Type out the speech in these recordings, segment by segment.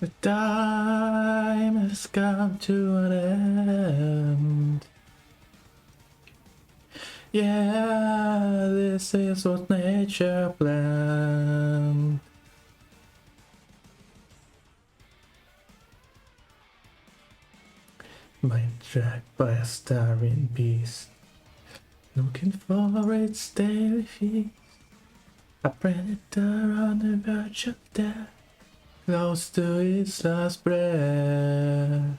The time has come to an end. Yeah, this is what nature planned. Mind tracked by a starving beast, looking for its daily feast. A predator on the verge of death, close to its last breath.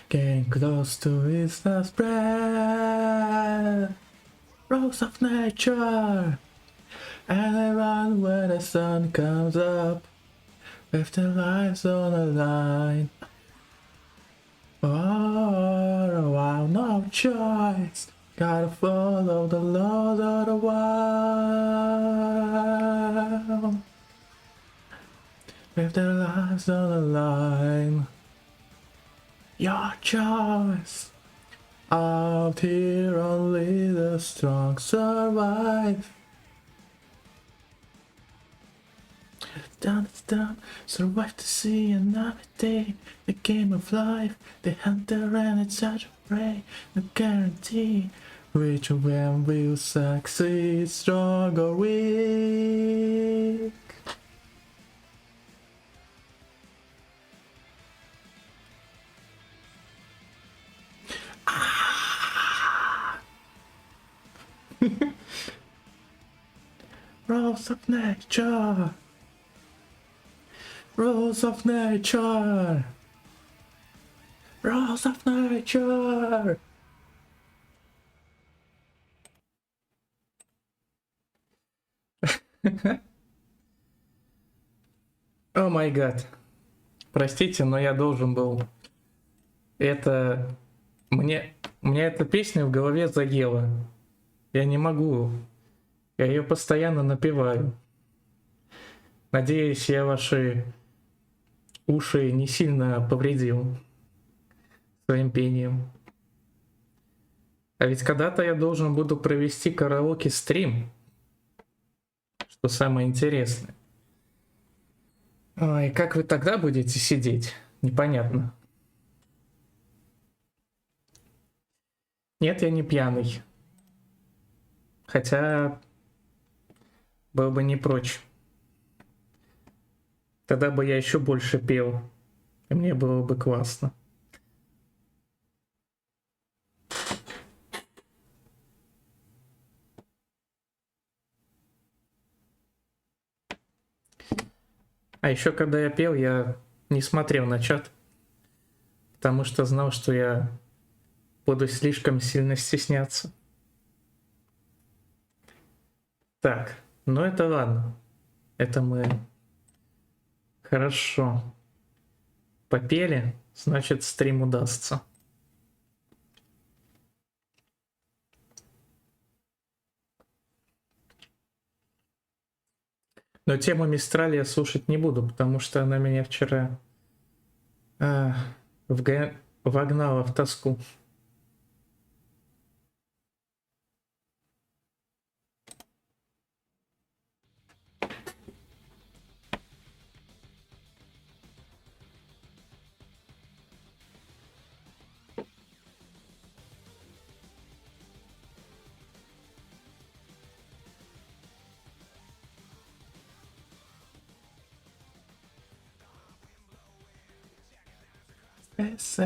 Getting close to its last breath. Rose of nature, and I run when the sun comes up, with their lives on the line. For a while, no choice. Gotta follow the laws of the wild, with their lives on the line. Your choice. Out here only the strong survive. It's done, survive to see another day. The game of life, the hunter and its such a prey. No guarantee which of them will succeed, strong or weak. Rules of nature. Rules of nature. Rules of nature. О май гад. Простите, но я должен был. Это... Мне эта песня в голове заела. Я не могу. Я ее постоянно напеваю. Надеюсь, я ваши уши не сильно повредил своим пением. А ведь когда-то я должен буду провести караоке-стрим. Что самое интересное. Ой, как вы тогда будете сидеть? Непонятно. Нет, я не пьяный. Хотя был бы не прочь. Тогда бы я еще больше пел. И мне было бы классно. А еще когда я пел, я не смотрел на чат, потому что знал, что я буду слишком сильно стесняться. Так, ну это ладно. Это мы хорошо попели, значит стрим удастся. Но тему Мистрали я слушать не буду, потому что она меня вчера вогнала в тоску. It's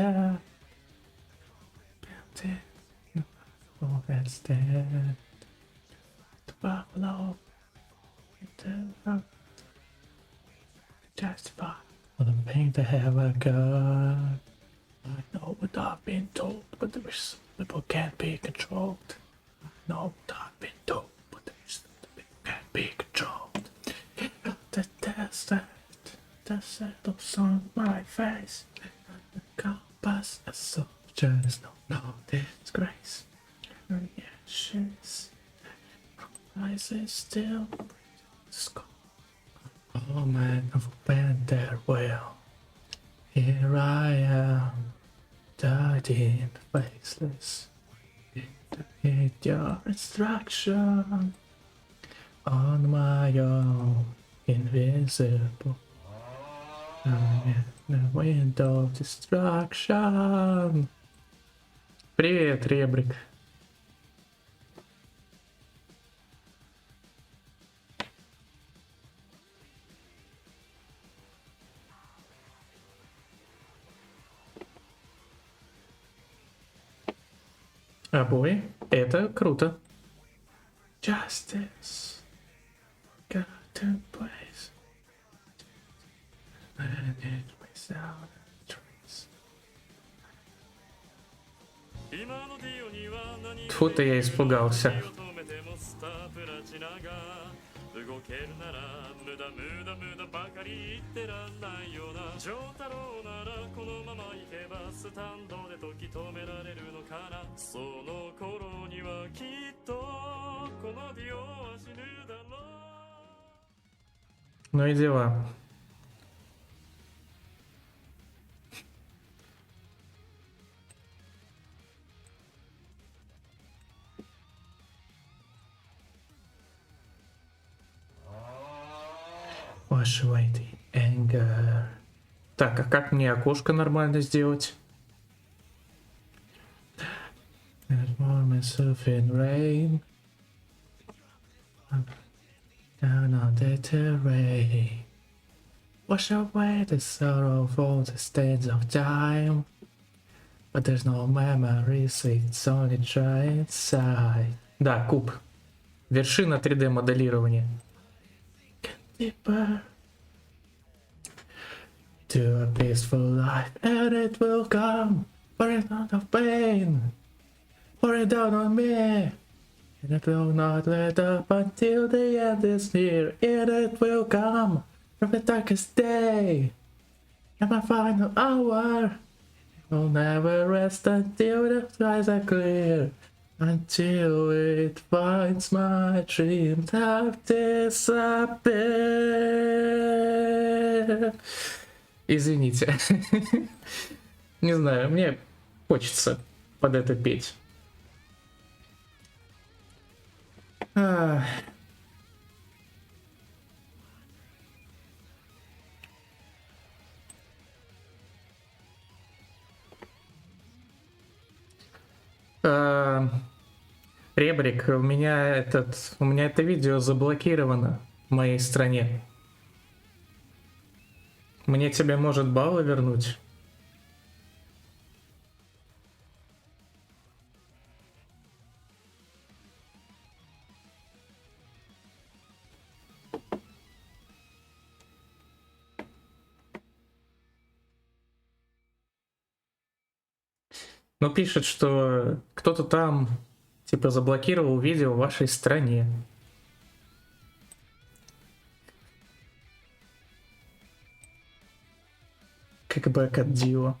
that's dead. The buffalo, justify for the pain to have a gun. I know what I've been told, but the rest of the people can't be controlled. I know what I've been told, but the rest of the people can't be controlled. The shadows on my face. The compass, a soldier, there's no disgrace. Ashes, eyes is still score. Oh man, I've been there well. Here I am, died in faceless. To hit your instruction on my own. invisible. The wind of destruction. Привет, Ребрик. Обои. Это круто. Justice. Got to place. Without trees. Тьфу ты, я испугался. Ну и дела. Wash away the anger. Так, а как мне окошко нормально сделать? Transform myself in rain. Down on the terrain. Wash away the sorrow for the stains of time. But there's no memories, it's only dry inside. Да, куб. Вершина 3D моделирования. Deeper to a peaceful life, and it will come. Pour it out of pain. Pour it down on me. And it will not let up until the end is near. And it will come from the darkest day. And my final hour. It will never rest until the skies are clear. Until it finds my dreams have disappeared. Извините. Не знаю, мне хочется под это петь. Ребрик, у меня это видео заблокировано в моей стране. Мне тебе может баллы вернуть? Ну, пишет, что кто-то там типа заблокировал видео в вашей стране. Как бы отдило.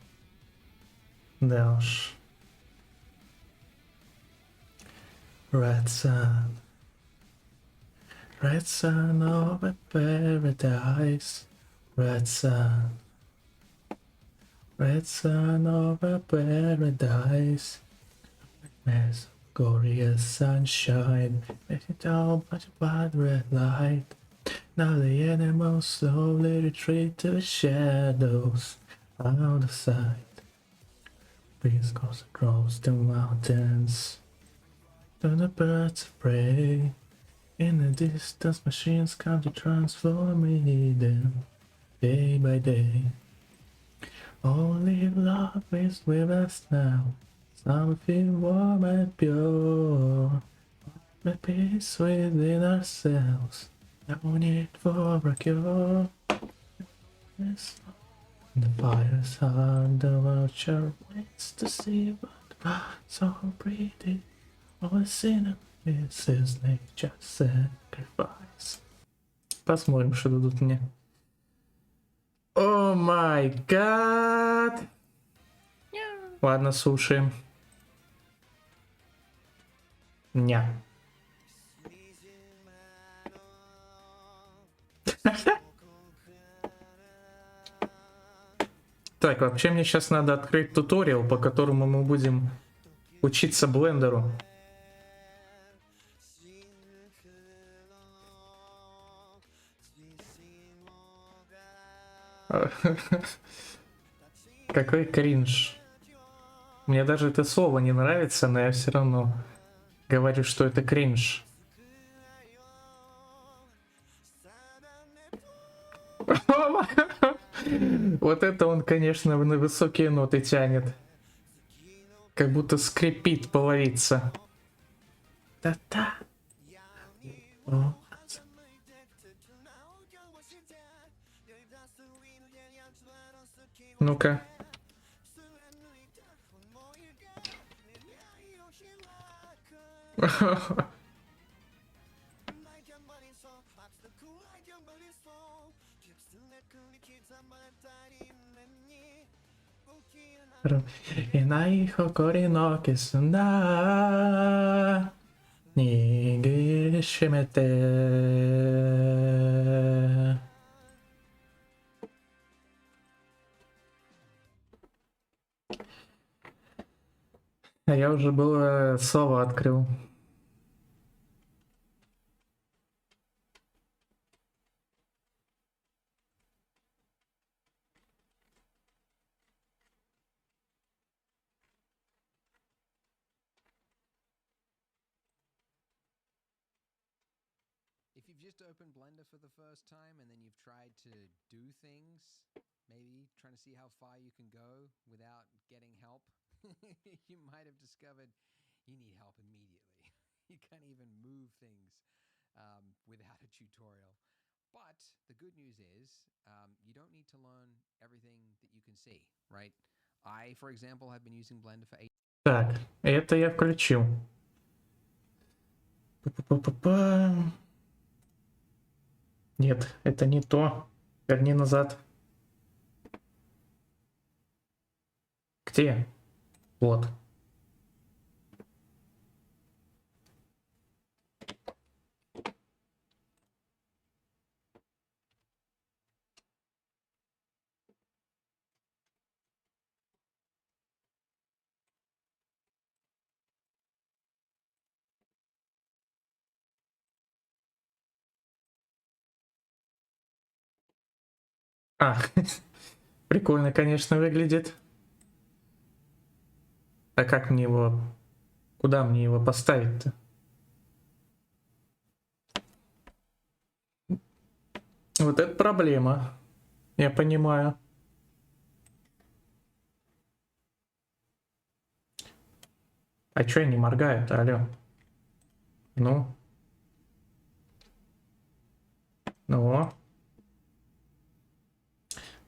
Да уж. Red sun. Red sun over paradise. Red sun. Red sun over paradise. There's glorious sunshine. Making down much bright red light. Now the animals slowly retreat to the shadows out of sight. Breeze goes across the mountains. To the birds of prey. In the distance, machines come to transform them day by day. Only love is with us now. Something warm and pure. The peace within ourselves. No need for a cure. Yes. The fire's hard, the vulture waits to see what so pretty. All the sinner is nature's sacrifice. Посмотрим, что дадут мне. О май гад! Ладно, слушаем. Ня. Так, вообще мне сейчас надо открыть туториал, по которому мы будем учиться блендеру. Какой кринж. Мне даже это слово не нравится, но я все равно говорю, что это кринж. Вот это он, конечно, на высокие ноты тянет. Как будто скрипит половица. Та-та. О. Ну-ка. И на их окориноке сна нигишимете. А я уже было слово открыл. If you've just opened Blender for the first time and then you've tried to do things, maybe trying to see how far you can go without getting help, you might have discovered you need help immediately. You can't even move things without a tutorial. But the good news is you don't need to learn everything that you can see, right? I, for example, have been using Blender for 8. Так, это я включил. Па-па-па-па. Нет, это не то. Верни назад. Где? Вот. А, прикольно, конечно, выглядит. А как мне его... Куда мне его поставить-то? Вот это проблема. Я понимаю. А чё я не моргаю-то, алё? Ну? Ну?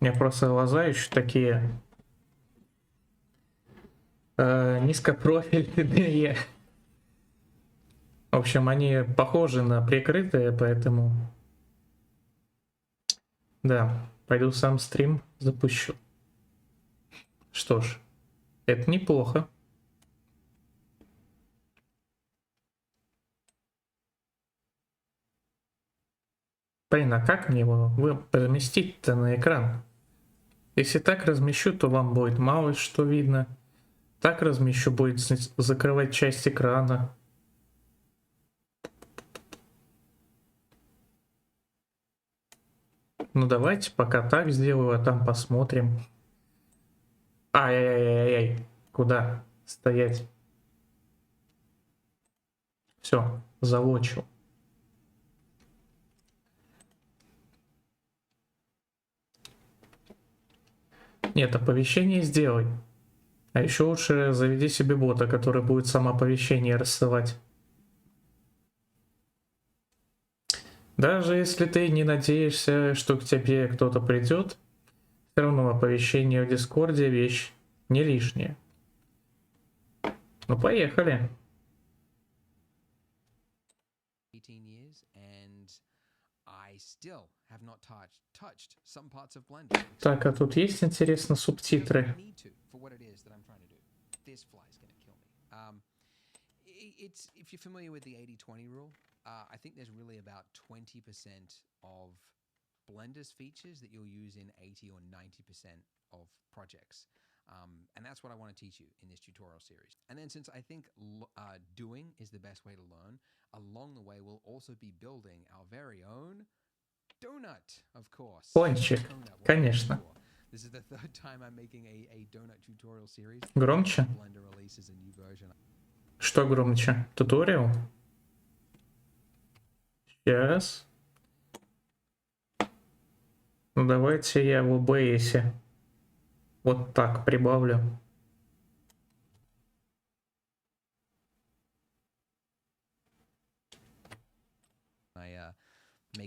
У меня просто глаза еще такие... низкопрофильные. В общем, они похожи на прикрытые, поэтому... Да, пойду сам стрим запущу. Что ж, это неплохо. Блин, а как мне его разместить-то на экран? Если так размещу, то вам будет мало что видно. Так размещу, будет закрывать часть экрана. Ну давайте пока так сделаю, а там посмотрим. Ай-яй-яй-яй, куда стоять? Все, залочу. Нет, оповещение сделай. А еще лучше заведи себе бота, который будет сам оповещение рассылать. Даже если ты не надеешься, что к тебе кто-то придет, все равно оповещение в Дискорде вещь не лишняя. Ну поехали. Так, а тут есть, интересно, субтитры? If you're familiar with the 80-20 rule, I think there's really about 20% of Blender's features that you'll use in 80 or 90% of projects. And that's what I want to teach you in this tutorial series. And then since I think doing is the best way to learn, along the way we'll also be building our very own donut, of course. Пончик, Donut, what конечно. for? This is the third time I'm making a donut tutorial series. Громче? Blender releases a new version. Что громче? Туториал? Сейчас. Ну давайте я в OBS вот так прибавлю.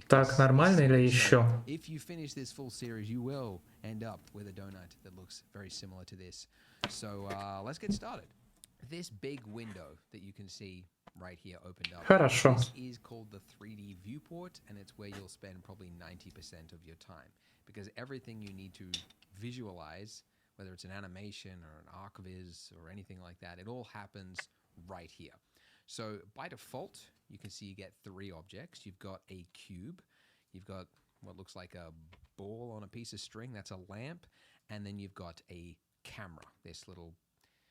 Так, нормально или еще? If you finish this full series, you will end up with a donut that looks very similar to this. So let's get started. This big window that you can see right here opened up. Хорошо. This is called the 3D viewport, and it's where you'll spend probably 90% of your time, because everything you need to visualize, whether it's an animation or an archviz or anything like that, it all happens right here. So by default, you can see you get three objects. You've got a cube, you've got what looks like a ball on a piece of string, that's a lamp, and then you've got a camera, this little,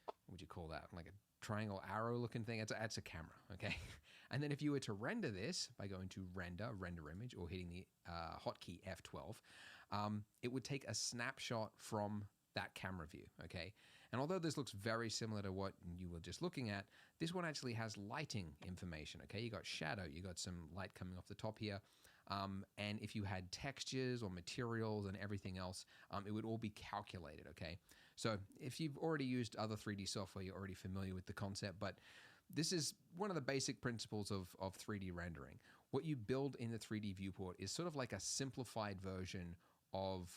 what would you call that, like a triangle arrow looking thing. That's a camera, okay? And then if you were to render this by going to render image, or hitting the hotkey F12, it would take a snapshot from that camera view, okay? And although this looks very similar to what you were just looking at, this one actually has lighting information, okay? You got shadow, you got some light coming off the top here. And if you had textures or materials and everything else, it would all be calculated, okay? So if you've already used other 3D software, you're already familiar with the concept, but this is one of the basic principles of 3D rendering. What you build in the 3D viewport is sort of like a simplified version of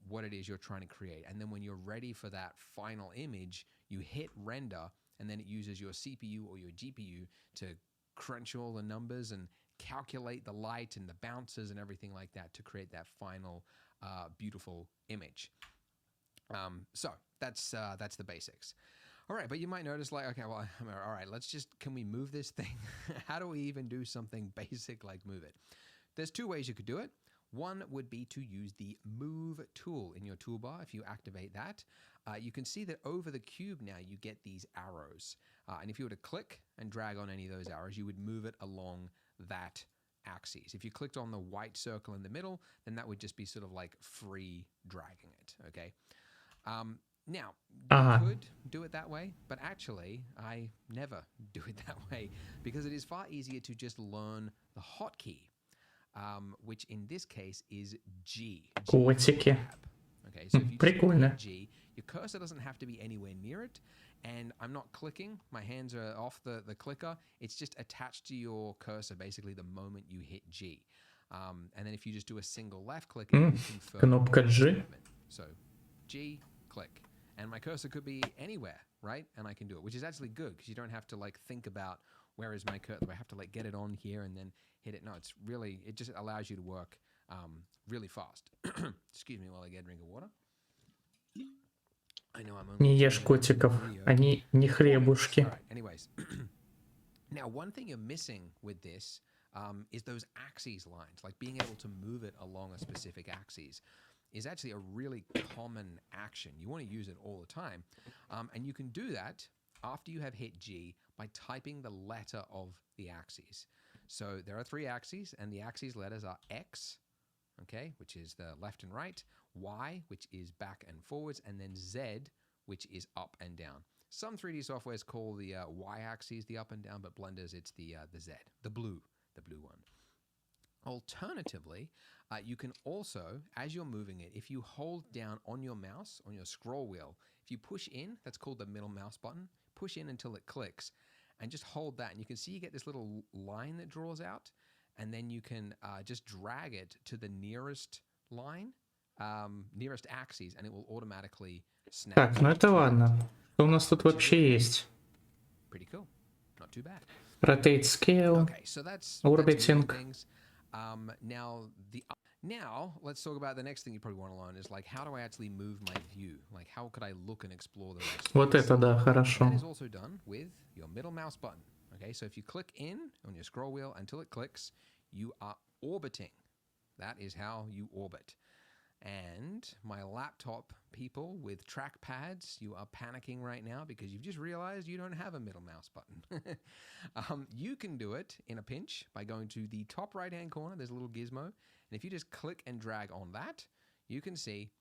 what it is you're trying to create. And then when you're ready for that final image, you hit render, and then it uses your CPU or your GPU to crunch all the numbers and calculate the light and the bounces and everything like that to create that final beautiful image. So that's the basics. All right, but you might notice, like, okay, well, all right, can we move this thing? How do we even do something basic like move it? There's two ways you could do it. One would be to use the move tool in your toolbar. If you activate that, you can see that over the cube now you get these arrows. And if you were to click and drag on any of those arrows, you would move it along that axis. If you clicked on the white circle in the middle, then that would just be sort of like free dragging it, okay? Now, you could do it that way, but actually, I never do it that way, because it is far easier to just learn the hotkey, which in this case is G. Котики. Okay, so if you Прикольно. hit G, your cursor doesn't have to be anywhere near it, and I'm not clicking. My hands are off the clicker. It's just attached to your cursor basically the moment you hit G. And then if you just do a single left click, it will confirm Кнопка G. So G, click. And my cursor could be anywhere, right? And I can do it, which is actually good, because you don't have to like think about where is my cursor. Do I have to like get it on here and then hit it? No, it's really, it just allows you to work really fast. Excuse me while I get a drink of water. I know I'm only Не ешь котиков, они не хлебушки. All right, anyways. Now, one thing you're missing with this is those axes lines, like being able to move it along a specific axis is actually a really common action. You want to use it all the time. And you can do that after you have hit G by typing the letter of the axes. So there are three axes, and the axes letters are X, okay, which is the left and right, Y, which is back and forwards, and then Z, which is up and down. Some 3D softwares call the Y-axis the up and down, but Blender's it's the Z, the blue one. Alternatively, you can also, as you're moving it, if you hold down on your mouse, on your scroll wheel, if you push in, that's called the middle mouse button, push in until it clicks, and just hold that, and you can see you get this little line that draws out, and then you can just drag it to the nearest line, nearest axis, and it will automatically snap. Так, ну это ладно. Что у нас тут вообще есть? Pretty cool. Not too bad. Rotate scale, Okay, so that's orbiting. things. Now let's talk about the next thing you probably want to learn is like, how do I actually move my view? Like, how could I look and explore the rest? Вот это да, хорошо. That is also done with your middle mouse button. Okay, so if you click in on your scroll wheel until it clicks, you are orbiting. That is how you orbit. And my laptop people with trackpads, you are panicking right now because you've just realized you don't have a middle mouse button. You can do it in a pinch by going to the top right-hand corner. There's a little gizmo, And if you just click and drag on that, you can see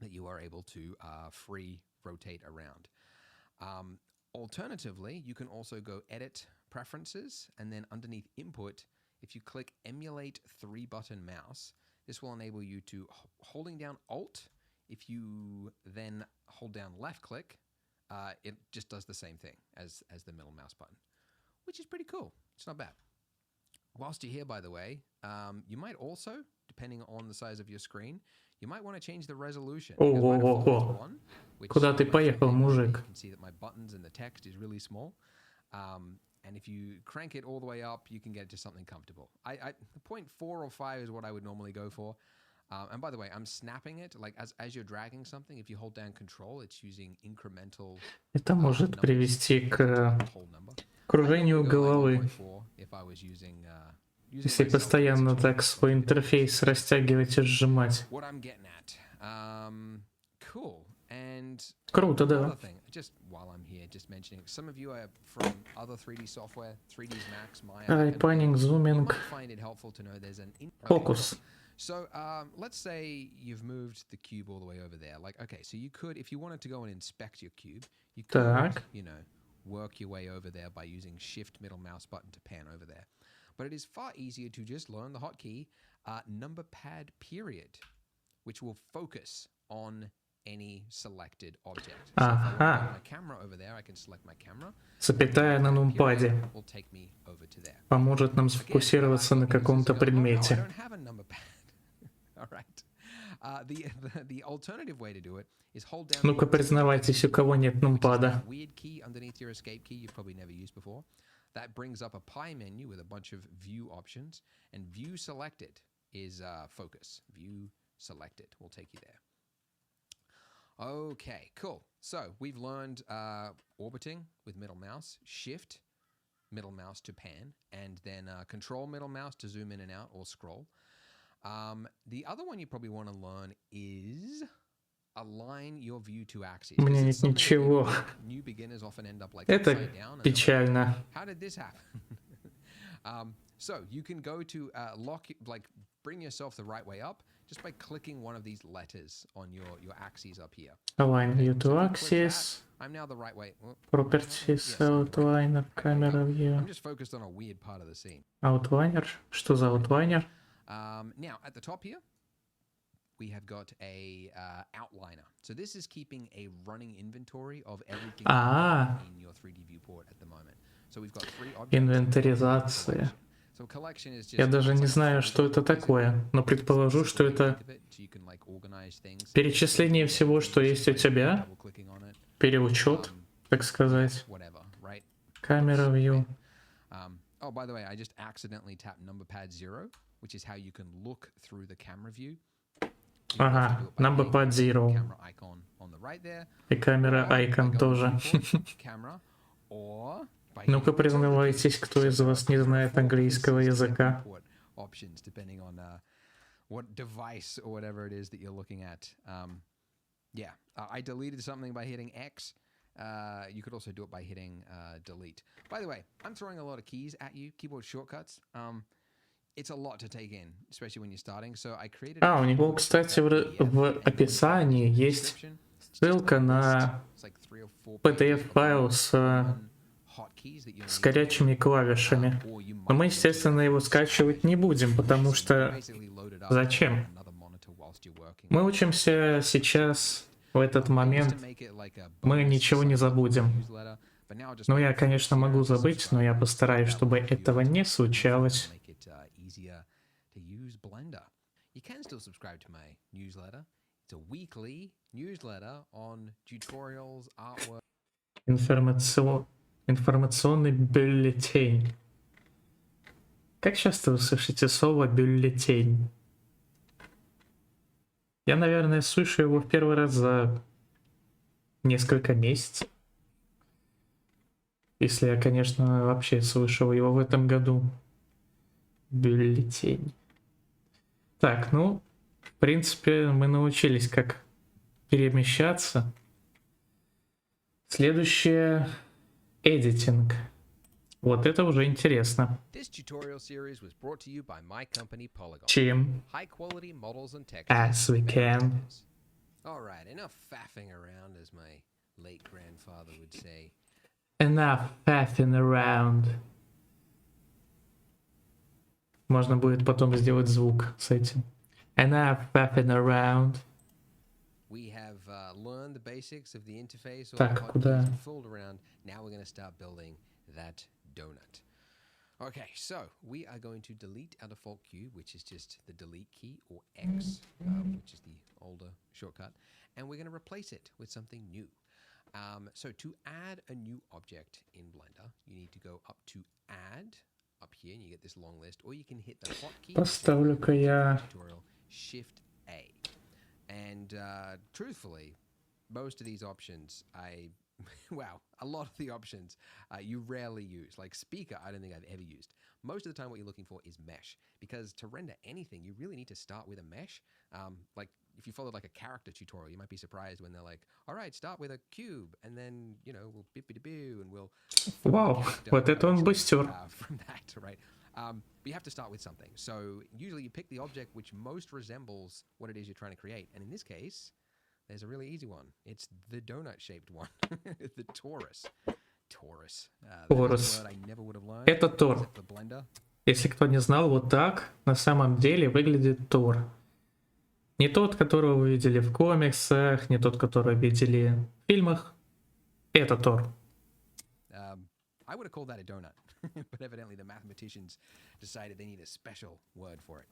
that you are able to free rotate around. Alternatively, you can also go edit preferences, and then underneath input, if you click emulate 3-button mouse, this will enable you to holding down Alt. If you then hold down left click, it just does the same thing as the middle mouse button, which is pretty cool. It's not bad. Whilst you're here, by the way, you might also, depending on the size of your screen, you might want to change the resolution. Ого-го-го. Куда ты поехал, мужик? You can see that my buttons and the text is really small. And if you crank it all the way up, you can get it to something comfortable. The 0.4 or 5 is what I would normally go for. And by the way, I'm snapping it. Like as you're dragging something, if you hold down Control, it's using incremental. Это может привести к кружению головы. Если постоянно так свой интерфейс растягивать и сжимать. Круто, да. Айпанинг, зуминг, фокус. So let's say you've moved the cube all the way over there. Like, okay, so you could, if you wanted to go and inspect your cube, you could, you know, work your way over there by using Shift middle mouse button to pan over there. But it is far easier to just learn the hotkey number pad period, which will focus on any selected object. So if I want my camera over there, I can select my camera. Запятая на нумпаде поможет нам сфокусироваться на каком-то предмете. Ну-ка, признавайтесь, у кого нет нумпада. That brings up a pie menu with a bunch of view options, and view selected is focus. View selected will take you there. Okay, cool. So we've learned orbiting with middle mouse, shift middle mouse to pan, and then control middle mouse to zoom in and out or scroll. The other one you probably want to learn is align your view to axis. У меня нет ничего. Это печально. How did this happen? So you can go to bring yourself the right way up just by clicking one of these letters on your axes up here. Align view to axis. I'm now the right way. Properties, outliner, camera view. I'm just focused on a weird part of the scene. Outliner? Что за outliner? Now at the top here, we have got a outliner. So this is keeping a running inventory of everything in your 3D viewport at the moment. So we've got 3 objects. Инвентаризация. Я даже не знаю, что это такое, но предположу, что это перечисление всего, что есть у тебя, переучет, так сказать. Камера view. Oh, by the way, I just accidentally tapped number pad 0, which is how you can look through the camera view. Ага, number pad 0. И камера icon тоже. Ну-ка, признавайтесь, кто из вас не знает английского языка. Yeah, I deleted something by hitting X. You could also do it by hitting delete. By the way, I'm throwing a lot of keys at you, keyboard shortcuts. It's a lot to take in, especially when you're starting. So I created. У него, кстати, в описании есть ссылка на PDF-файл с горячими клавишами. Но мы, естественно, его скачивать не будем, потому что зачем? Мы учимся сейчас, в этот момент, мы ничего не забудем. Ну, я, конечно, могу забыть, но я постараюсь, чтобы этого не случалось. Информационный бюллетень. Как часто вы слышите слово бюллетень? Я, наверное, слышу его в первый раз за несколько месяцев. Если я, конечно, вообще слышал его в этом году. Бюллетень. Так, ну, в принципе, мы научились, как перемещаться. Следующее — editing. Вот это уже интересно. This tutorial series was brought to you by my company Polygon. Team High quality models and textures. as we can. All right, enough faffing around, as my late grandfather would say. Enough faffing around. Можно будет потом сделать звук с этим. Enough faffing around. We have learned the basics of the interface, all Так, the куда? hotkeys are fooled around. Now we're going to start building that donut. Okay, so we are going to delete our default cube, which is just the delete key, or X, which is the older shortcut, and we're going to replace it with something new. So to add a new object in Blender, you need to go up to Add, up here, and you get this long list, or you can hit the hotkey. Поставлю-ка я... Shift A. And truthfully, most of these options, wow, a lot of the options you rarely use. Like speaker, I don't think I've ever used. Most of the time what you're looking for is mesh, because to render anything, you really need to start with a mesh. Like if you followed like a character tutorial, you might be surprised when they're like, all right, start with a cube, and then, you know, we'll bip-bip-boo, and we'll... Вау, вот это он быстер. From that, right? But you have to start with something. So usually you pick the object which most resembles what it is you're trying to create. And in this case, there's a really easy one. It's the donut-shaped one. The torus. Torus. Torus. I never would have learned. Это Тор. Если кто не знал, вот так на самом деле выглядит Тор. Не тот, которого вы видели в комиксах, не тот, который видели в фильмах. Это Тор. I would have called that a donut, but evidently the mathematicians decided they need a special word for it.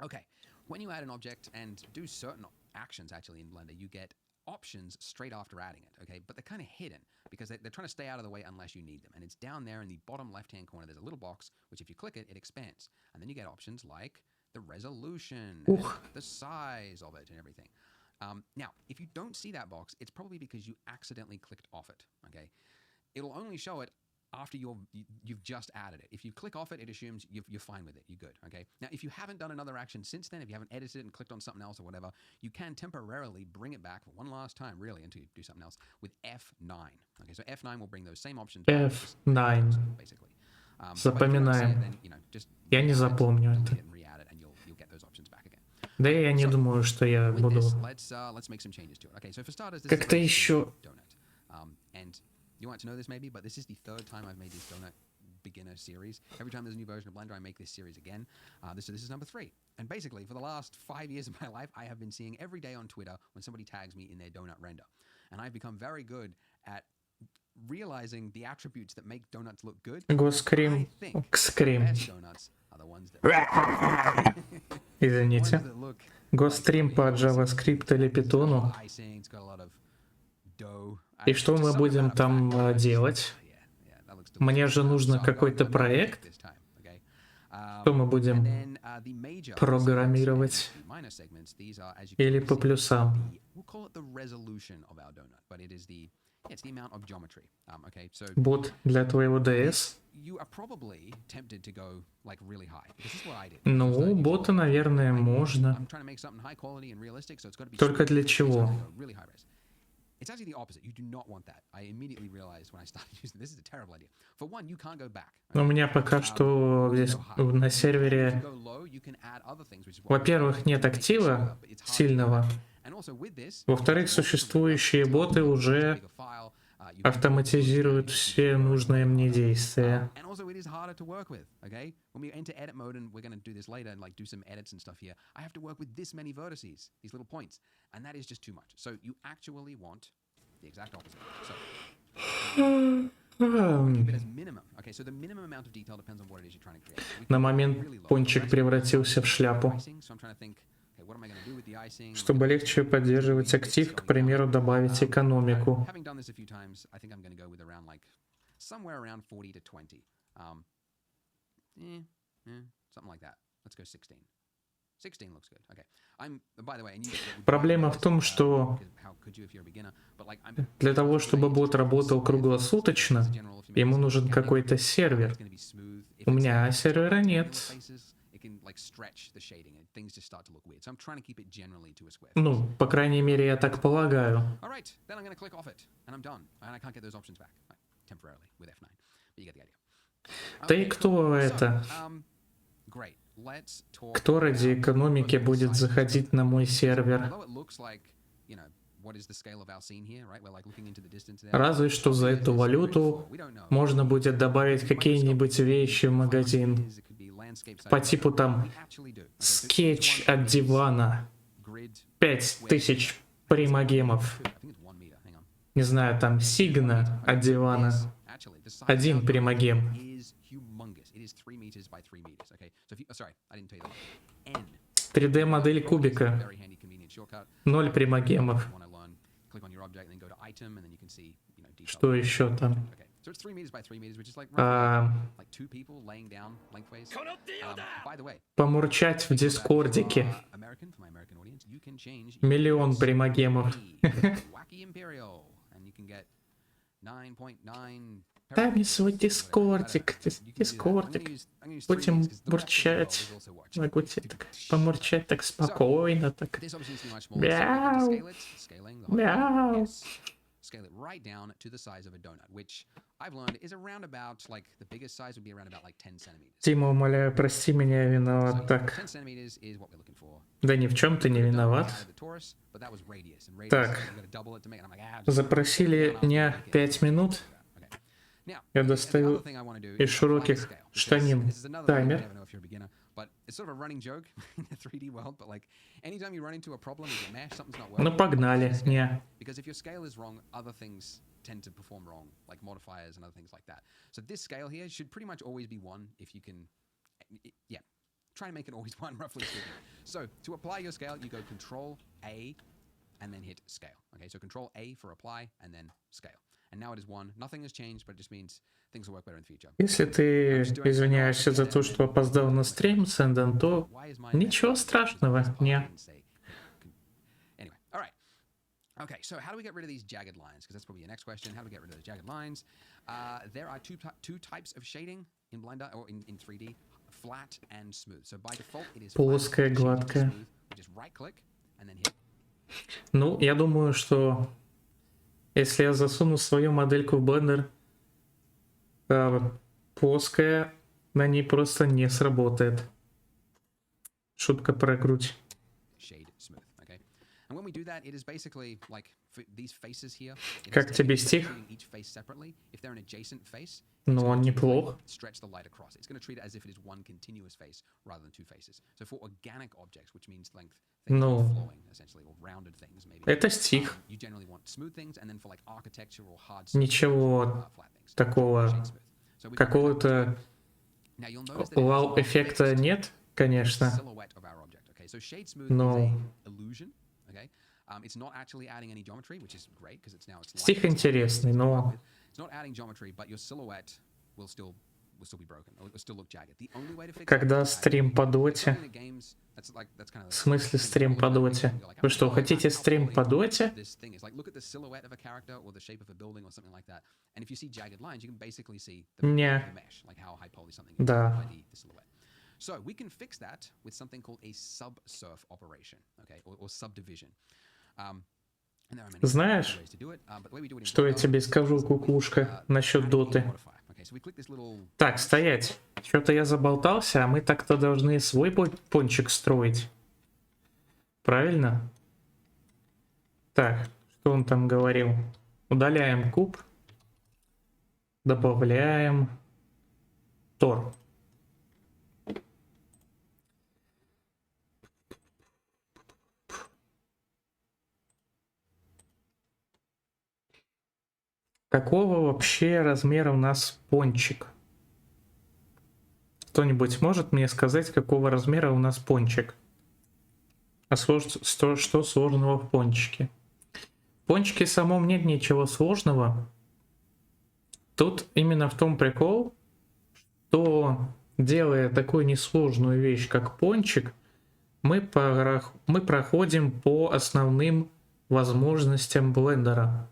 Okay, when you add an object and do certain actions actually in Blender, you get options straight after adding it, okay? But they're kind of hidden because they're trying to stay out of the way unless you need them. And it's down there in the bottom left-hand corner, there's a little box, which if you click it, it expands. And then you get options like the resolution, the size of it, and everything. Now, if you don't see that box, it's probably because you accidentally clicked off it, okay? It'll only show it after you've just added it. If you click off it, it assumes you're fine with it. You're good, okay? Now, if you haven't done another action since then, if you haven't edited it and clicked on something else or whatever, you can temporarily bring it back for one last time, really, until you do something else, with F9. Okay, so F9 will bring those same options back. F9. Basically. Запоминаем. Я не запомню это. Да я не думаю, что я буду... Как-то еще... You want to know this maybe, but this is the third time I've made this donut beginner series. Every time there's a new version of Blender, I make this series again. This is number 3. And basically, for the last 5 years of my life, I have been seeing every day on Twitter when somebody tags me in their donut render. And I've become very good at realizing the attributes that make donuts look good. Госкрим. Скрим. Извините. Гострим по JavaScript или Python. И что мы будем там делать? Мне же нужно какой-то проект. Что мы будем программировать? Или по плюсам? Бот для твоего DS? Ну, бота, наверное, можно. Только для чего? It's actually the opposite. You do not want that. I immediately realized when I started using this is a terrible idea. For one, you can't go back. У меня пока что здесь на сервере, во-первых, нет актива сильного. Во-вторых, существующие боты уже автоматизируют все нужные мне действия. На момент пончик превратился в шляпу. Чтобы легче поддерживать актив, к примеру, добавить экономику. Проблема в том, что для того, чтобы бот работал круглосуточно, ему нужен какой-то сервер. У меня сервера нет. Ну, по крайней мере, я так полагаю. Да и кто это? Кто ради экономики будет заходить на мой сервер? Разве что за эту валюту можно будет добавить какие-нибудь вещи в магазин. По типу там скетч от дивана. 5000 примагемов. Не знаю, там сигна от дивана. 1 примагем. 3D модель кубика. 0 примагемов. Что еще там? Помурчать в дискордике. 1 000 000 примагемов. Дай мне свой дискордик. Будем бурчать. Могу тебе так помурчать так спокойно. Так. Мяу. Мяу. Scale it right down to the size of a donut, which I've learned is around about, like, the biggest size would be around about, like, 10 centimeters. Тима, умоляю, прости меня, виноват. Так. Да ни в чем ты не виноват. Так. Запросили не 5 минут. Я достаю из широких штанин таймер. Ну погнали, не. Tend to perform wrong, like modifiers and other things like that. So this scale here should pretty much always be 1 if you can, yeah, try and make it always 1 roughly speaking. So to apply your scale, you go Control A and then hit scale. Okay, so Control A for apply and then scale. And now it is 1. Nothing has changed, but it just means things will work better in the future. Если ты извиняешься за то, что опоздал на стрим, Сэндон, то ничего страшного, не. Okay, so how do we get rid of these jagged lines? Because that's probably your next question. How do we get rid of those jagged lines? There are two types of shading in Blender or in 3D: flat and smooth. So by default, it is плоская, гладкая. Just right click and then hit. Ну, я думаю, что если я засуну свою модельку в Blender, плоская на ней просто не сработает. Шутка про грудь. Как тебе стих? Ну, он неплох. Ну, это стих. Ничего такого, какого-то вау-эффекта нет, конечно. Но стих интересный, но когда стрим по доте, в смысле стрим по доте? Вы что, хотите стрим по доте? Не. Да. So we can fix that with something called a subsurf operation, okay, or subdivision. Знаешь, что я тебе скажу, кукушка, насчет доты? Так, стоять. Что-то я заболтался, а мы так-то должны свой пончик строить. Правильно? Так, что он там говорил? Удаляем куб. Добавляем тор. Какого вообще размера у нас пончик? Кто-нибудь может мне сказать, какого размера у нас пончик? А что сложного в пончике? В пончике самом нет ничего сложного. Тут именно в том прикол, что, делая такую несложную вещь, как пончик, мы проходим по основным возможностям блендера.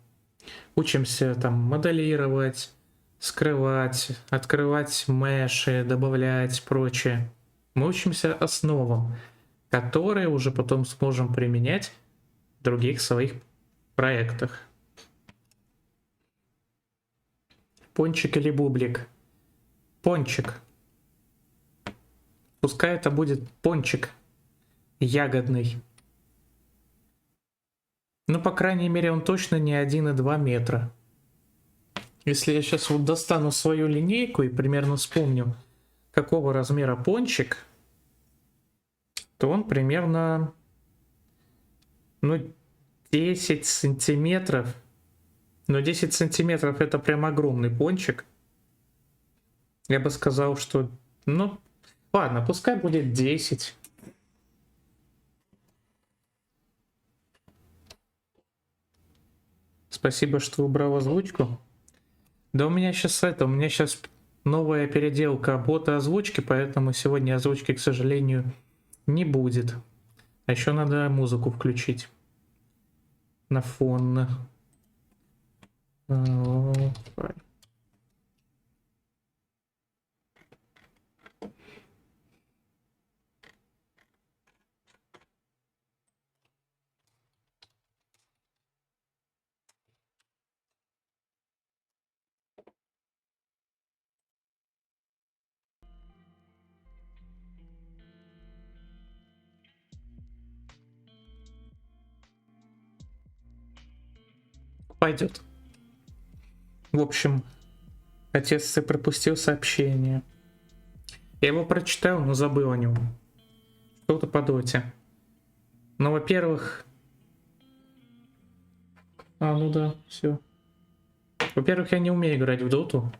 Учимся там моделировать, скрывать, открывать меши, добавлять прочее. Мы учимся основам, которые уже потом сможем применять в других своих проектах. Пончик или бублик? Пончик. Пускай это будет пончик ягодный. Ну, по крайней мере, он точно не 1,2 метра. Если я сейчас вот достану свою линейку и примерно вспомню, какого размера пончик, то он примерно, ну, 10 сантиметров. Но 10 сантиметров это прям огромный пончик. Я бы сказал, что, ну, ладно, пускай будет 10. Спасибо, что убрал озвучку. Да у меня сейчас новая переделка бота озвучки, поэтому сегодня озвучки, к сожалению, не будет. А еще надо музыку включить на фон. Пойдет. В общем, отец, ты пропустил сообщение. Я его прочитал, но забыл о нем. Что-то по доте. Ну, во-первых... ну да, все. Во-первых, я не умею играть в доту.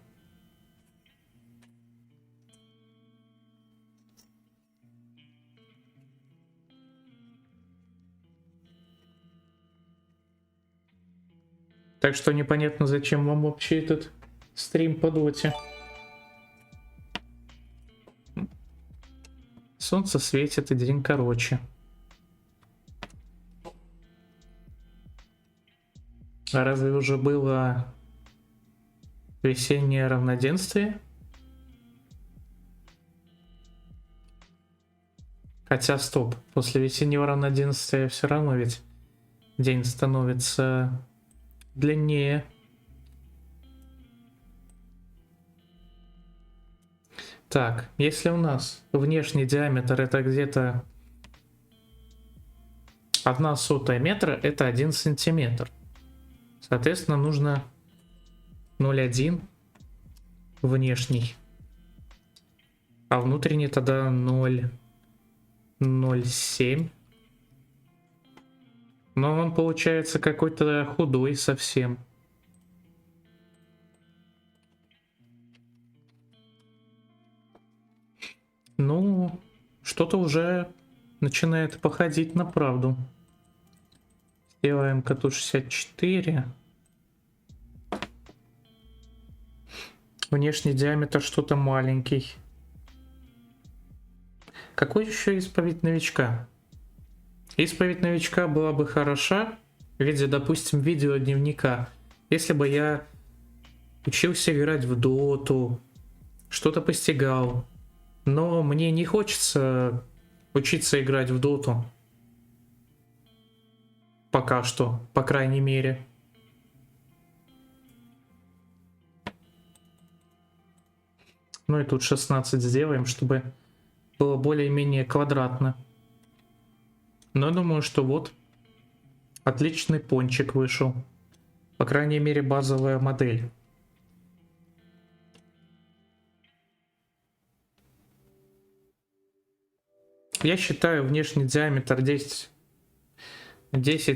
Так что непонятно, зачем вам вообще этот стрим по доте. Солнце светит, и день короче. А разве уже было весеннее равноденствие? Хотя, стоп, после весеннего равноденствия все равно ведь день становится длиннее. Так, если у нас внешний диаметр это где-то 1/100 метра, это 1 сантиметр. Соответственно, нужно 0,1 внешний. А внутренний тогда 0,07. Но он получается какой-то худой совсем. Ну, что-то уже начинает походить на правду. Сделаем коту 64. Внешний диаметр что-то маленький. Какой еще исповедь новичка? Исповедь новичка была бы хороша в виде, допустим, видеодневника. Если бы я учился играть в доту, что-то постигал. Но мне не хочется учиться играть в доту. Пока что, по крайней мере. Ну и тут 16 сделаем, чтобы было более-менее квадратно. Но я думаю, что вот отличный пончик вышел. По крайней мере, базовая модель. Я считаю внешний диаметр 10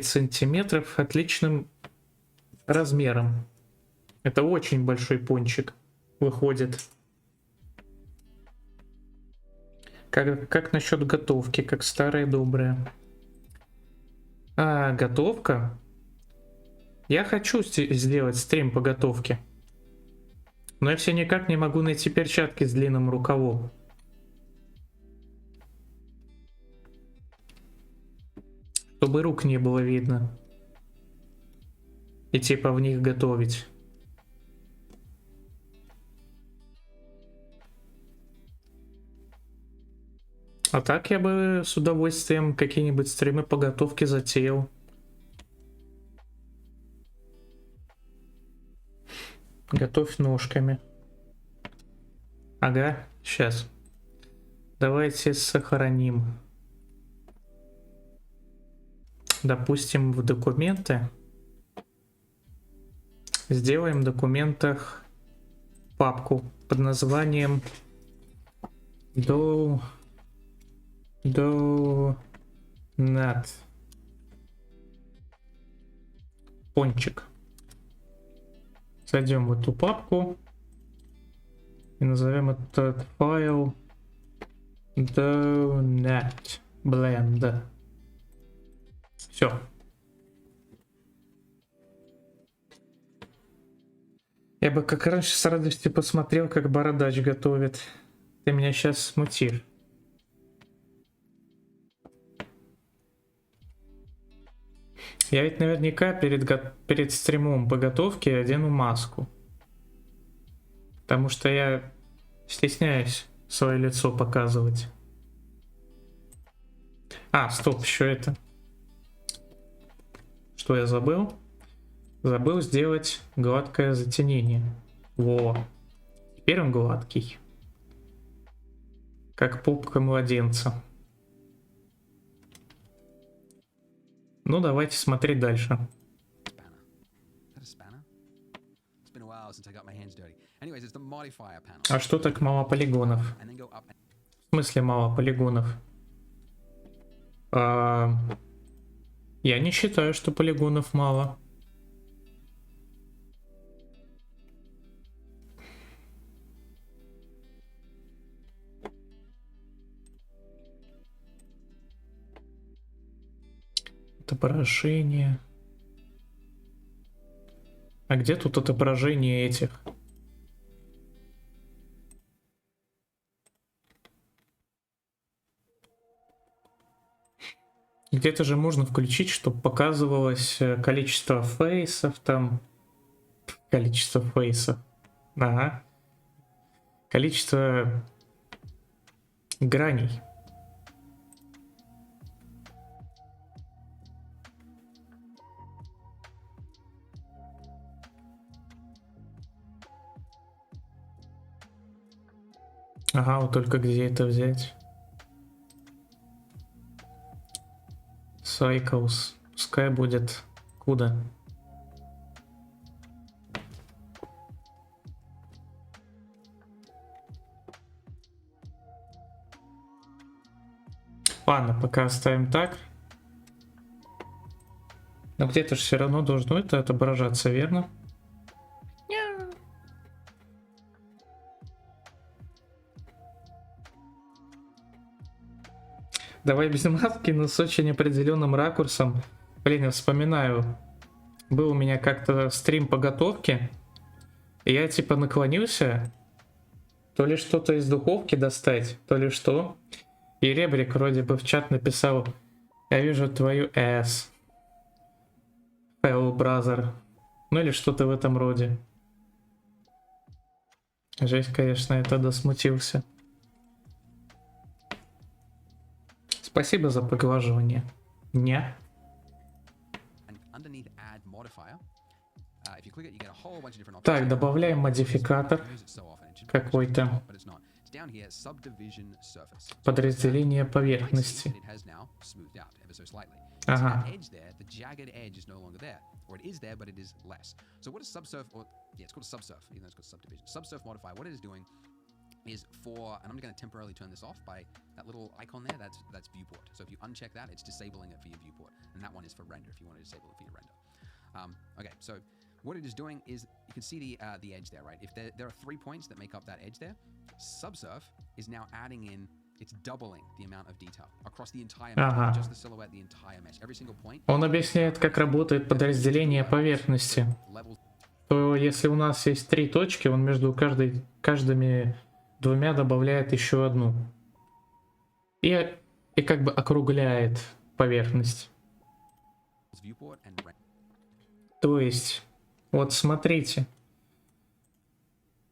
сантиметров отличным размером. Это очень большой пончик выходит. Как насчет готовки, как старая добрая? Готовка? Я хочу сделать стрим по готовке. Но я все никак не могу найти перчатки с длинным рукавом. Чтобы рук не было видно. И типа в них готовить. А так я бы с удовольствием какие-нибудь стримы по готовке затеял. Готовь ножками. Ага, сейчас. Давайте сохраним. Допустим, в документы. Сделаем в документах папку под названием donut. Пончик. Зайдем в эту папку и назовем этот файл donut blend. Все. Я бы как раньше с радостью посмотрел, как бородач готовит. Ты меня сейчас смутишь. Я ведь наверняка перед стримом по готовке одену маску. Потому что я стесняюсь свое лицо показывать. А, стоп, еще это. Что я забыл? Забыл сделать гладкое затенение. Во. Теперь он гладкий. Как попка младенца. Ну, давайте смотреть дальше. А что так мало полигонов? В смысле мало полигонов? Я не считаю, что полигонов мало. Отображение. А где тут отображение этих? Где-то же можно включить, чтобы показывалось количество фейсов там. Количество фейсов. Ага. Количество граней. Ага, вот только где это взять? Cycles. Пускай будет куда? Ладно, пока оставим так. Но где-то же все равно должно это отображаться, верно? Давай без маски, но с очень определенным ракурсом. Блин, я вспоминаю. Был у меня как-то стрим по готовке. И я типа наклонился. То ли что-то из духовки достать, то ли что. И Ребрик вроде бы в чат написал: я вижу твою ass. Fellow brother. Ну или что-то в этом роде. Жесть, конечно, я тогда смутился. Спасибо за поглаживание. Не. Так, добавляем модификатор какой-то. Подразделение поверхности. Ага. Is for, and I'm going to temporarily turn this off by that little icon there. That's viewport. So if you uncheck that, it's disabling it for your viewport, and that one is for render. If you want to disable it for your render. Okay, so what it is doing is you can see the edge there, right? If there are 3 points that make up that edge there, subsurf is now adding in. It's doubling the amount of detail across the entire mesh, not just the silhouette, the entire mesh. Every single point. Он объясняет, как работает подразделение поверхности. То если у нас есть 3 точки, он между каждыми двумя добавляет еще одну. И как бы округляет поверхность. То есть, вот смотрите.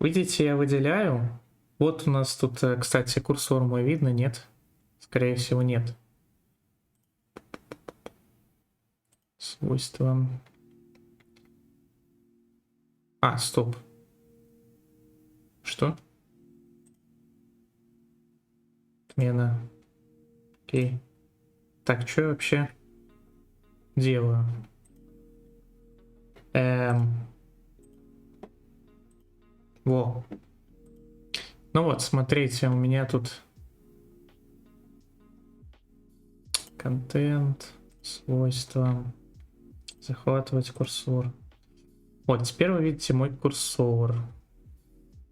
Видите, я выделяю. Вот у нас тут, кстати, курсор мой видно, нет? Скорее всего, нет. Свойства. А, стоп. Что? Отмена. Окей. Так, что я вообще делаю? Во. Ну вот, смотрите, у меня тут контент, свойства, захватывать курсор. Вот, теперь вы видите мой курсор.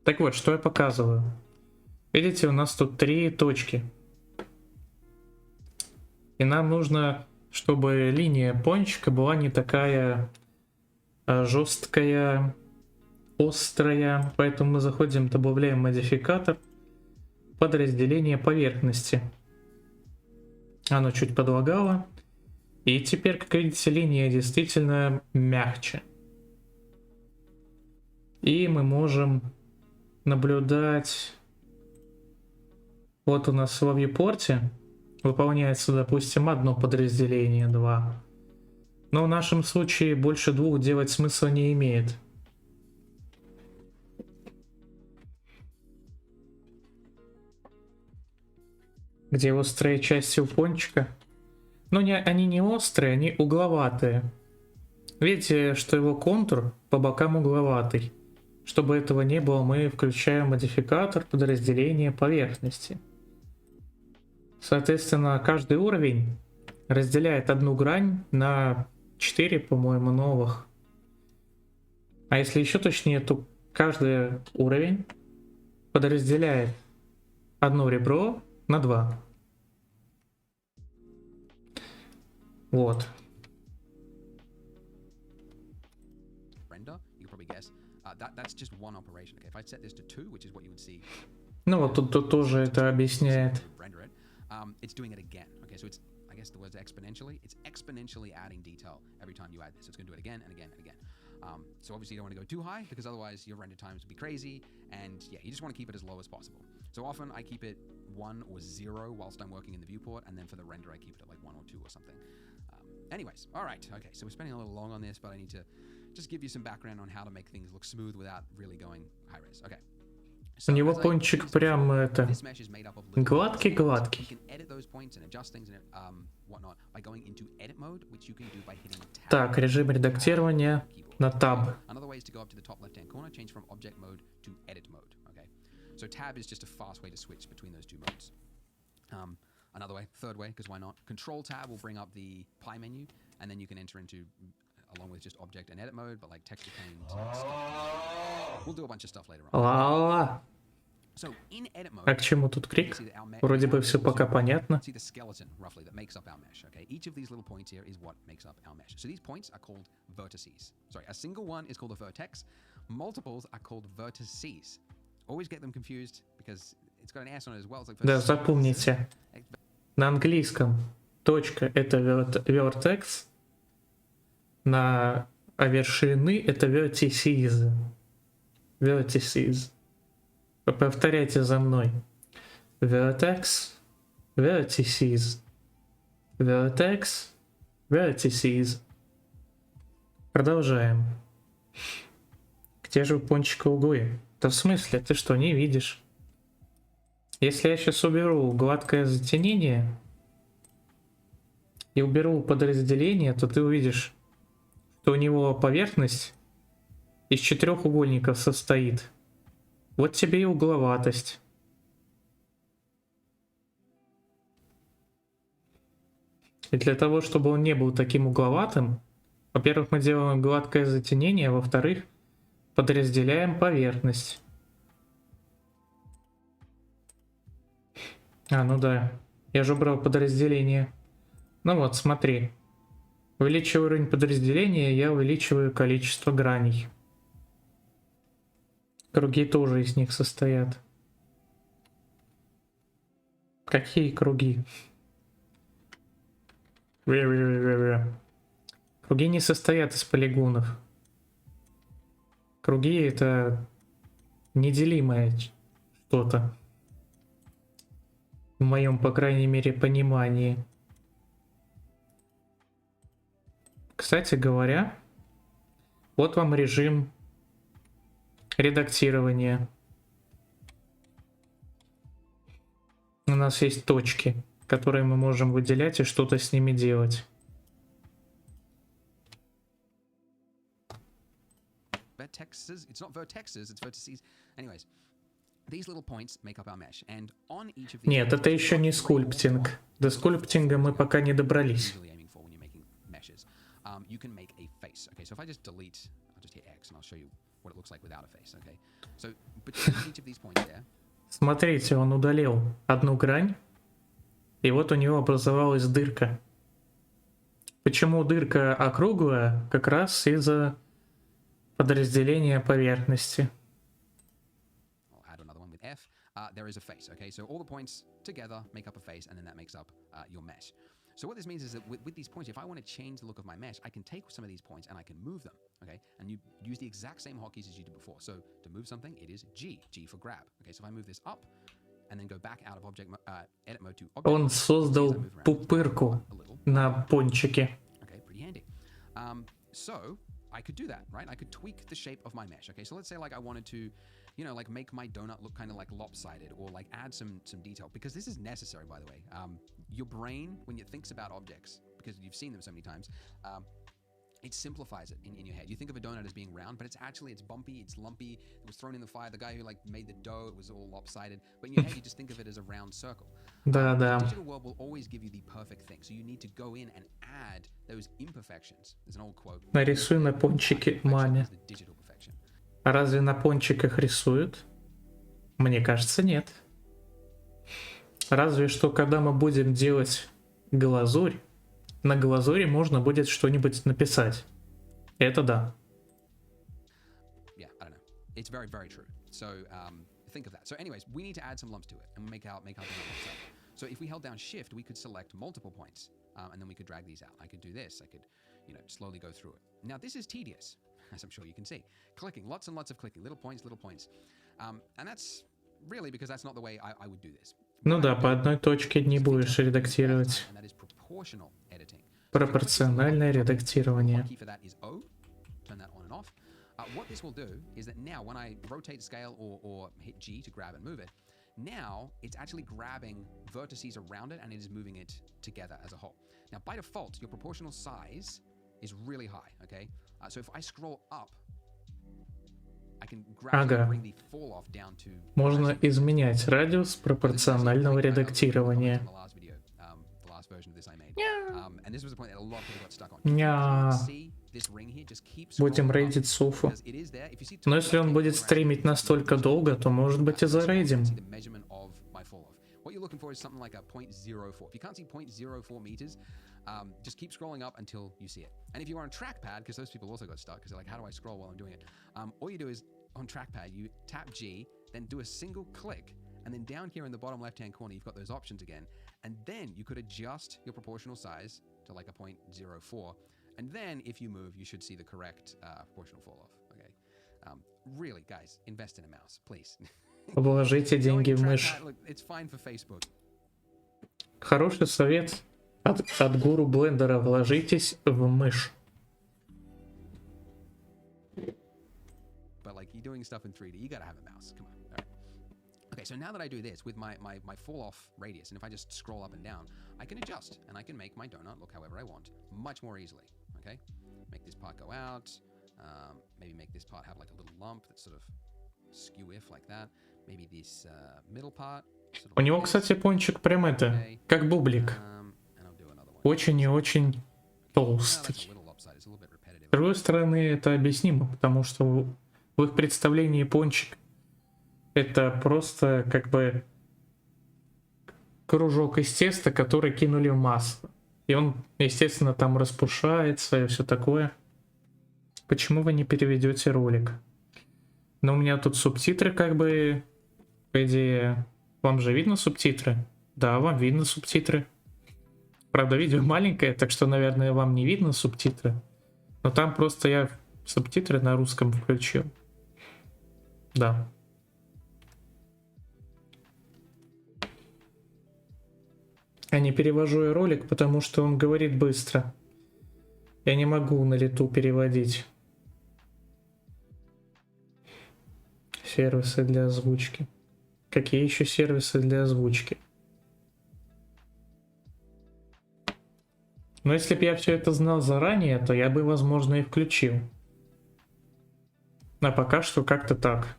Так вот, что я показываю. Видите, у нас тут 3 точки. И нам нужно, чтобы линия пончика была не такая жесткая, острая. Поэтому мы заходим, добавляем модификатор подразделение поверхности. Оно чуть подлагало. И теперь, как видите, линия действительно мягче. И мы можем наблюдать. Вот у нас во вьюпорте выполняется, допустим, одно подразделение, 2. Но в нашем случае больше 2 делать смысла не имеет. Где острые части у пончика? Но они не острые, они угловатые. Видите, что его контур по бокам угловатый. Чтобы этого не было, мы включаем модификатор подразделения поверхности. Соответственно, каждый уровень разделяет одну грань на 4, по-моему, новых. А если еще точнее, то каждый уровень подразделяет одно ребро на 2. Вот. Ну вот тут тоже это объясняет. It's doing it again. Okay, so it's, I guess the word's exponentially. It's exponentially adding detail every time you add this. So it's going to do it again and again and again. So obviously you don't want to go too high because otherwise your render times will be crazy. And yeah, you just want to keep it as low as possible. So often I keep it 1 or 0 whilst I'm working in the viewport, and then for the render I keep it at like 1 or 2 or something. Anyways, all right, okay. So we're spending a little long on this, but I need to just give you some background on how to make things look smooth without really going high res. Okay. У него пончик прям это гладкий-гладкий. Так, режим редактирования на Tab. So tab is just a fast way to switch between those two modes. Another way, third way, because why not? Control tab will bring up the pie menu, and then you can enter into, along with just object and edit mode, but like texture paint, we'll do a bunch of stuff later on. So in edit mode, а к чему тут крик? Вроде бы все пока понятно. See the skeleton roughly that makes up our mesh. Okay, each of these little points here is what makes up our mesh. So these points are called vertices. Sorry, a single one is called a vertex. Multiples are called vertices. Always get them confused because it's got an S on it as well. It's like Да, запомните. На английском точка это vertex, а вершины это vertices. Vertices. Повторяйте за мной. Vertex, vertices. Vertex, vertices. Продолжаем. Где же у пончика углы? Да в смысле, ты что, не видишь? Если я сейчас уберу гладкое затенение и уберу подразделение, то ты увидишь, что у него поверхность из 4 угольников состоит. Вот тебе и угловатость. И для того, чтобы он не был таким угловатым, во-первых, мы делаем гладкое затенение, а во-вторых, подразделяем поверхность. Ну да, я же убрал подразделение. Ну вот, смотри. Увеличиваю уровень подразделения, я увеличиваю количество граней. Круги тоже из них состоят. Какие круги? Круги не состоят из полигонов. Круги это неделимое что-то. В моем, по крайней мере, понимании. Кстати говоря, вот вам режим редактирования. У нас есть точки, которые мы можем выделять и что-то с ними делать. Vertexes, it's not vertexes, it's vertices. Anyways, these little points make up our mesh, and on each of these Нет, это еще не скульптинг. До скульптинга мы пока не добрались. You can make a face. Okay, so if I just delete, I'll just hit X and I'll show you what it looks like without a face. Okay, so between each of these points there. Смотрите, он удалил одну грань, и вот у него образовалась дырка. Почему дырка округлая? Как раз из-за подразделения поверхности. I'll add another one with F. There is a face. Okay, so all the points together make up a face, and then that makes up your mesh. So what this means is that with these points, if I want to change the look of my mesh, I can take some of these points and I can move them, okay? And you use the exact same hotkeys as you did before. So to move something, it is G for grab. Okay, so if I move this up and then go back out of object edit mode to object. Он создал пупырку на пончике. Okay, pretty handy. So I could do that, right? I could tweak the shape of my mesh. Okay, so let's say like I wanted to, you know, like make my donut look kind of like lopsided, or like add some detail, because this is necessary, by the way. Your brain, when it thinks about objects, because you've seen them so many times, it simplifies it in your head. You think of a donut as being round, but it's bumpy, it's lumpy. It was thrown in the fire. The guy who like made the dough, it was all lopsided. But in your head, you just think of it as a round circle. Да, The да. digital world will always give you the perfect thing. So you need to go in and add those imperfections. There's an old quote. Нарисуй на пончике маме. The digital perfection. А разве на пончиках рисуют? Мне кажется, нет. Разве что, когда мы будем делать глазурь, на глазури можно будет что-нибудь написать. Это да. Yeah, I don't know. It's very, very true. So think of that. So anyways, we need to add some lumps to it and make out the lumps up. So if we held down shift, we could select multiple points, and then we could drag these out. I could do this. I could, you know, slowly go through it. Now this is tedious, as I'm sure you can see. Clicking, lots and lots of clicking, little points, little points. And that's really because that's not the way I would do this. Ну да, по одной точке не будешь редактировать. And that is proportional editing. Пропорциональное редактирование. Key for that is O. Turn that on and off. What this will do is that now when I rotate scale or hit G to grab and move it, now it's actually grabbing vertices around it and it is moving it together as a whole. Now by default, your proportional size is really high, okay? So if I scroll up, I can gradually bring the fall off down to... Можно изменять радиус пропорционального редактирования. Ня. Будем рейдить Софу. Но если он будет стримить настолько долго, то может быть и зарейдим. What you're looking for is something like a 0.04. If you can't see 0.04 meters, just keep scrolling up until you see it. And if you are on trackpad, because those people also got stuck, because they're like, how do I scroll while I'm doing it? All you do is on trackpad, you tap G, then do a single click, and then down here in the bottom left-hand corner, you've got those options again. And then you could adjust your proportional size to like a 0.04. And then if you move, you should see the correct proportional fall off. Okay. Really, guys, invest in a mouse, please. Вложите деньги в мышь. Хороший совет от гуру блендера. Вложитесь в мышь. But like you're doing stuff in 3D, you gotta have a mouse. Come on. All right. Okay, so now that I do this with my fall off radius, and if I just scroll up and down, I can adjust and I can make my donut look however I want, much more easily. Okay, make this part go out. Maybe make this part have like a little lump that's sort of skew if like that. Maybe this middle part. У него, кстати, пончик прям это, как бублик. Очень и очень толстый. С другой стороны, это объяснимо, потому что в их представлении пончик это просто как бы кружок из теста, который кинули в масло. И он, естественно, там распушается и все такое. Почему вы не переведете ролик? Но у меня тут субтитры как бы, по идее, вам же видно субтитры? Да, вам видно субтитры. Правда, видео маленькое, так что, наверное, вам не видно субтитры. Но там просто я субтитры на русском включил. Да. А не перевожу я ролик, потому что он говорит быстро. Я не могу на лету переводить. Сервисы для озвучки. Какие еще сервисы для озвучки? Но если бы я все это знал заранее, то я бы, возможно, и включил. А пока что как-то так.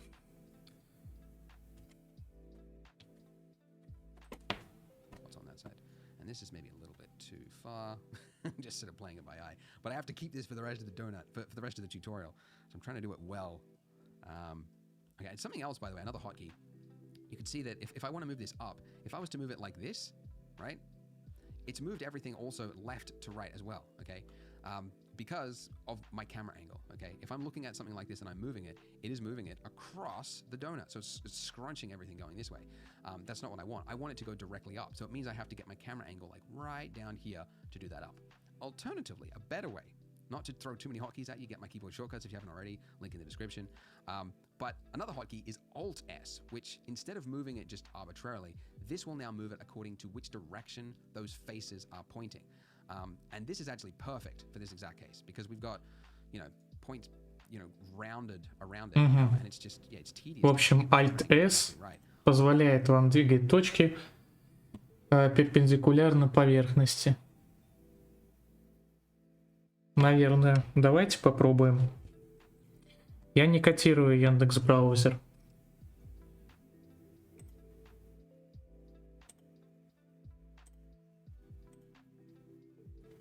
What's on that side? And this is maybe a little bit too far. Just sort of playing it by eye. But I have to keep this for the rest of the donut, for the rest of the tutorial. So I'm trying to do it well. Okay, it's something else, by the way, another hotkey. You can see that if I want to move this up, if I was to move it like this, right? It's moved everything also left to right as well, okay? Because of my camera angle, okay? If I'm looking at something like this and I'm moving it, it is moving it across the donut. So it's scrunching everything going this way. That's not what I want. I want it to go directly up. So it means I have to get my camera angle like right down here to do that up. Alternatively, a better way, not to throw too many hotkeys at you, get my keyboard shortcuts if you haven't already, link in the description. But another hotkey is Alt-S, which instead of moving it just arbitrarily, this will now move it according to which direction those faces are pointing. And this is actually perfect for this exact case because we've got, points, rounded around it. And it's just, yeah, it's tedious. В общем, Alt-S позволяет вам двигать точки перпендикулярно поверхности. Наверное. Давайте попробуем. Я не котирую Яндекс.Браузер.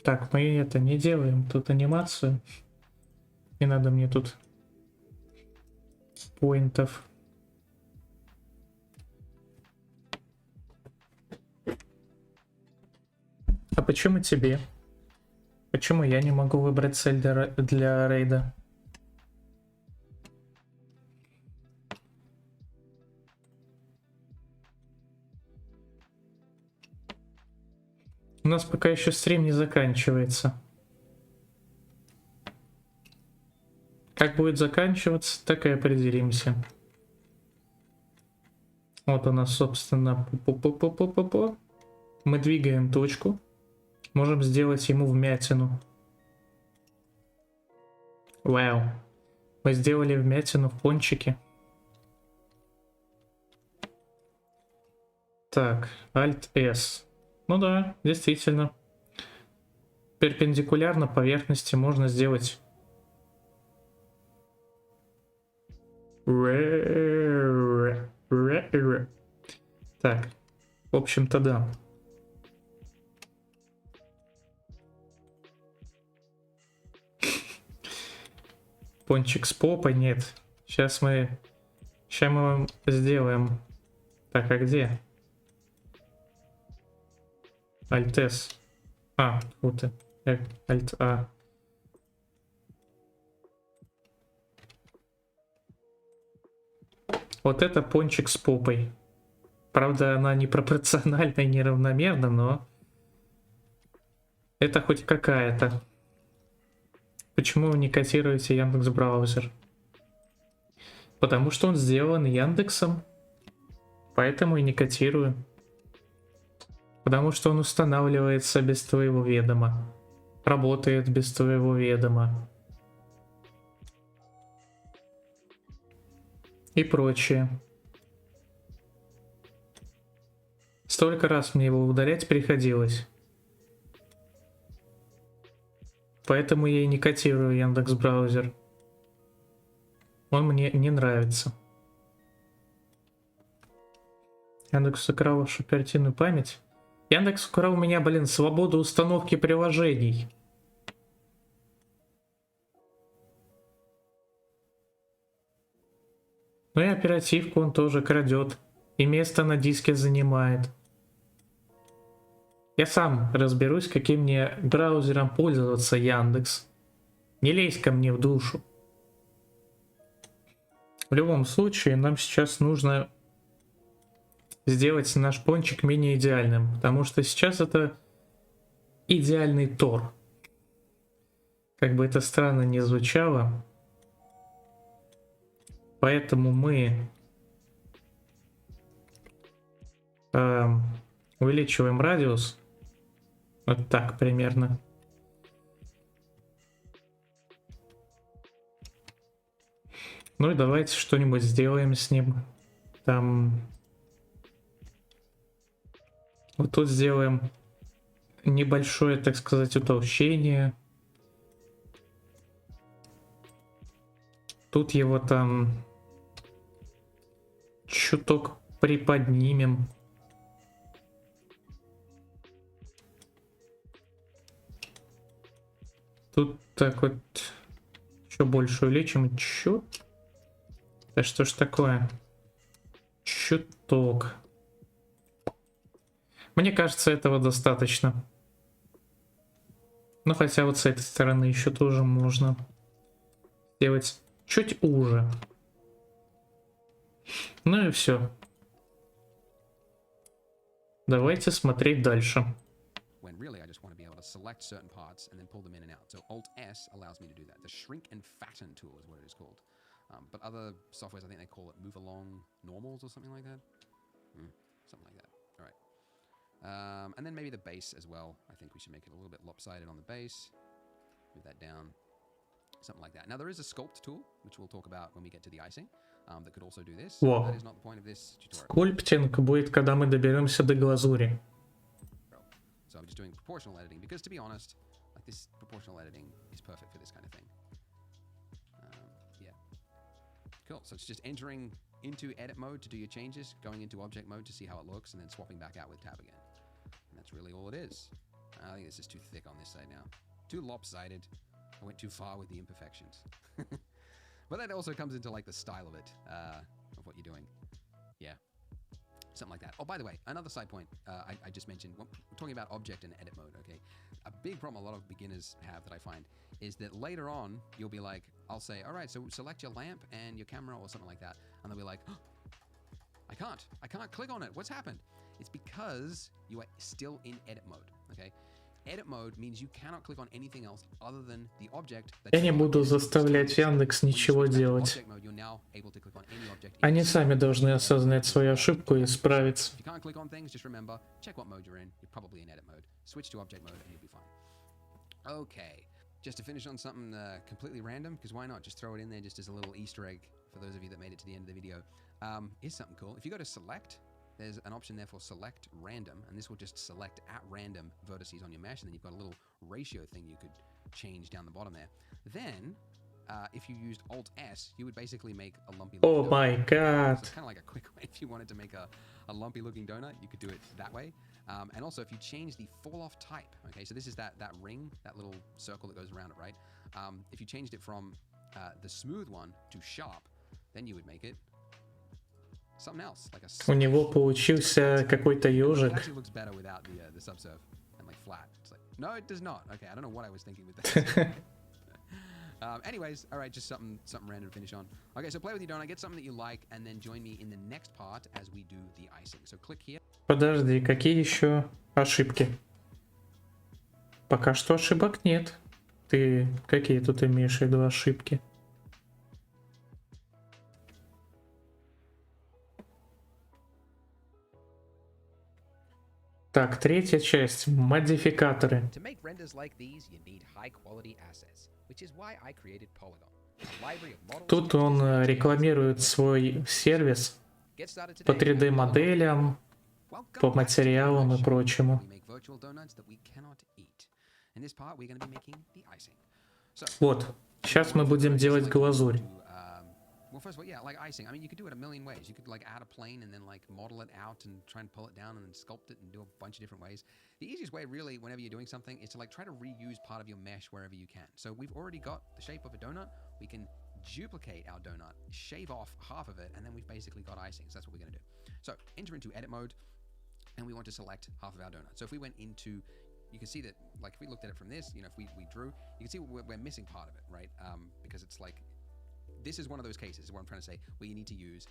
Так, мы это не делаем. Тут анимацию. Не надо мне тут поинтов. А почему тебе? Почему я не могу выбрать цель для рейда? У нас пока еще стрим не заканчивается. Как будет заканчиваться, так и определимся. Вот у нас, собственно, мы двигаем точку. Можем сделать ему вмятину. Вау. Мы сделали вмятину в кончике. Так, Alt-S. Ну да, действительно. Перпендикулярно поверхности можно сделать. Так, в общем-то да. Пончик с попой? Нет. Сейчас мы вам сделаем. Так, а где? Alt-S. А, вот и. Alt-A. Вот это пончик с попой. Правда, она не пропорциональна и неравномерна, но это хоть какая-то. Почему вы не котируете Яндекс.Браузер? Потому что он сделан Яндексом. Поэтому и не котирую. Потому что он устанавливается без твоего ведома. Работает без твоего ведома. И прочее. Столько раз мне его удалять приходилось. Поэтому я и не котирую Яндекс.Браузер. Он мне не нравится. Яндекс украл вашу оперативную память. Яндекс украл у меня, блин, свободу установки приложений. Ну и оперативку он тоже крадет. И место на диске занимает. Я сам разберусь, каким мне браузером пользоваться, Яндекс. Не лезь ко мне в душу. В любом случае, нам сейчас нужно сделать наш пончик менее идеальным. Потому что сейчас это идеальный Тор. Как бы это странно ни звучало. Поэтому мы увеличиваем радиус. Вот так примерно. Ну и давайте что-нибудь сделаем с ним. Там вот тут сделаем небольшое, так сказать, утолщение. Тут его там чуток приподнимем. Тут так вот еще больше увеличим. Да что ж такое? Чуток. Мне кажется, этого достаточно. Ну, хотя вот с этой стороны еще тоже можно сделать чуть уже. Ну и все. Давайте смотреть дальше. When really I just want to be able to select certain parts and then pull them in and out. So Alt-S allows me to do that. The shrink and fatten tool is what it is called. But other softwares, I think they call it move along normals or something like that. Something like that. All right. And then maybe the base as well. I think we should make it a little bit lopsided on the base. Move that down. Something like that. Now there is a sculpt tool, which we'll talk about when we get to the icing, that could also do this. Во. That is not the point of this tutorial. Скульптинг будет, когда мы доберемся до глазури. So I'm just doing proportional editing because, to be honest, like this proportional editing is perfect for this kind of thing. Yeah. Cool. So it's just entering into edit mode to do your changes, going into object mode to see how it looks, and then swapping back out with tab again. And that's really all it is. I think this is too thick on this side now. Too lopsided. I went too far with the imperfections. But that also comes into like the style of it, of what you're doing. Yeah. Something like that. Oh, by the way, another side point I just mentioned, we're talking about object and edit mode, okay? A big problem a lot of beginners have that I find is that later on, you'll be like, I'll say, all right, so select your lamp and your camera or something like that. And they'll be like, oh, I can't click on it. What's happened? It's because you are still in edit mode, okay? Edit mode means you cannot click on anything else other than the object that Я не буду заставлять Яндекс ничего делать. Они сами должны осознать свою ошибку и исправиться. If you can't click on things, just remember, check what mode you're in. You're probably in edit mode. Switch to object mode and you'll be fine. Okay, just to finish on something completely random, because why not? Just throw it in there just as a little Easter egg for those of you that made it to the end of the video. Here's something cool. If you go to select, there's an option there for select random, and this will just select at random vertices on your mesh, and then you've got a little ratio thing you could change down the bottom there. Then, if you used Alt-S, you would basically make a lumpy looking Oh my god. So it's kind of like a quick way. If you wanted to make a lumpy looking donut, you could do it that way. And also, if you change the fall off type, okay, so this is that ring, that little circle that goes around it, right? If you changed it from the smooth one to sharp, then you would make it something else, like a. У него получился какой-то It ежик. actually looks better without the subsurf and like flat. It's like, no, it does not. Okay, I don't know what I was thinking with that. Anyways, all right, just something random to finish on. Okay, so play with your donut, get something that you like, and then join me in the next part as we do the icing. So click here. Подожди, какие еще ошибки? Пока что ошибок нет. Ты какие тут имеешь в виду ошибки? Так, третья часть. Модификаторы. To make renders like these, you need high-quality assets, which is why I created Polygon, a library of models. Тут он рекламирует свой сервис Get started по today. 3D моделям, Welcome по back to материалам и Show. прочему. We make virtual donuts that we cannot eat. In this part, we're going to be making the icing. So, Вот, сейчас мы будем делать глазурь. well, first of all, yeah, like icing. I mean, you could do it a million ways. You could like add a plane and then like model it out and try and pull it down and then sculpt it and do a bunch of different ways. The easiest way, really, whenever you're doing something, is to like try to reuse part of your mesh wherever you can. So we've already got the shape of a donut. We can duplicate our donut, shave off half of it, and then we've basically got icing. So that's what we're going to do. So enter into edit mode, and we want to select half of our donut. So if we went into, you can see that, like if we looked at it from this, you know, if we drew, you can see we're missing part of it, right? Because it's like, this is one of those cases, is what I'm trying to say, where you need to use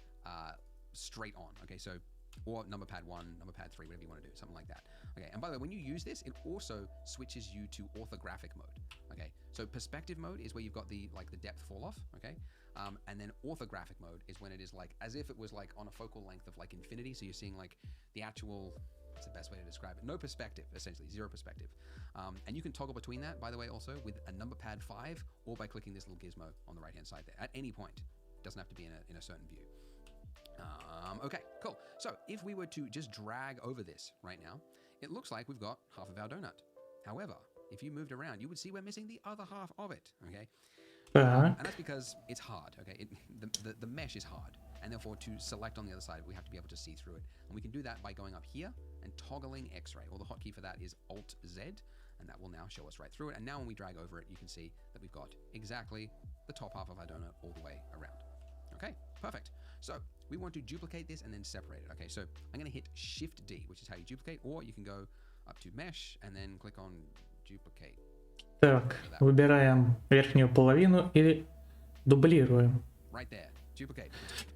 straight on, okay? So, or number pad 1, number pad 3, whatever you want to do, something like that. Okay, and by the way, when you use this, it also switches you to orthographic mode, okay? So perspective mode is where you've got the depth fall off, okay? And then orthographic mode is when it is like, as if it was like on a focal length of like infinity, so you're seeing like the actual, what's the best way to describe it? No perspective, essentially, zero perspective. And you can toggle between that, by the way, also with a number pad 5 or by clicking this little gizmo on the right-hand side there at any point. It doesn't have to be in a certain view. Okay, cool. So if we were to just drag over this right now, it looks like we've got half of our donut. However, if you moved around, you would see we're missing the other half of it, okay? And Так. that's because it's hard, okay? The mesh is hard, and therefore to select on the other side, we have to be able to see through it. And we can do that by going up here and toggling X-ray. Well, the hotkey for that is Alt-Z, and that will now show us right through it. And now when we drag over it, you can see that we've got exactly the top half of our donut all the way around. Okay, perfect. So we want to duplicate this and then separate it. Okay, so I'm going to hit Shift-D, which is how you duplicate, or you can go up to Mesh and then click on Duplicate. Так, выбираем верхнюю половину и дублируем, Right there, duplicate.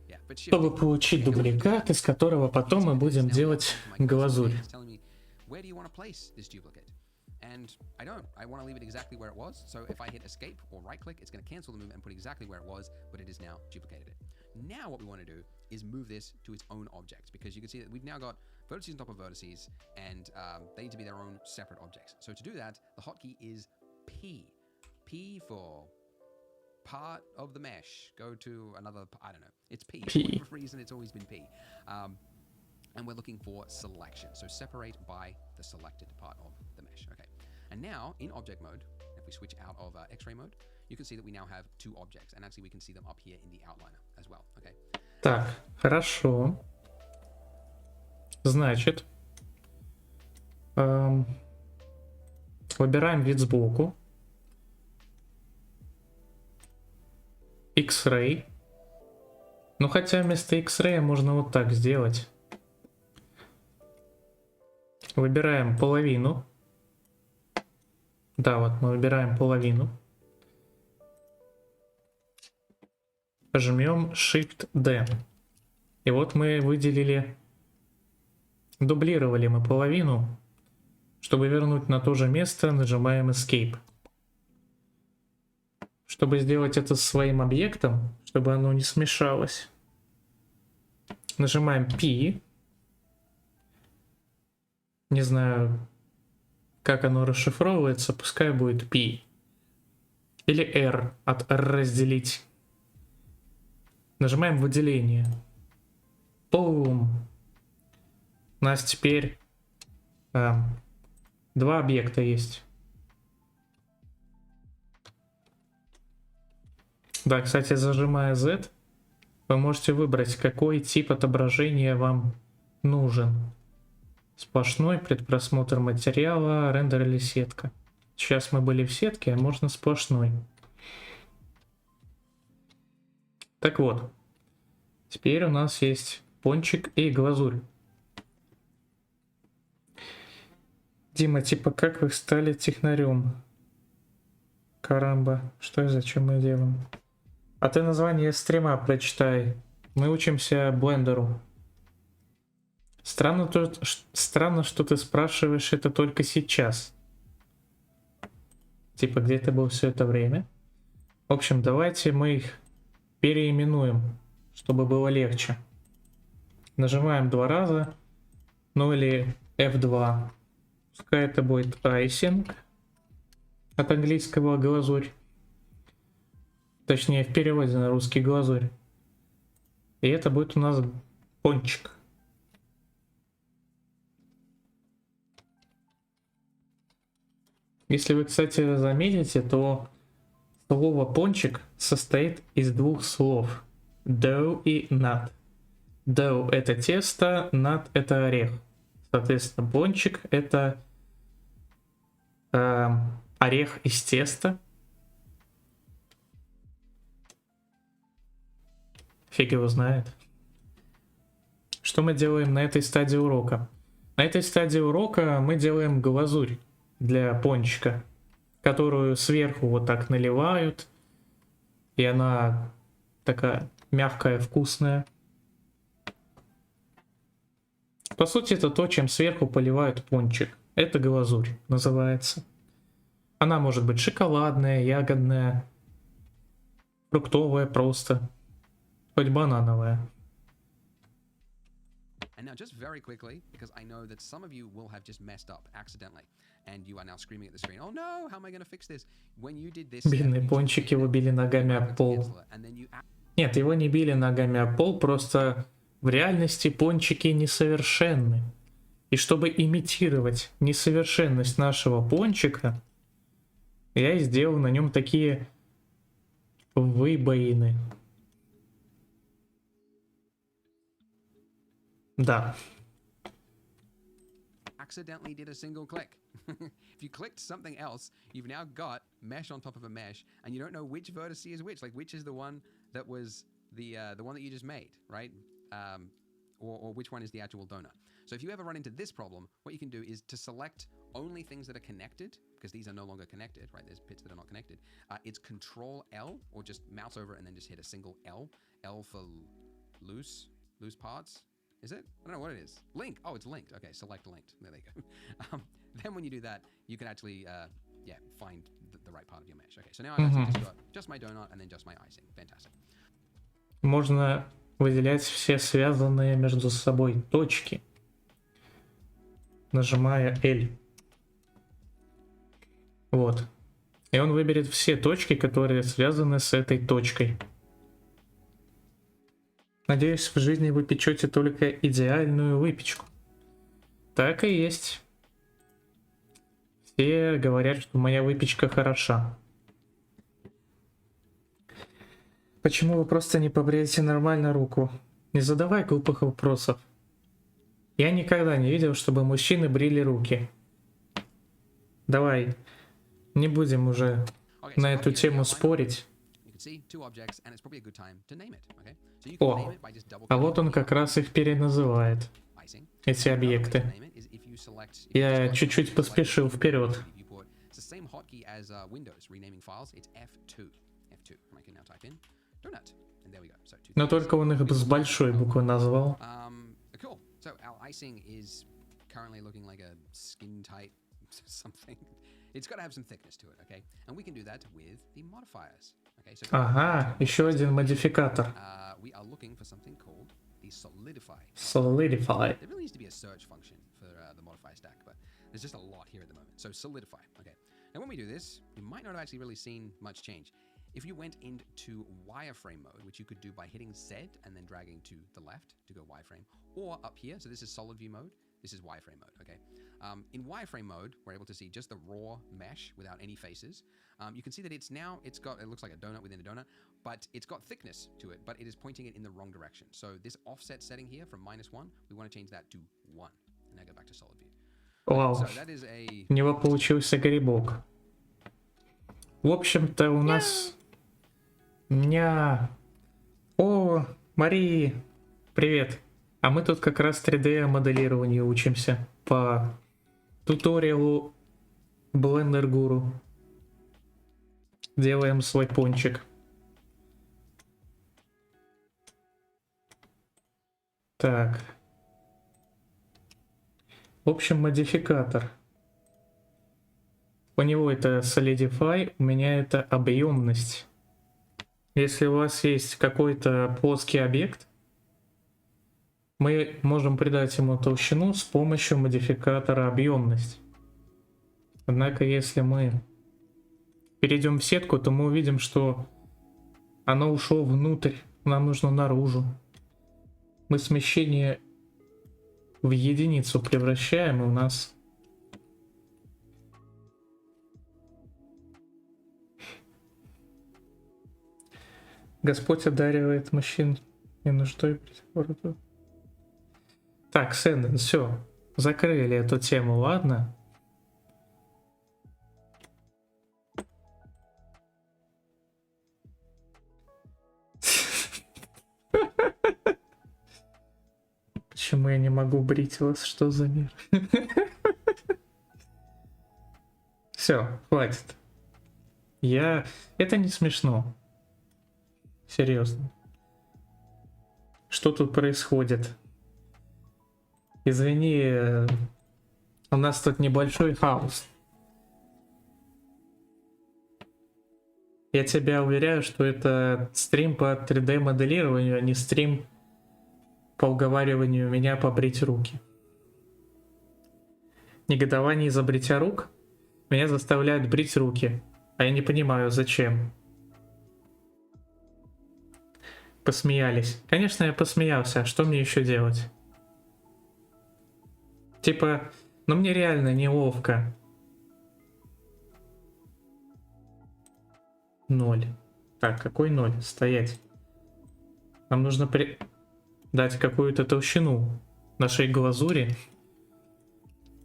Yeah, but чтобы получить дубликат, из которого потом мы будем делать глазурь. It's telling me, where do you want to place this duplicate? And I don't. I want to leave it exactly where it was. So if I hit Escape or right-click, it's going to cancel the movement and put exactly where it was, but it is now duplicated it. Now what we want to do is move this to its own object, because you can see that we've now got vertices on top of vertices, and they need to be their own separate objects. So to do that, the hotkey is P. P for part of the mesh. Go to another, I don't know. It's P. For whatever reason, it's always been P. And we're looking for selection. So separate by the selected part of the mesh. Okay. And now in object mode, if we switch out of X-ray mode, you can see that we now have two objects, and actually we can see them up here in the outliner as well. Okay. Так, хорошо. Значит, выбираем вид сбоку. X-ray. Ну, хотя вместо X-ray можно вот так сделать. Выбираем половину. Да, вот мы выбираем половину. Жмем Shift-D. И вот мы выделили, дублировали мы половину. Чтобы вернуть на то же место, нажимаем Escape. Чтобы сделать это с своим объектом, чтобы оно не смешалось, нажимаем P. Не знаю, как оно расшифровывается, пускай будет P. Или R, от R разделить. Нажимаем выделение. Бум. У нас теперь два объекта есть. Да, кстати, зажимая Z, вы можете выбрать, какой тип отображения вам нужен. Сплошной, предпросмотр материала, рендер или сетка. Сейчас мы были в сетке, а можно сплошной. Так вот, теперь у нас есть пончик и глазурь. Дима, типа, как вы стали технарем? Карамба, что и зачем мы делаем? А ты название стрима прочитай. Мы учимся блендеру. Странно, что ты спрашиваешь это только сейчас. Типа, где ты был все это время? В общем, давайте мы их переименуем, чтобы было легче. Нажимаем два раза. Ну или F2. Пускай это будет icing. От английского глазурь. Точнее, в переводе на русский глазурь. И это будет у нас пончик. Если вы, кстати, заметите, то слово пончик состоит из двух слов. Dough и nut. Dough — это тесто, nut — это орех. Соответственно, пончик — это орех из теста. Фиг его знает. Что мы делаем на этой стадии урока? На этой стадии урока мы делаем глазурь для пончика, которую сверху вот так наливают, и она такая мягкая, вкусная. По сути, это то, чем сверху поливают пончик. Это глазурь называется. Она может быть шоколадная, ягодная, фруктовая просто. Хоть банановая. And now just very quickly, because I know that some of you will have just messed up accidentally, and you are now screaming at the screen, oh no, how am I going to fix this? When you did this... Бедный пончик, его били ногами об пол. Нет, его не били ногами об пол, просто в реальности пончики несовершенны. И чтобы имитировать несовершенность нашего пончика, я сделал на нем такие выбоины. Да. Accidentally did a single click. If you clicked something else, you've now got mesh on top of a mesh, and you don't know which vertex is which. Like, which is the one that was the one that you just made, right? Or which one is the actual donut. So if you ever run into this problem, what you can do is to select only things that are connected, because these are no longer connected, right? There's bits that are not connected. It's Control L, or just mouse over and then just hit a single L. L for loose parts. Is it? I don't know what it is. Link. Oh, it's linked. Okay, select linked. There you go. Then when you do that, you can actually, find the right part of your mesh. Okay, so now I've actually just got just my donut and then just my icing. Fantastic. Можно выделять все связанные между собой точки, нажимая L. Вот. И он выберет все точки, которые связаны с этой точкой. Надеюсь, в жизни вы печете только идеальную выпечку. Так и есть. Все говорят, что моя выпечка хороша. Почему вы просто не побреете нормально руку? Не задавай глупых вопросов. Я никогда не видел, чтобы мужчины брили руки. Давай, не будем уже на эту тему спорить. О, а вот он как раз их переназывает, эти объекты. Я чуть-чуть поспешил вперед. Но только он их с большой буквы назвал. Ага, еще один модификатор. Solidify. There really needs to be a search function for the modify stack, but there's just a lot here at the moment. So solidify. Okay. Now when we do this, you might not have actually really seen much change. If you went into wireframe mode, which you could do by hitting Z and then dragging to the left to go wireframe, or up here, so this is solid view mode, this is wireframe mode, okay? In wireframe mode, we're able to see just the raw mesh without any faces. You can see that it looks like a donut within a donut, but it's got thickness to it, but it is pointing it in the wrong direction. So this offset setting here from -1, we want to change that to 1. And now go back to solid view. Вау, So that is a... у него получился грибок. В общем-то у нас... О, Марии, привет. А мы тут как раз 3D моделированию учимся по туториалу BlenderGuru. Делаем свой пончик. Так. В общем, модификатор. У него это Solidify, у меня это объемность. Если у вас есть какой-то плоский объект, мы можем придать ему толщину с помощью модификатора объемность. Однако, если мы перейдем в сетку, то мы увидим, что оно ушло внутрь, нам нужно наружу. Мы смещение в единицу превращаем, и у нас... Господь одаривает мужчин не нуждой. Так, Сэнден, все, закрыли эту тему, ладно? Почему я не могу брить вас? Что за мир? Все, хватит. Это не смешно. Серьезно. Что тут происходит? Извини, у нас тут небольшой хаос. Я тебя уверяю, что это стрим по 3D моделированию, а не стрим по уговариванию меня побрить руки. Негодование из-за бритья рук меня заставляет брить руки, а я не понимаю, зачем. Посмеялись. Конечно, я посмеялся, а что мне еще делать? Типа, ну мне реально неловко. 0. Так, какой 0? Стоять. Нам нужно дать какую-то толщину нашей глазури.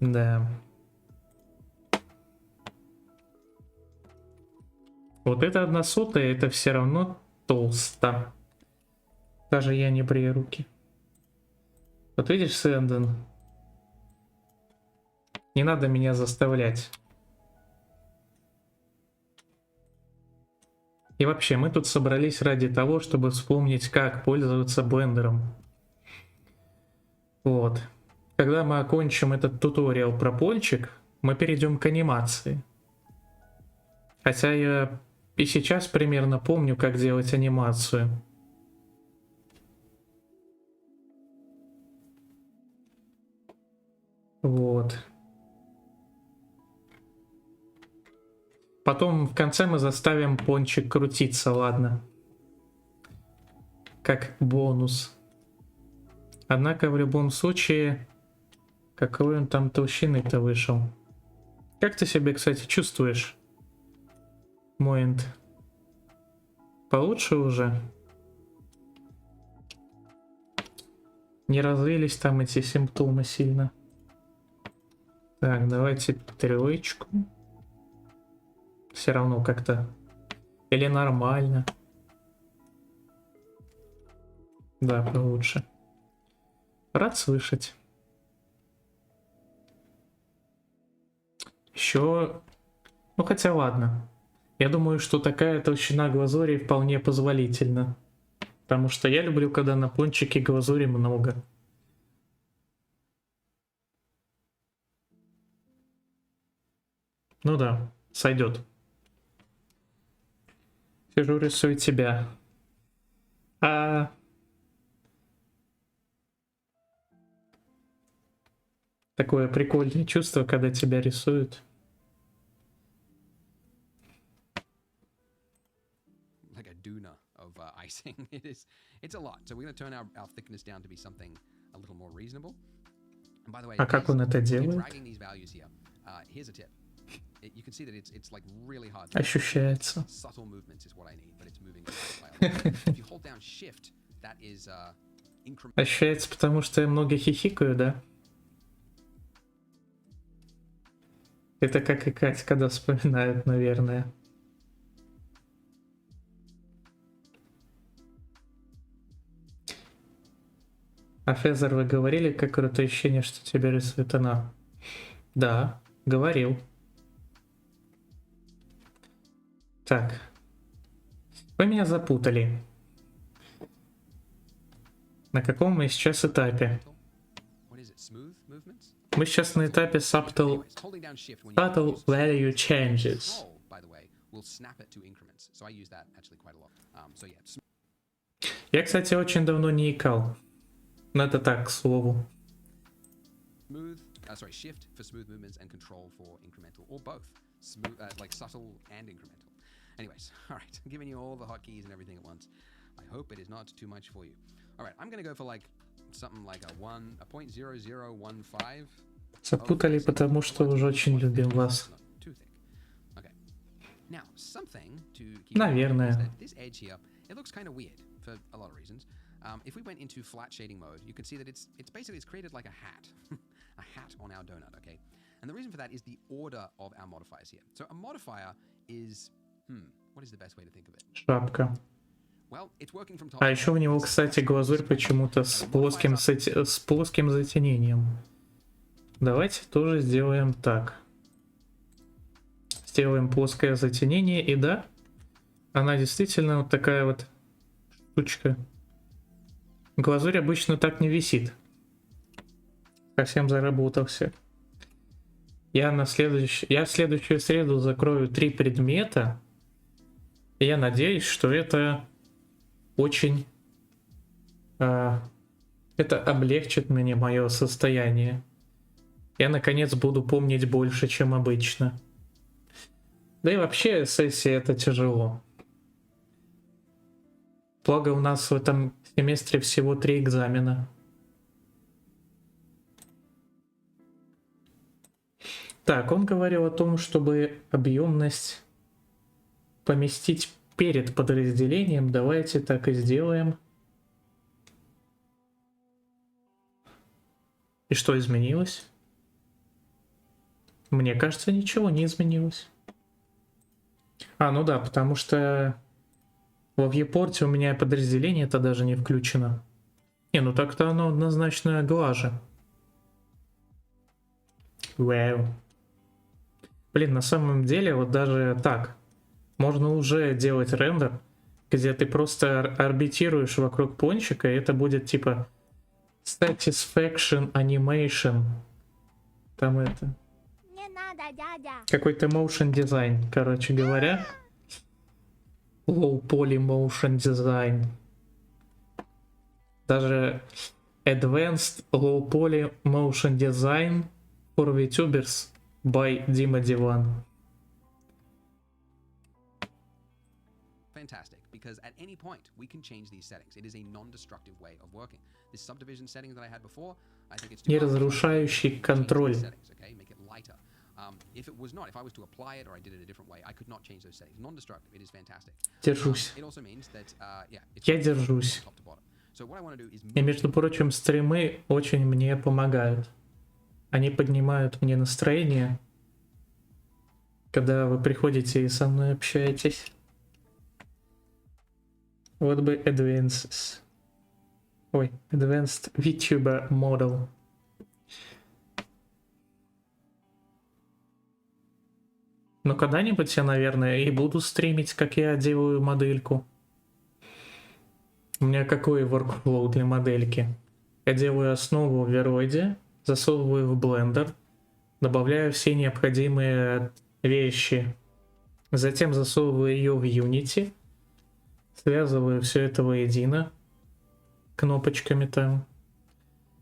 Да. Вот это 1/100, это все равно толсто. Даже я не брию руки. Вот видишь, Сэндон? Не надо меня заставлять. И вообще, мы тут собрались ради того, чтобы вспомнить, как пользоваться блендером. Вот. Когда мы окончим этот туториал про пончик, мы перейдем к анимации. Хотя я и сейчас примерно помню, как делать анимацию. Вот. Потом в конце мы заставим пончик крутиться, ладно. Как бонус. Однако в любом случае, какой он там толщины-то вышел. Как ты себя, кстати, чувствуешь, Моинт? Получше уже? Не развились там эти симптомы сильно? Так, давайте 3. Все равно как-то. Или нормально. Да, получше. Рад слышать. Еще... Ну хотя ладно. Я думаю, что такая толщина глазури вполне позволительна. Потому что я люблю, когда на пончике глазури много. Ну да, сойдет. Сижу, рисую тебя. Такое прикольное чувство, когда тебя рисуют. Like a doona of icing. It's a lot. So we're going to turn our thickness down to be something a little more reasonable. And by the way, А как он это делает? dragging these values here. Here's a tip. You can see that it's like really hard. Ощущается. Subtle movements is what I need, but it's moving by a lot. If you hold down shift, that is increment. Ощущается, потому что я много хихикаю, да? Это как и Кать, когда вспоминают, наверное. А Фезер, вы говорили, как круто ощущение, что тебя рисует она? Да, говорил. Так. Вы меня запутали. На каком мы сейчас этапе? Мы сейчас на этапе subtle value changes. Я, кстати, очень давно не икал. Но это так, к слову. Shift for smooth movements and control for incremental, or both. Smooth, like subtle and incremental. Anyways, all right, I'm giving you all the hotkeys and everything at once. I hope it is not too much for you. All right, I'm gonna go for like something like a 0.0015. Запутали, потому что уже очень любим вас. Наверное. It looks kind of weird for a lot of reasons. If we went into flat shading mode, you can see that it's basically created like a hat, a hat on our donut, okay? And the reason for that is the order of our modifiers here. So a modifier is, what is the best way to think of it? Шапка. Well, it's working from top. А еще у него, кстати, глазурь почему-то с плоским затенением. Давайте тоже сделаем так. Сделаем плоское затенение, и да, она действительно вот такая вот штучка. Глазурь обычно так не висит. Совсем заработался. Я в следующую среду закрою 3 предмета. И я надеюсь, что это очень... это облегчит мне мое состояние. Я, наконец, буду помнить больше, чем обычно. Да и вообще, сессия это тяжело. Благо у нас в этом семестре всего 3 экзамена. Так, он говорил о том, чтобы объемность поместить перед подразделением. Давайте так и сделаем. И что изменилось? Мне кажется, ничего не изменилось. А, ну да, потому что во вьюпорте у меня подразделение это даже не включено. Не, ну так-то оно однозначно глаже. Вау. Блин, на самом деле, вот даже так, можно уже делать рендер, где ты просто орбитируешь вокруг пончика, и это будет типа Satisfaction Animation. Там это... Не надо, дядя. Какой-то motion design, короче говоря. Low poly motion design. Даже Advanced Low Poly Motion Design for VTubers by Dima Divan. Fantastic, because at any point we can change these settings. It is a non-destructive way of working. This subdivision setting that I had before, I think it's too Не разрушающий контроль. Okay, make it lighter. If it was not, if I was to apply it or I did it a different way, I could not change those settings. Non-destructive, it is fantastic. Держусь. It also means that, yeah, it's Я держусь. top to bottom. So what I want to do is И, между прочим, стримы очень мне помогают. Они поднимают мне настроение, когда вы приходите и со мной общаетесь. Вот бы Advanced VTuber Model. Но когда-нибудь я, наверное, и буду стримить, как я делаю модельку. У меня какой workflow для модельки? Я делаю основу в Veroid, засовываю в Blender, добавляю все необходимые вещи, затем засовываю ее в Unity, связываю все это воедино кнопочками там,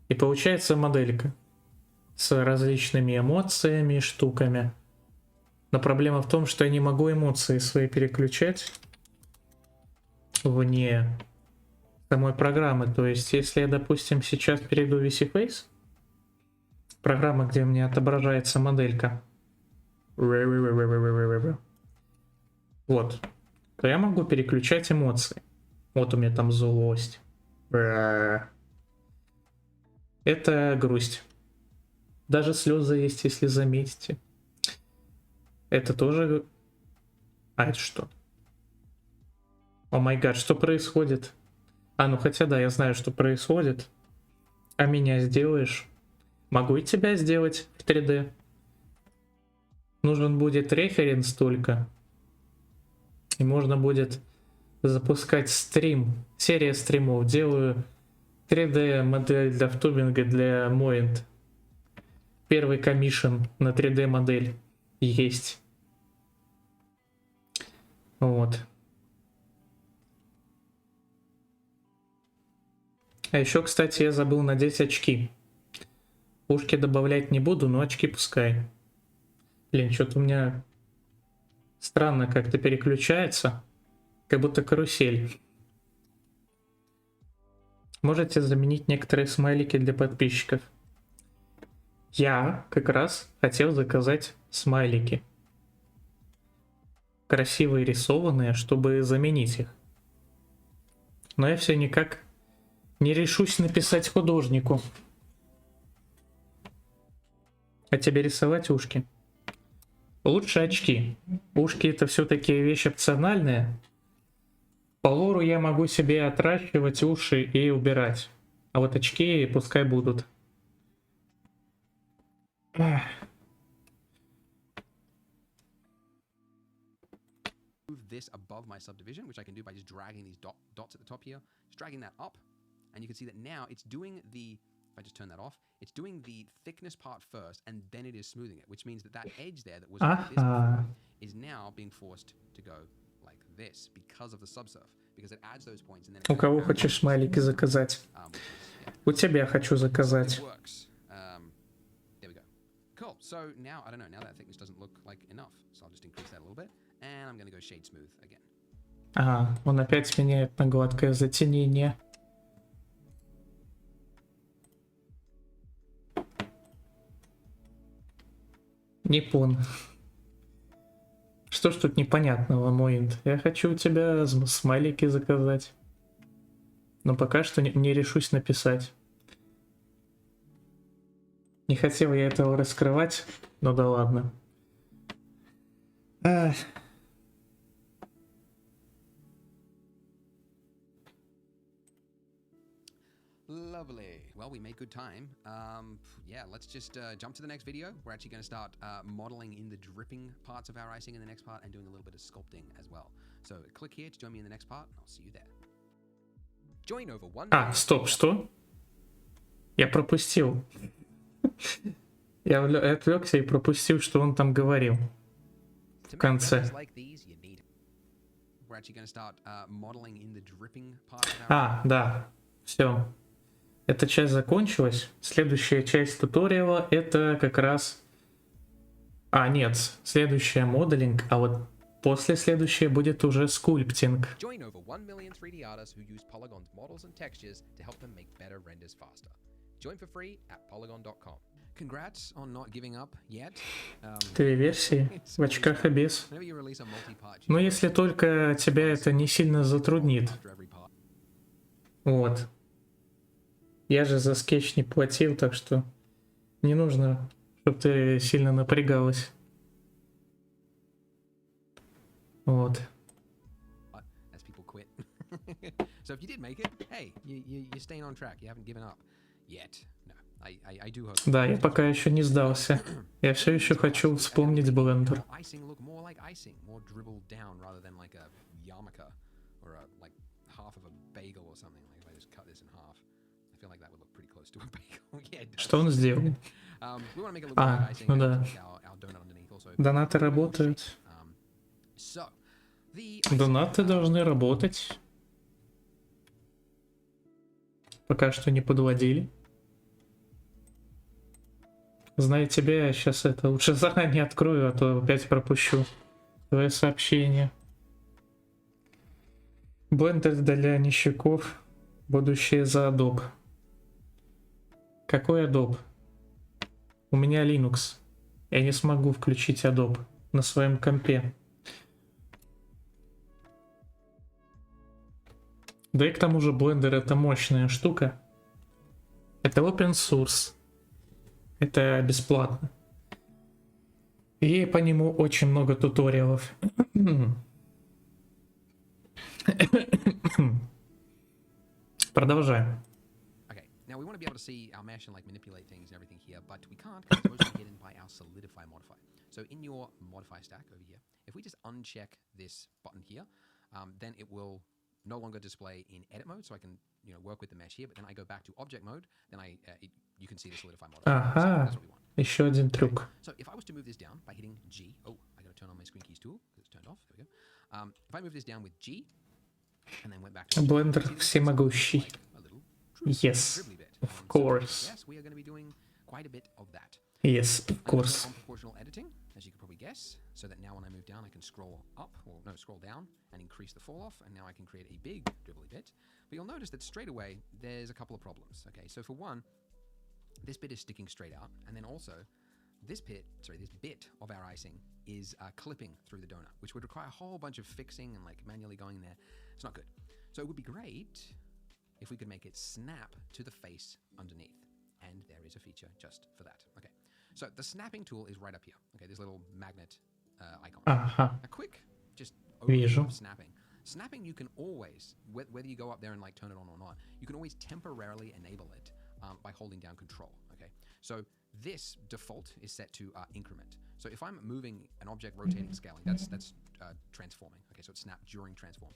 и получается моделька с различными эмоциями, штуками. Но проблема в том, что я не могу эмоции свои переключать вне самой программы. То есть, если я, допустим, сейчас перейду в VCFace, программа, где у меня отображается моделька, вот, то я могу переключать эмоции. Вот у меня там злость. Это грусть. Даже слезы есть, если заметите. Это тоже... А это что? О май гад, что происходит? А, ну хотя да, я знаю, что происходит. А меня сделаешь? Могу и тебя сделать в 3D. Нужен будет референс только. И можно будет запускать стрим. Серия стримов. Делаю 3D модель для втубинга для Моинт. Первый комиссион на 3D модель есть. Вот. А еще, кстати, я забыл надеть очки. Ушки добавлять не буду, но очки пускай. Блин, что-то у меня странно как-то переключается. Как будто карусель. Можете заменить некоторые смайлики для подписчиков. Я как раз хотел заказать смайлики. Красивые рисованные, чтобы заменить их. Но я все никак не решусь написать художнику. А тебе рисовать ушки? Лучше очки. Ушки это все-таки вещь опциональная. По лору я могу себе отращивать уши и убирать. А вот очки пускай будут. Ах. move this above my subdivision, which I can do by just dragging these dots at the top here, just dragging that up, and you can see that now it's doing the, if I just turn that off, it's doing the thickness part first, and then it is smoothing it, which means that that edge there that was like this before is now being forced to go like this because of the subsurf, because it adds those points and then. У кого хочешь смайлики заказать? У тебя хочу заказать. There we go. Cool. So now I don't know. Now that thickness doesn't look like enough, so I'll just increase that a little bit. And I'm going to go shade smooth again. Ага, он опять меняет на гладкое затенение. Не понял. Что ж тут непонятного, Моинт? Я хочу у тебя смайлики заказать. Но пока что не решусь написать. Не хотел я этого раскрывать, но да ладно. Ах. Lovely. Well, we made good time. Yeah, let's just jump to the next video. We're actually going to start modeling in the dripping parts of our icing in the next part and doing a little bit of sculpting as well. So click here to join me in the next part, and I'll see you there. Join over 1 А, стоп, что? Я пропустил. Я отвлекся и пропустил, что он там говорил в конце. А, да, все. Эта часть закончилась. Следующая часть туториала это как раз... А, нет, следующая моделинг, а вот после следующей будет уже скульптинг. Две версии в очках и без. Но если только тебя это не сильно затруднит. Вот. Я же за скетч не платил, так что не нужно, чтобы ты сильно напрягалась. Вот. Да, я пока еще не сдался. Я все еще хочу вспомнить Blender. Что он сделал? А, ну да. Донаты работают. Донаты должны работать. Пока что не подводили. Зная тебя, я сейчас это лучше заранее открою, а то опять пропущу твое сообщение. Blender для нищеков. Будущее за Adobe. Какой Adobe? У меня Linux. Я не смогу включить Adobe на своем компе. Да и к тому же Blender это мощная штука. Это open source. Это бесплатно. И по нему очень много туториалов. Продолжаем. Now we want to be able to see our mesh and like manipulate things and everything here, but we can't because it's mostly hidden by our solidify modifier. So in your modify stack over here, if we just uncheck this button here, then it will no longer display in edit mode, so I can work with the mesh here. But then I go back to object mode, then you can see the solidify modifier. Ага, so that's what we want. Еще один трюк. So if I was to move this down by hitting G, I got to turn on my screen keys tool because it's turned off. There we go. If I move this down with G, and then went back to Blender всемогущий. Yes, of course. Yes, we are going to be doing quite a bit of that. Yes, of course. Proportional editing, as you could probably guess, so that now when I move down, I can scroll up, or no, scroll down and increase the fall off, and now I can create a big dribbly bit. But you'll notice that straight away, there's a couple of problems. Okay, so for one, this bit is sticking straight out, and then also this bit of our icing is clipping through the donut, which would require a whole bunch of fixing and like manually going in there. It's not good. So it would be great if we could make it snap to the face underneath. And there is a feature just for that. Okay, so the snapping tool is right up here. Okay, this little magnet icon. A quick just overview of snapping. Snapping, you can always, whether you go up there and like turn it on or not, you can always temporarily enable it by holding down Control. Okay, so this default is set to increment. So if I'm moving an object, rotating, scaling, that's transforming. Okay, so it's snap during transform.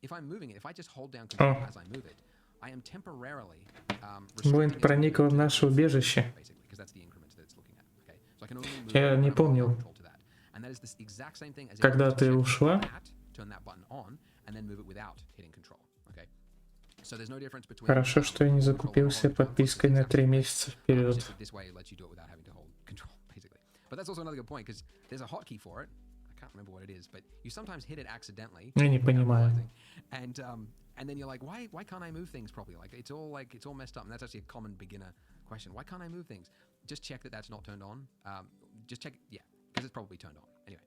If I'm moving it, if I just hold down Control as I move it, I am temporarily Блин, проникла в наше убежище. Я не помнил, когда ты ушла. Хорошо, что я не закупился подпиской на 3 месяца вперед. Я не понимаю. And then you're like, why can't I move things properly? Like it's all messed up. And that's actually a common beginner question. Why can't I move things? Just check that that's not turned on. just check, yeah, because it's probably turned on. Anyway,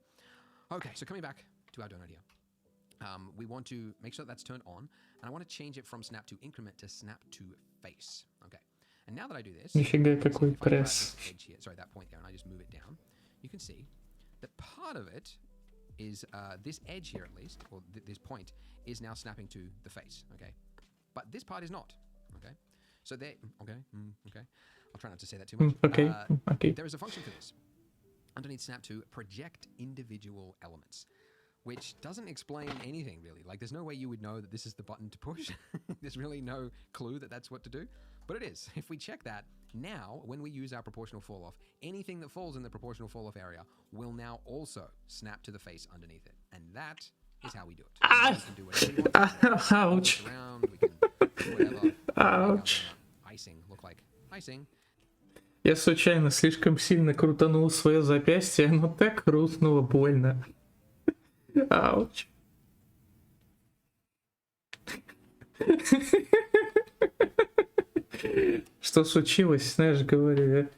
okay, so coming back to our donut here. We want to make sure that's turned on, and I want to change it from snap to increment to snap to face. Okay, and now that I do this, Нифига you can see какой if I grab пресс. this edge here, sorry, that point there, and I just move it down, you can see that part of it is this edge here, at least, or this point, is now snapping to the face. Okay, but this part is not. Okay, so there. Okay, okay. I'll try not to say that too much. Okay, okay. There is a function for this. Underneath snap to project individual elements, which doesn't explain anything really. Like, there's no way you would know that this is the button to push. There's really no clue that that's what to do, but it is. If we check that, now when we use our proportional fall off, anything that falls in the proportional fall off area will now also snap to the face underneath it, and that is how we do it. We can do whatever you want. Ouch. Around, we can do whatever. Ouch. Icing look like icing. Я случайно слишком сильно крутанул свое запястье, оно так хрустнуло больно. Ауч. Что случилось? Знаешь, говорю, я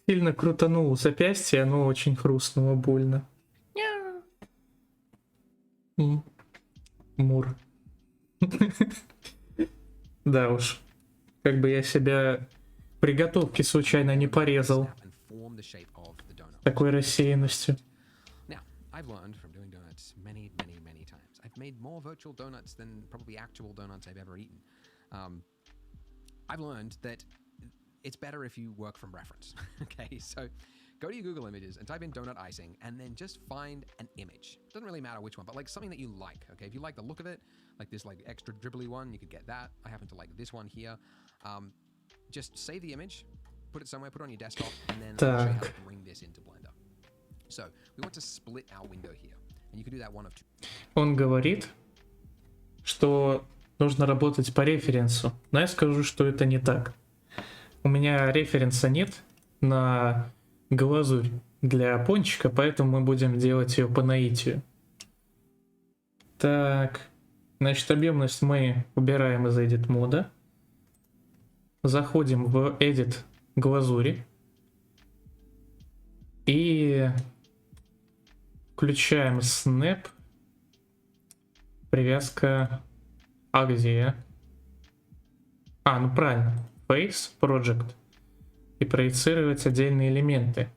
сильно крутанул запястье, оно очень хрустнуло больно. Мур. Да уж. Как бы я себя при готовке случайно не порезал такой рассеянностью. I've learned from doing donuts many times. I've made more virtual donuts than probably actual donuts I've ever eaten. I've learned that it's better if you work from reference. Okay, so go to your Google Images and type in donut icing, and then just find an image. Doesn't really matter which one, but like something that you like. Okay, if you like the look of it, like this like extra dribbly one, you could get that. I happen to like this one here. Just save the image, put it somewhere, put it on your desktop, and then I'll show you how to bring this into Blender. So we want to split our window here, and you can do that one of two. Он говорит, что нужно работать по референсу, но я скажу, что это не так. У меня референса нет на глазурь для пончика, поэтому мы будем делать ее по наитию. Так, значит, объемность мы убираем из Edit мода. Заходим в Edit глазури и включаем Snap, привязка Axia. Ну правильно, Face Project, и проецировать отдельные элементы.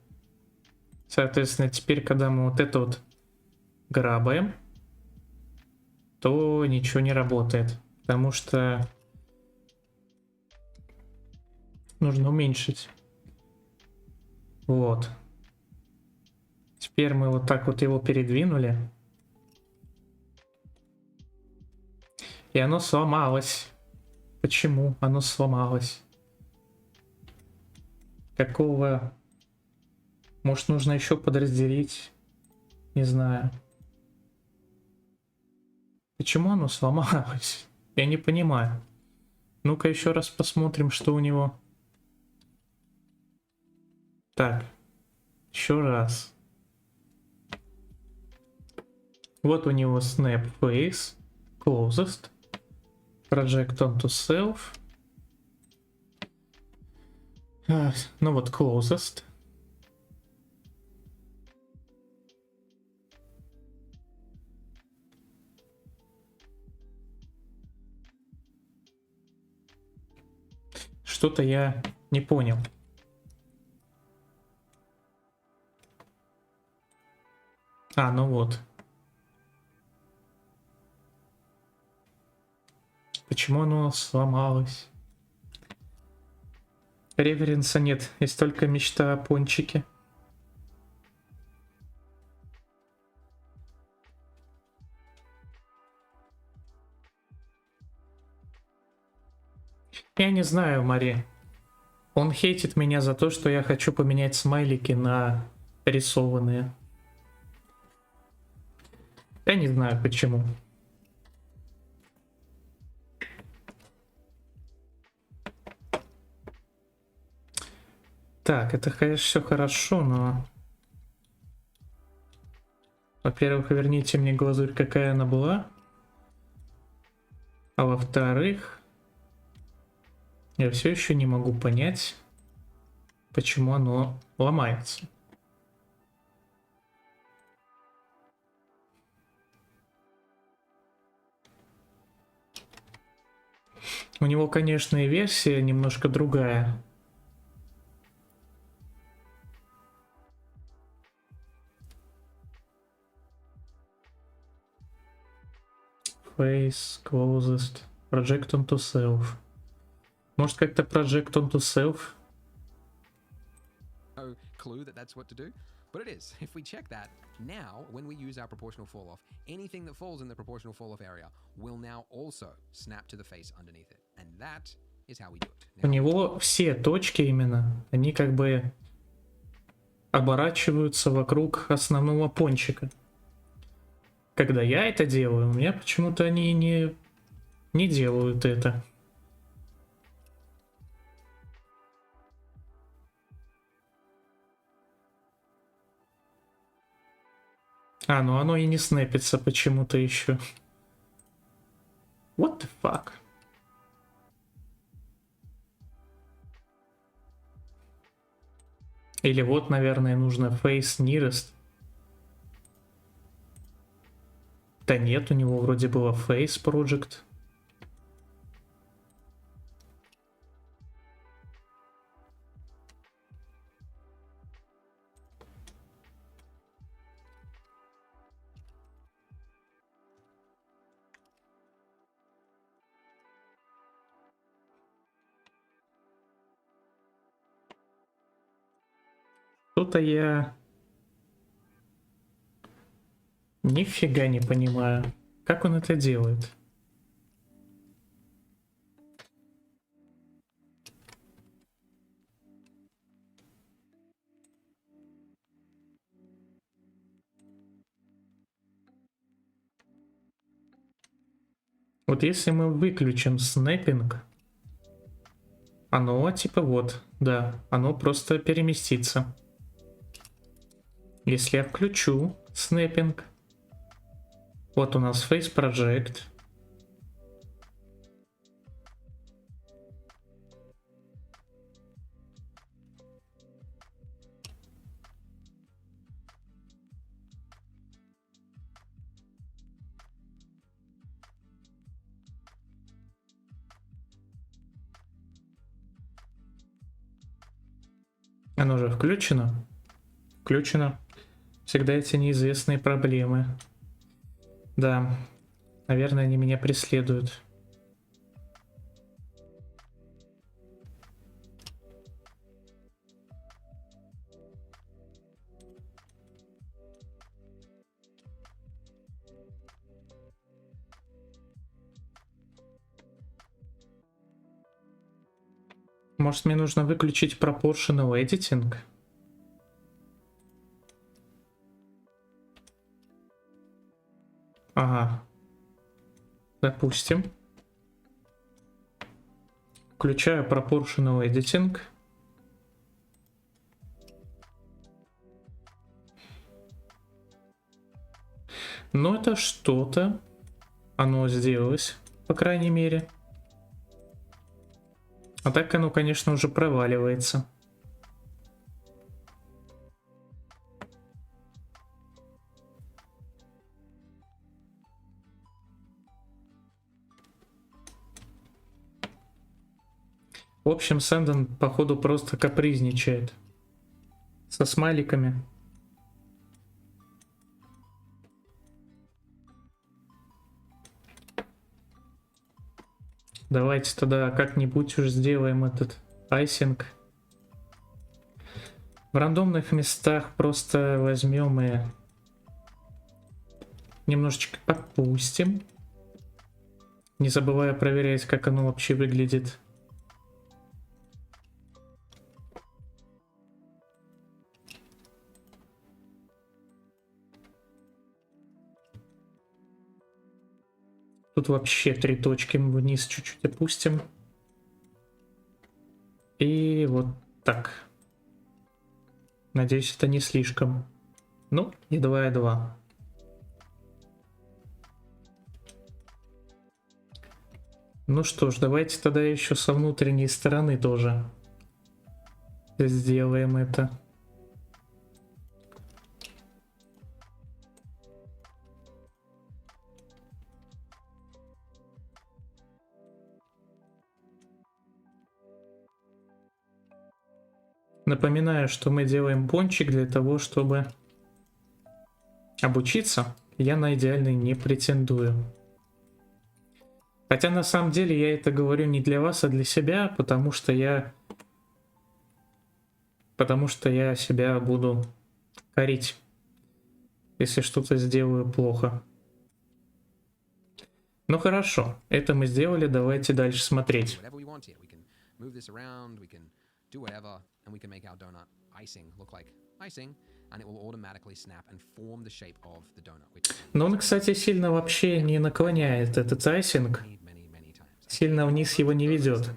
Соответственно, теперь, когда мы вот это вот грабаем, то ничего не работает, потому что нужно уменьшить. Вот. Теперь мы вот так вот его передвинули. И оно сломалось. Почему оно сломалось? Какого? Может, нужно еще подразделить? Не знаю. Почему оно сломалось? Я не понимаю. Ну-ка еще раз посмотрим, что у него. Так. Еще раз. Вот у него Snap Face, Closest, Project onto Self. Ну вот Closest. Что-то я не понял. Ну вот. Почему оно сломалось? Референса нет, есть только мечта о пончике. Я не знаю, Мари. Он хейтит меня за то, что я хочу поменять смайлики на рисованные. Я не знаю почему. Так, это, конечно, все хорошо, но... Во-первых, верните мне глазурь, какая она была. А во-вторых, я все еще не могу понять, почему оно ломается. У него, конечно, и версия немножко другая. Face closest. Project onto self. Может, как-то project onto self? No clue that that's what to do, but it is. If we check that, now when we use our proportional fall off, anything that falls in the proportional fall off area will now also snap to the face underneath it. And that is how we do it. У Now, него все точки именно, они как бы оборачиваются вокруг основного пончика. Когда я это делаю, у меня почему-то они не делают это. А, ну оно и не снэпится почему-то еще. What the fuck? Или вот, наверное, нужно face nearest. Да нет, у него вроде было face project. Что-то я нифига не понимаю, как он это делает. Вот если мы выключим снэппинг, оно типа вот, да, оно просто переместится. Если я включу снэппинг, вот у нас Face Project. Оно же включено. Включено. Всегда эти неизвестные проблемы. Да, наверное, они меня преследуют. Может, мне нужно выключить proportional editing? Ага. Допустим. Включаю proportional editing. Но это что-то. Оно сделалось, по крайней мере. А так оно, конечно, уже проваливается. В общем, Сэндон, походу, просто капризничает. Со смайликами. Давайте тогда как-нибудь уж сделаем этот айсинг. В рандомных местах просто возьмем и немножечко опустим. Не забывая проверять, как оно вообще выглядит. Тут вообще 3 точки вниз чуть-чуть опустим. И вот так. Надеюсь, это не слишком. Ну, и 2,2. Ну что ж, давайте тогда еще со внутренней стороны тоже сделаем это. Напоминаю, что мы делаем пончик для того, чтобы обучиться. Я на идеальный не претендую. Хотя на самом деле я это говорю не для вас, а для себя, потому что я себя буду корить, если что-то сделаю плохо. Ну хорошо, это мы сделали, давайте дальше смотреть. Но он, кстати, сильно вообще не наклоняет этот айсинг. Сильно вниз его не ведет.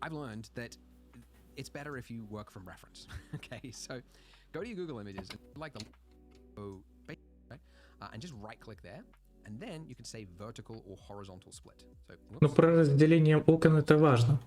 I've learned that it's better if you work from reference. Okay, so go to your Google Images and like the and just right click there, and then you can say vertical or horizontal split. So, но про разделение окон это важно.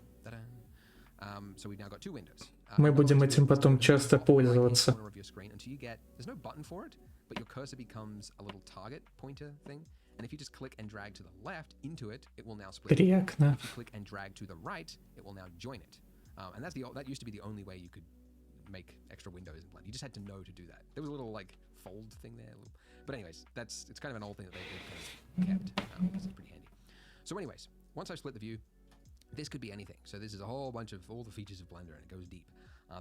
So we've now got two windows. Мы будем этим потом часто пользоваться. There's no button for it, but your cursor becomes a little target pointer thing. And if you just click and drag to the left into it, it will now split. Приятно. If you click and drag to the right, it will now join it. And that used to be the only way you could make extra windows in Blender. You just had to know to do that. There was a little like fold thing there. But anyways, it's kind of an old thing that they've kind of kept. This is pretty handy. So anyways, once I've split the view, this could be anything. So this is a whole bunch of all the features of Blender, and it goes deep.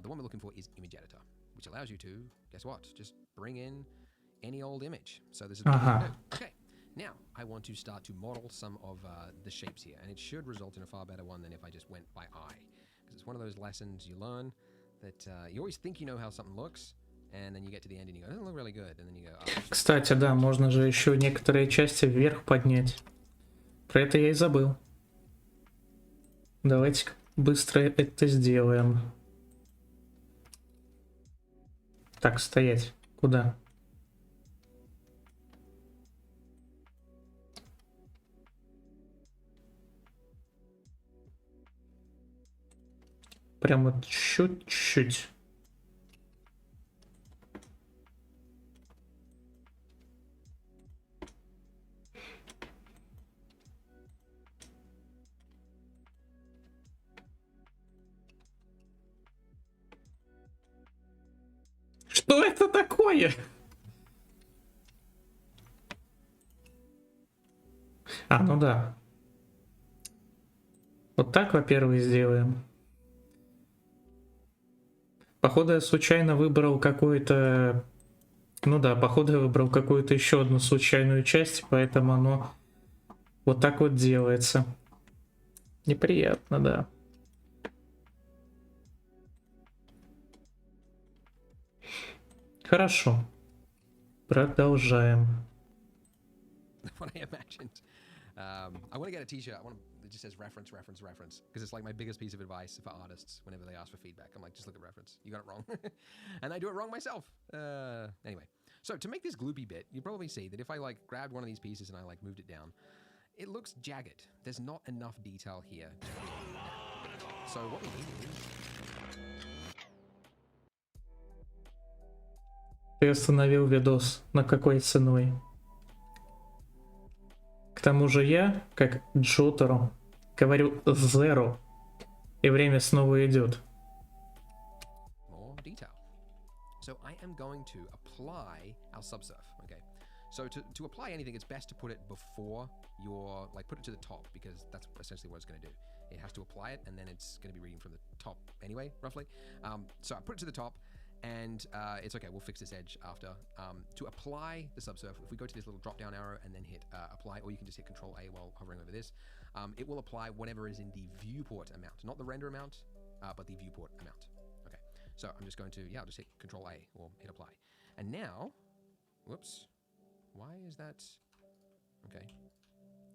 The one we're looking for is Image Editor, which allows you to, guess what? Just bring in any old image. So this is what we can do. Okay. Now, I want to start to model some of the shapes here, and it should result in a far better one than if I just went by eye. Because it's one of those lessons you learn that you always think you know how something looks, and then you get to the end and you go, it doesn't look really good, and then you go, oh. Кстати, да, можно же еще некоторые части вверх поднять. Про это я и забыл. Давайте быстро это сделаем. Так, стоять. Куда? Прям вот чуть-чуть. Что это такое? А, ну да. Вот так, во-первых, сделаем. Походу я случайно выбрал какую-то... Ну да, походу я выбрал какую-то еще одну случайную часть, поэтому оно вот так вот делается. Неприятно, да. Хорошо. Продолжаем. What I imagined. I want to get a t-shirt. It just says reference, reference, reference. Because it's like my biggest piece of advice for artists whenever they ask for feedback. I'm like, just look at reference. You got it wrong. And I do it wrong myself. Anyway. So to make this gloopy bit, you probably see that if I like grabbed one of these pieces and I like moved it down, it looks jagged. There's not enough detail here. So what we need is... Ты остановил видос. На какой ценой? К тому же я, как Джотеру, говорю zero, и время снова идет. More detail. So I am going to apply our subsurf. Okay. So to apply anything, it's best to put it before your, like put it to the top, because that's essentially what it's going to do. It has to apply it, and then it's going to be reading from the top anyway, roughly. So I put it to the top. And it's okay, we'll fix this edge after. To apply the subsurf, if we go to this little drop down arrow and then hit apply, or you can just hit Control A while hovering over this, it will apply whatever is in the viewport amount, not the render amount, but the viewport amount. Okay, so I'm just going to, I'll just hit Control A or hit apply. And now, whoops, why is that? Okay,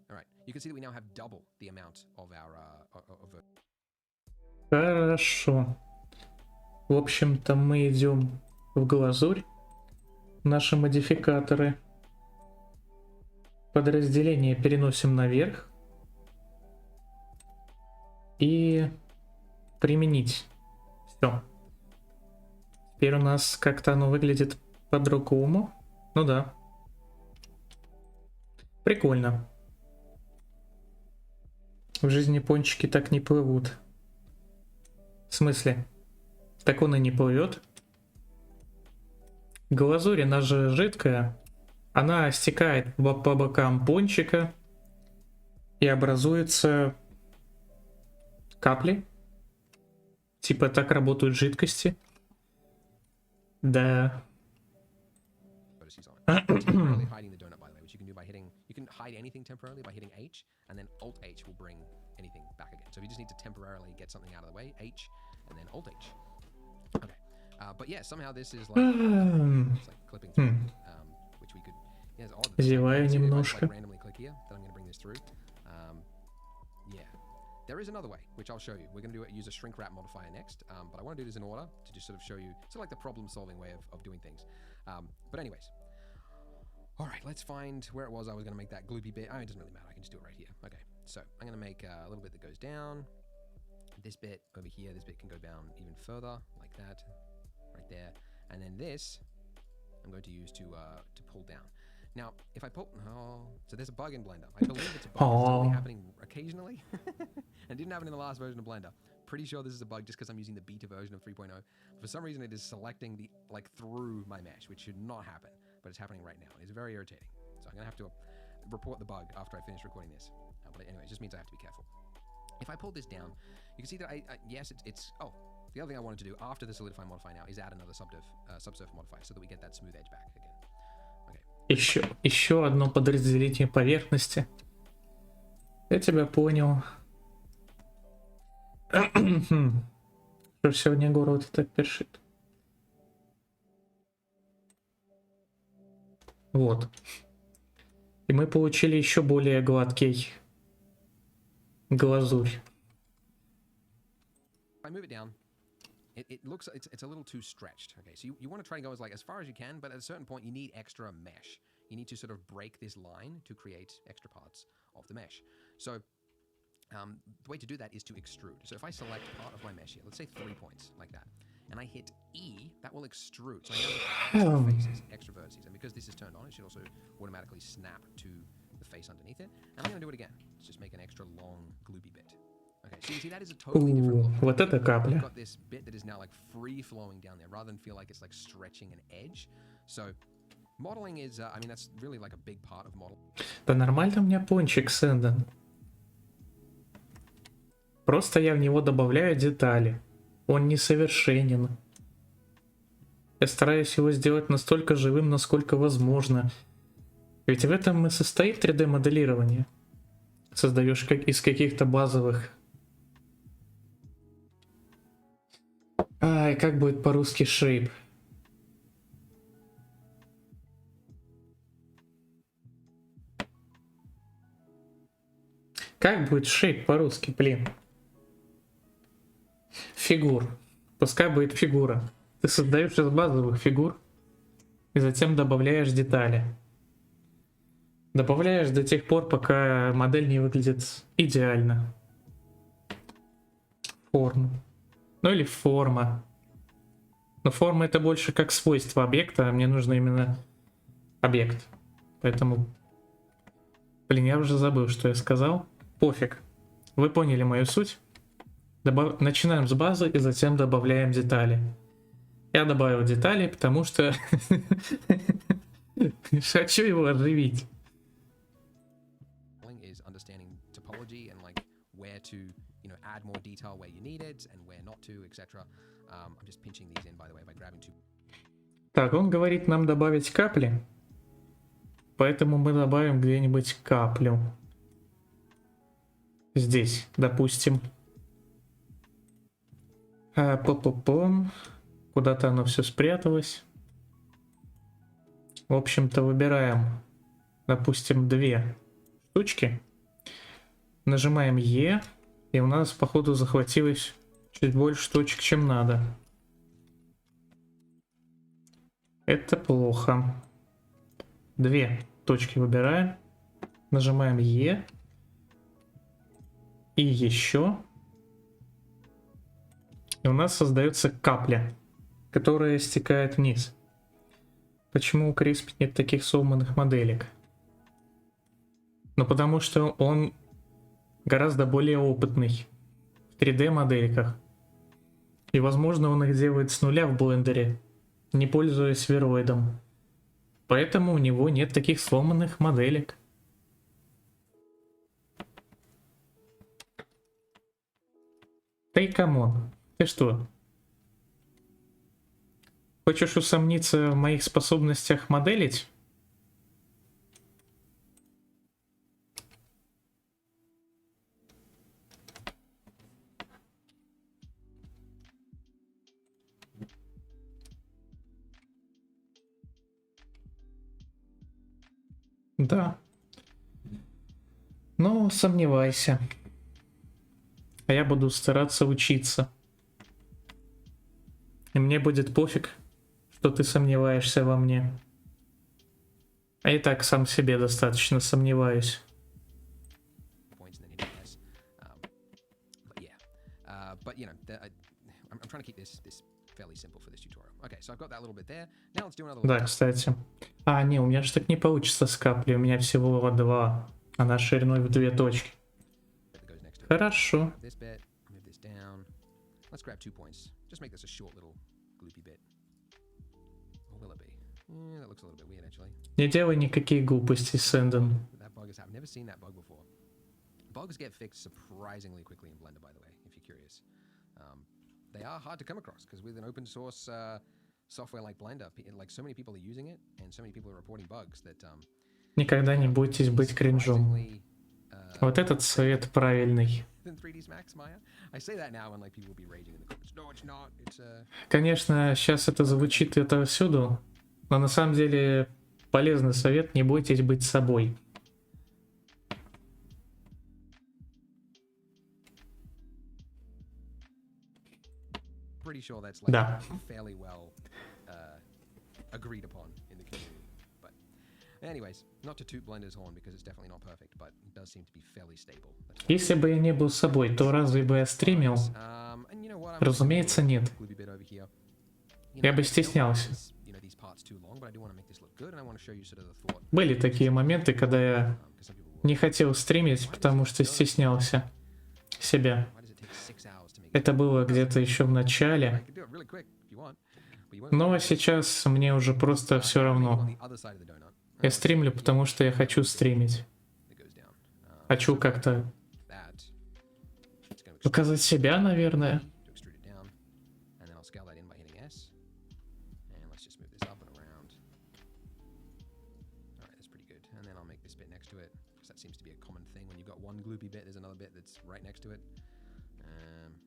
all right, you can see that we now have double the amount of our, Хорошо. В общем-то, мы идем в глазурь. Наши модификаторы. Подразделение переносим наверх. И применить. Все. Теперь у нас как-то оно выглядит по-другому. Ну да. Прикольно. В жизни пончики так не плывут. В смысле? Так он и не плывет. Глазурь, она же жидкая. Она стекает по бокам пончика. И образуются капли. Типа так работают жидкости. Да. Temporarily hiding the donut, by the way, which you can do by hitting. You can hide anything temporarily by hitting H, and then Alt H will bring anything back again. So if you just need to temporarily get something out of the way, H, and then Alt H. Okay. But yeah, somehow this is like, it's like clipping through, which we could. Yeah, it's odd. Зеваю If I just, немножко. like, randomly click here, then I'm going to bring this through. Yeah. There is another way, which I'll show you. We're going to use a shrink wrap modifier next, but I want to do this in order to just sort of show you, sort of like the problem-solving way of doing things. But anyways, all right, let's find where it was I was going to make that gloopy bit. Oh, it doesn't really matter. I can just do it right here. Okay, so I'm going to make a little bit that goes down. This bit over here, this bit can go down even further, like that, right there. And then this, I'm going to use to pull down. Now, if I pull, so there's a bug in Blender. I believe it's a bug. It's only happening occasionally, and didn't happen in the last version of Blender. Pretty sure this is a bug just because I'm using the beta version of 3.0. For some reason, it is selecting the through my mesh, which should not happen, but it's happening right now. It's very irritating. So I'm gonna have to report the bug after I finish recording this. But anyway, it just means I have to be careful. If I pull this down, you can see that yes, it's oh. The other thing I wanted to do after the solidify modifier now is add another subsurf modifier so that we get that smooth edge back again. Еще одно подразделение поверхности. Я тебя понял. Что сегодня город так першит. Вот. И мы получили еще более гладкий глазурь. I move it down. It looks it's a little too stretched. Okay, so you want to try and go as far as you can, but at a certain point you need extra mesh. You need to sort of break this line to create extra parts of the mesh. So the way to do that is to extrude. So if I select part of my mesh here, let's say 3 points like that, and I hit E, that will extrude. So I now get extra vertices, and because this is turned on, it should also automatically snap to the face underneath it. And I'm going to do it again. Let's just make an extra long gloopy bit. Okay, so you see that is a totally different look. Вот эта капля. You've got this bit that is now like free flowing down there rather than feel like it's like stretching an edge. So modeling is, I mean, that's really like a big part of model. Да нормально у меня пончик создан. Просто я в него добавляю детали. Он несовершенен. Я стараюсь его сделать настолько живым, насколько возможно. Ведь в этом и состоит 3D моделирование. Создаешь из каких-то базовых. Ай, как будет по-русски shape? Как будет shape по-русски, блин? Фигур. Пускай будет фигура. Ты создаешь из базовых фигур и затем добавляешь детали. Добавляешь до тех пор, пока модель не выглядит идеально. Форму. Ну или форма. Но форма это больше как свойство объекта, а мне нужно именно объект. Поэтому... Блин, я уже забыл, что я сказал. Пофиг. Вы поняли мою суть. Начинаем с базы и затем добавляем детали. Я добавил детали, потому что хочу его оживить. Так, он говорит нам добавить капли. Поэтому мы добавим где-нибудь каплю. Здесь, допустим. Куда-то оно все спряталось. В общем-то, выбираем, допустим, 2 штучки. Нажимаем Е. И у нас, походу, захватилось чуть больше точек, чем надо. Это плохо. 2 точки выбираем. Нажимаем Е. И еще. И у нас создается капля, которая стекает вниз. Почему у Криспи нет таких сломанных моделек? Ну потому что он гораздо более опытный в 3D модельках. И, возможно, он их делает с нуля в блендере, не пользуясь вероидом. Поэтому у него нет таких сломанных моделек. Эй, камон, ты что? Хочешь усомниться в моих способностях моделить? Да. Ну, сомневайся. А я буду стараться учиться. И мне будет пофиг, что ты сомневаешься во мне. А и так сам в себе достаточно сомневаюсь. points and then hitting S. But yeah, but you know, I'm trying to keep this fairly simple for this tutorial. Okay, so I've got that little bit there. Now let's do another. Да, кстати. А, не, у меня же так не получится с каплей. У меня всего 2. Она шириной в 2 точки. That goes next to it. Хорошо. This bit, move this down. Let's grab 2 points. Just make this a short little gloopy bit. Or will it be? Yeah, that looks a little bit weird actually. Не делай никакие глупости, Сэндон. That bug is. I've never seen that bug before. Bugs get fixed surprisingly quickly in Blender, by the way, if you're curious. They are hard to come across because with an open source software like Blender, like so many people are using it and so many people are reporting bugs that Никогда не бойтесь быть кринжом. Вот этот совет правильный. than 3ds Max, Maya. I say that now and like people will be raging in the comments. No, it's not. It's Конечно, сейчас это звучит это всюду, но на самом деле полезный совет: не бойтесь быть собой. pretty sure that's like Да. fairly well agreed upon in the community. But anyways, not to toot Blender's horn because it's definitely not perfect, but it does seem to be fairly stable. That's one. Если бы я не был собой, то разве бы я стримил? And you know what? Разумеется, нет. Gloopy bit over here. You Я know, бы I don't стеснялся. want this, you know, these parts too long, but I do want to make this look good and I want to show you sort of the thought. Были такие моменты, когда я 'Cause some people will- не хотел стримить, потому что стеснялся себя. Why does it take 6 hours to make it? Это было где-то еще в I начале. could do it really quick if you want, but you won't Но believe it. сейчас мне уже просто все On равно. the other side of the donut, Я стримлю, потому что я хочу стримить. it goes down. Хочу как-то That. It's gonna показать себя, наверное. to extrude it down, and then I'll scale that in by hitting S. And let's just move this up and around. All right, that's pretty good. And then I'll make this bit next to it, because that seems to be a common thing. When you've got one gloopy bit, there's another bit that's right next to it.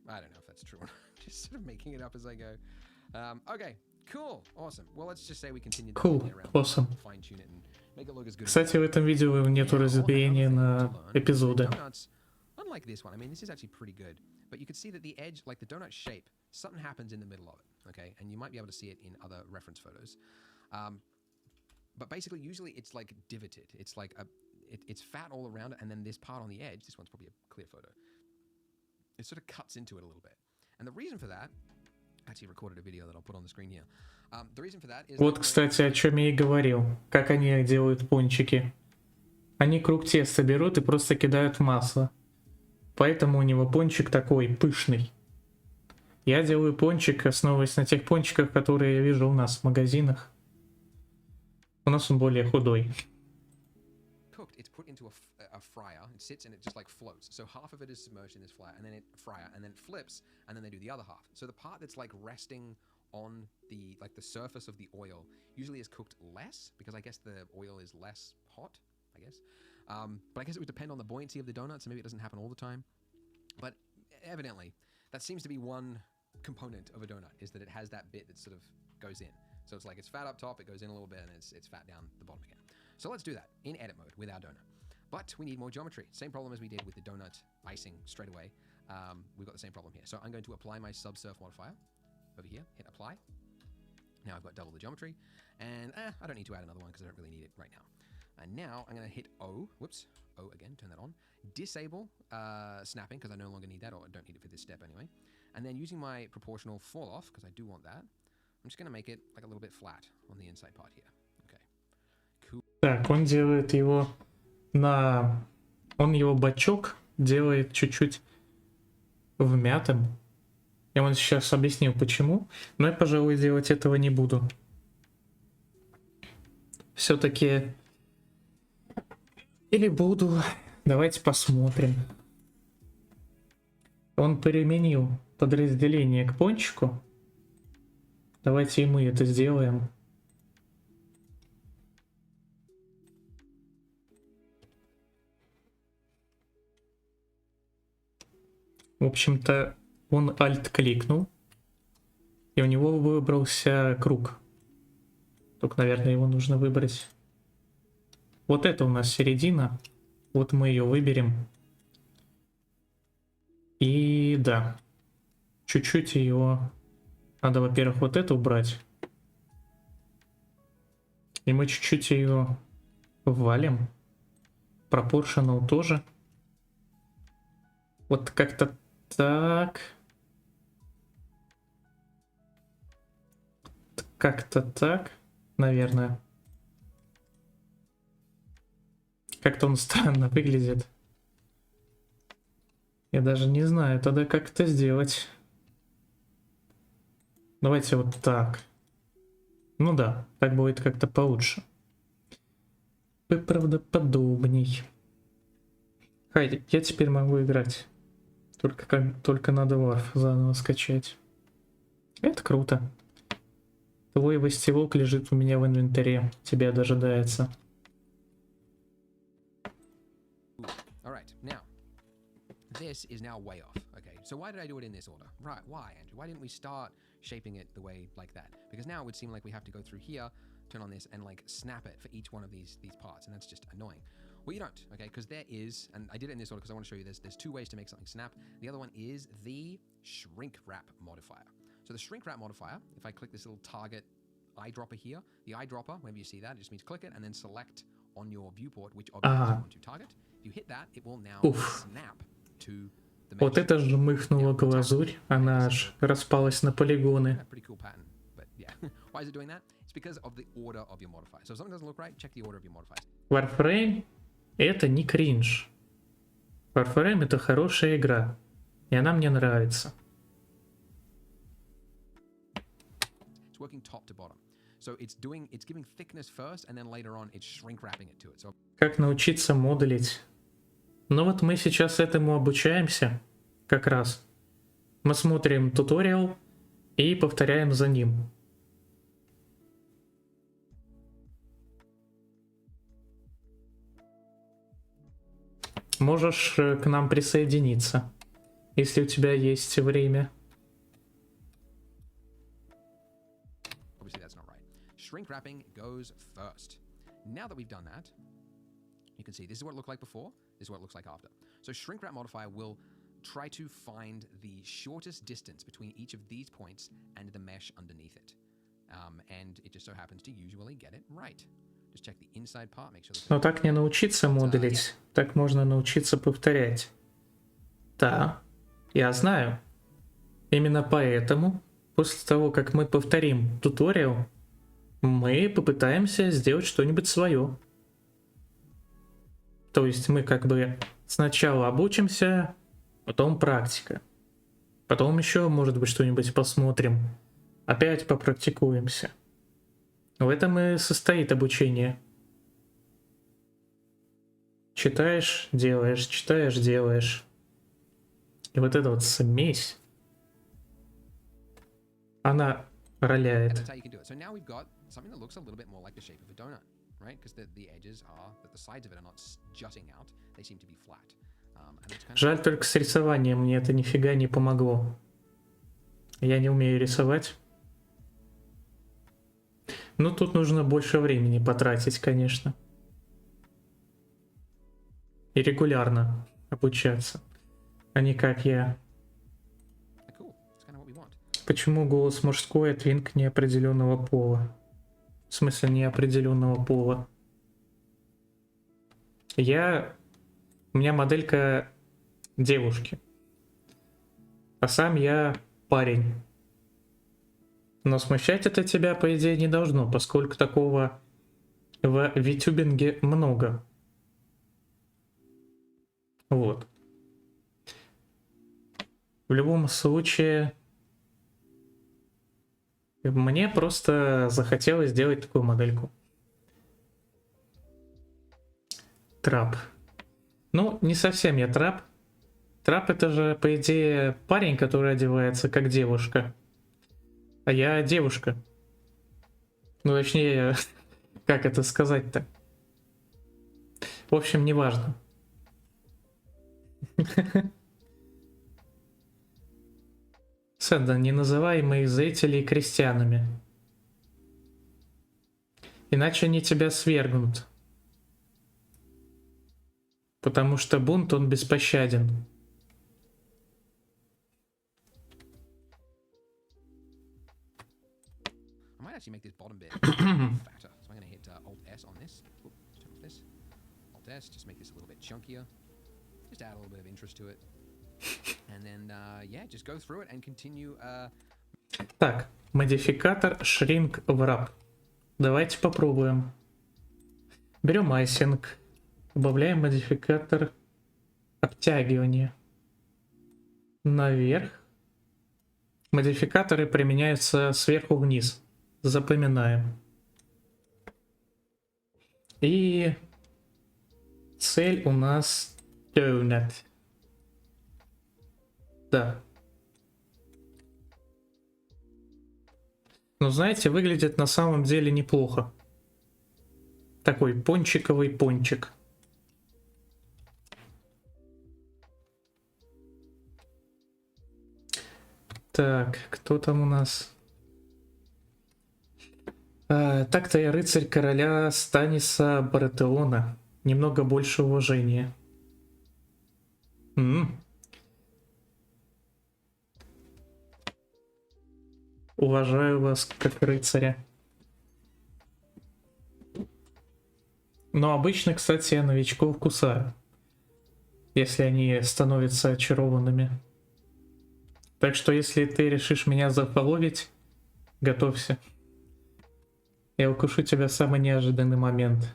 I don't know if that's true or not. Just sort of making it up as I go. Okay, cool, awesome. Well, let's just say we continue Cool, awesome. fine tune it and make it look as good. Кстати, в этом видео нету разбиения на эпизоды. Donuts, unlike this one, I mean, this is actually pretty good. But you can see that the edge, like the donut shape, something happens in the middle of it, okay? And you might be able to see it in other reference photos. But basically, usually it's like divoted. It's like it's fat all around it, and then this part on the edge, this one's probably a clear photo, it sort of cuts into it a little bit. And the reason for that, I actually recorded a video that I'll put on the screen here. The reason for that is... Вот, кстати, о чем я и говорил. Как они делают пончики. Они круг теста берут и просто кидают в масло. Поэтому у него пончик такой пышный. Я делаю пончик, основываясь на тех пончиках, которые я вижу у нас в магазинах. У нас он более худой. Cooked, it's put into a fryer. It sits and it just like floats. So half of it is submerged in this fryer, and then it flips, and then they do the other half. So the part that's like resting on the surface of the oil usually is cooked less because I guess the oil is less hot. I guess, but I guess it would depend on the buoyancy of the donut. So maybe it doesn't happen all the time. But evidently, that seems to be one component of a donut is that it has that bit that sort of goes in. So it's like it's fat up top, it goes in a little bit, and it's fat down the bottom again. So let's do that in edit mode with our donut. But we need more geometry. Same problem as we did with the donut icing straight away. We've got the same problem here. So I'm going to apply my subsurf modifier over here, hit apply. Now I've got double the geometry, and I don't need to add another one because I don't really need it right now. And now I'm going to hit O, whoops, O again, turn that on. Disable snapping because I no longer need that, or I don't need it for this step anyway. And then using my proportional fall off, because I do want that, I'm just going to make it like a little bit flat on the inside part here. Okay. Cool. Так, он делает его Он его бачок делает чуть-чуть вмятым. Я вам сейчас объяснил почему, но я, пожалуй, делать этого не буду. Все-таки или буду. Давайте посмотрим. Он применил подразделение к пончику. Давайте и мы это сделаем. В общем-то, он Alt кликнул, и у него выбрался круг. Только, наверное, его нужно выбрать. Вот это у нас середина. Вот мы ее выберем. И да, чуть-чуть ее... Надо, во-первых, вот это убрать. И мы чуть-чуть ее ввалим. Proportional тоже. Вот как-то так. Как-то так, наверное. Как-то он странно выглядит. Я даже не знаю, тогда как это сделать. Давайте вот так. Ну да, так будет как-то получше. Правдоподобней. Хайди, я теперь могу играть. Только надо варф заново скачать. Это круто. Твой вестивок лежит у меня в инвентаре. Тебя дожидается. Alright, now, this is now way off, okay? So why did I do it in this order? Right, why, Andrew? Why didn't we start shaping it the way like that? Because now it would seem like we have to go through here, turn on this, and like snap it for each one of these parts, and that's just annoying. Well, you don't, okay? Because there is, and I did it in this order because I want to show you this, there's two ways to make something snap. The other one is the shrink wrap modifier. So the shrink wrap modifier, if I click this little target eyedropper here, the eyedropper, whenever you see that, it just means click it and then select on your viewport which object you want to target. If you hit that, it will now snap to the mesh. Вот это же мыхнула глазурь, она аж распалась на полигоны. Pretty cool pattern, but yeah. Why is it doing that? It's because of the order of your modifiers. So if something doesn't look right, check the order of your modifiers. Warframe — это не кринж. Warframe — это хорошая игра, и она мне нравится. It's working top to bottom. So it's giving thickness first, and then later on it's shrink wrapping it to it. So Как научиться моделить? Ну вот мы сейчас этому обучаемся, как раз. Мы смотрим туториал и повторяем за ним. Можешь к нам присоединиться, если у тебя есть время. obviously that's not right. Shrink wrapping goes first. Now that we've done that, you can see this is what it looked like before, this is what it looks like after. So shrink wrap modifier will try to find the shortest distance between each of these points and the mesh underneath it. And it just so happens to usually get it right. Just check the inside part, make sure Но так не научиться моделить, так можно научиться повторять. Да, я знаю. Именно поэтому, после того, как мы повторим туториал, мы попытаемся сделать что-нибудь свое. То есть мы как бы сначала обучимся, потом практика. Потом еще, может быть, что-нибудь посмотрим. Опять попрактикуемся. В этом и состоит обучение. Читаешь, делаешь, читаешь, делаешь. И вот эта вот смесь, она роляет. that's how you can do it. So now we've got something that looks a little bit more like the shape of a donut, right? Because the edges are, the sides of it are not jutting out, they seem to be flat. And it's kind of Жаль, только с рисованием мне это нифига не помогло. Я не умею рисовать. Ну, тут нужно больше времени потратить, конечно. И регулярно обучаться. А не как я. cool. It's kind of what we want. Почему голос мужской, а твинк неопределенного пола? В смысле неопределенного пола? У меня моделька девушки. А сам я парень. Но смущать это тебя, по идее, не должно, поскольку такого в витюбинге много. Вот. В любом случае, Мне просто захотелось сделать такую модельку. Трап. Ну, не совсем я трап. Трап это же, по идее, парень, который одевается как девушка. А я девушка. Ну, точнее, как это сказать-то? В общем, неважно. Сэндон, не называй моих зрителей крестьянами. Иначе они тебя свергнут. Потому что бунт, он беспощаден. I might actually make this bottom bit fatter. So I'm going to hit Alt S on this. Oop, turn off this. Alt S, just make this a little bit chunkier. Just add a little bit of interest to it. And then, yeah, just go through it and continue. Так, модификатор Shrink Wrap. Давайте попробуем. Берем айсинг. Добавляем модификатор обтягивания. Наверх. Модификаторы применяются сверху вниз. Запоминаем. И цель у нас donut. Да. Но знаете, выглядит на самом деле неплохо. Такой пончиковый пончик. Так, кто там у нас? Так-то я рыцарь короля Станиса Баратеона. Немного больше уважения. Уважаю вас как рыцаря. Но обычно, кстати, я новичков кусаю. Если они становятся очарованными. Так что, если ты решишь меня зафоловить, готовься. Я укушу тебя в самый неожиданный момент.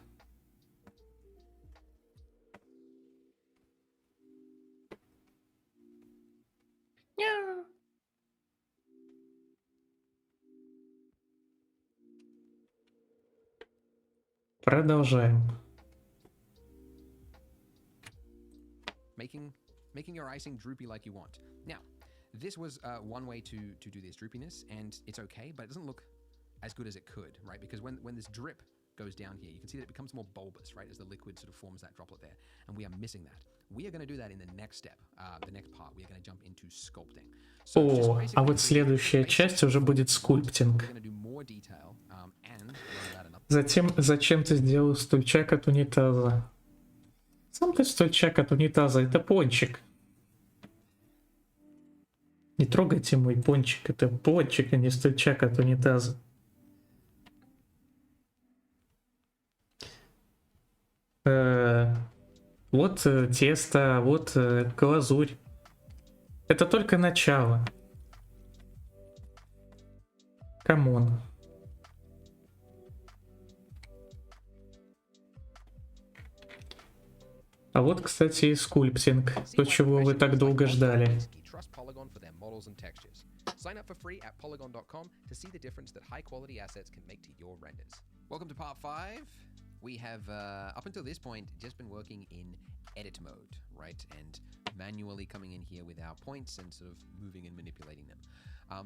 Продолжаем. Making your icing droopy like you want. Now, this was one way to do this droopiness, and it's okay, but it doesn't look as good as it could, right? Because when this drip goes down here, you can see that it becomes more bulbous, right, as the liquid sort of forms that droplet there, and we are missing that. We are going to do that in the next step, the next part. We are going to jump into sculpting. О, а вот следующая часть уже будет скульптинг. Затем, зачем ты сделал стульчак от унитаза? Сам ты стульчак от унитаза, это пончик. Не трогайте мой пончик, это пончик, а не стульчак от унитаза. Вот тесто, вот глазурь. Это только начало. Камон. А вот, кстати, и скульптинг. То, чего вы так долго ждали. Sign up for free at polygon.com to see the difference that high quality assets can make to your renders. Welcome to part 5. We have, up until this point, just been working in edit mode, right? And manually coming in here with our points and sort of moving and manipulating them.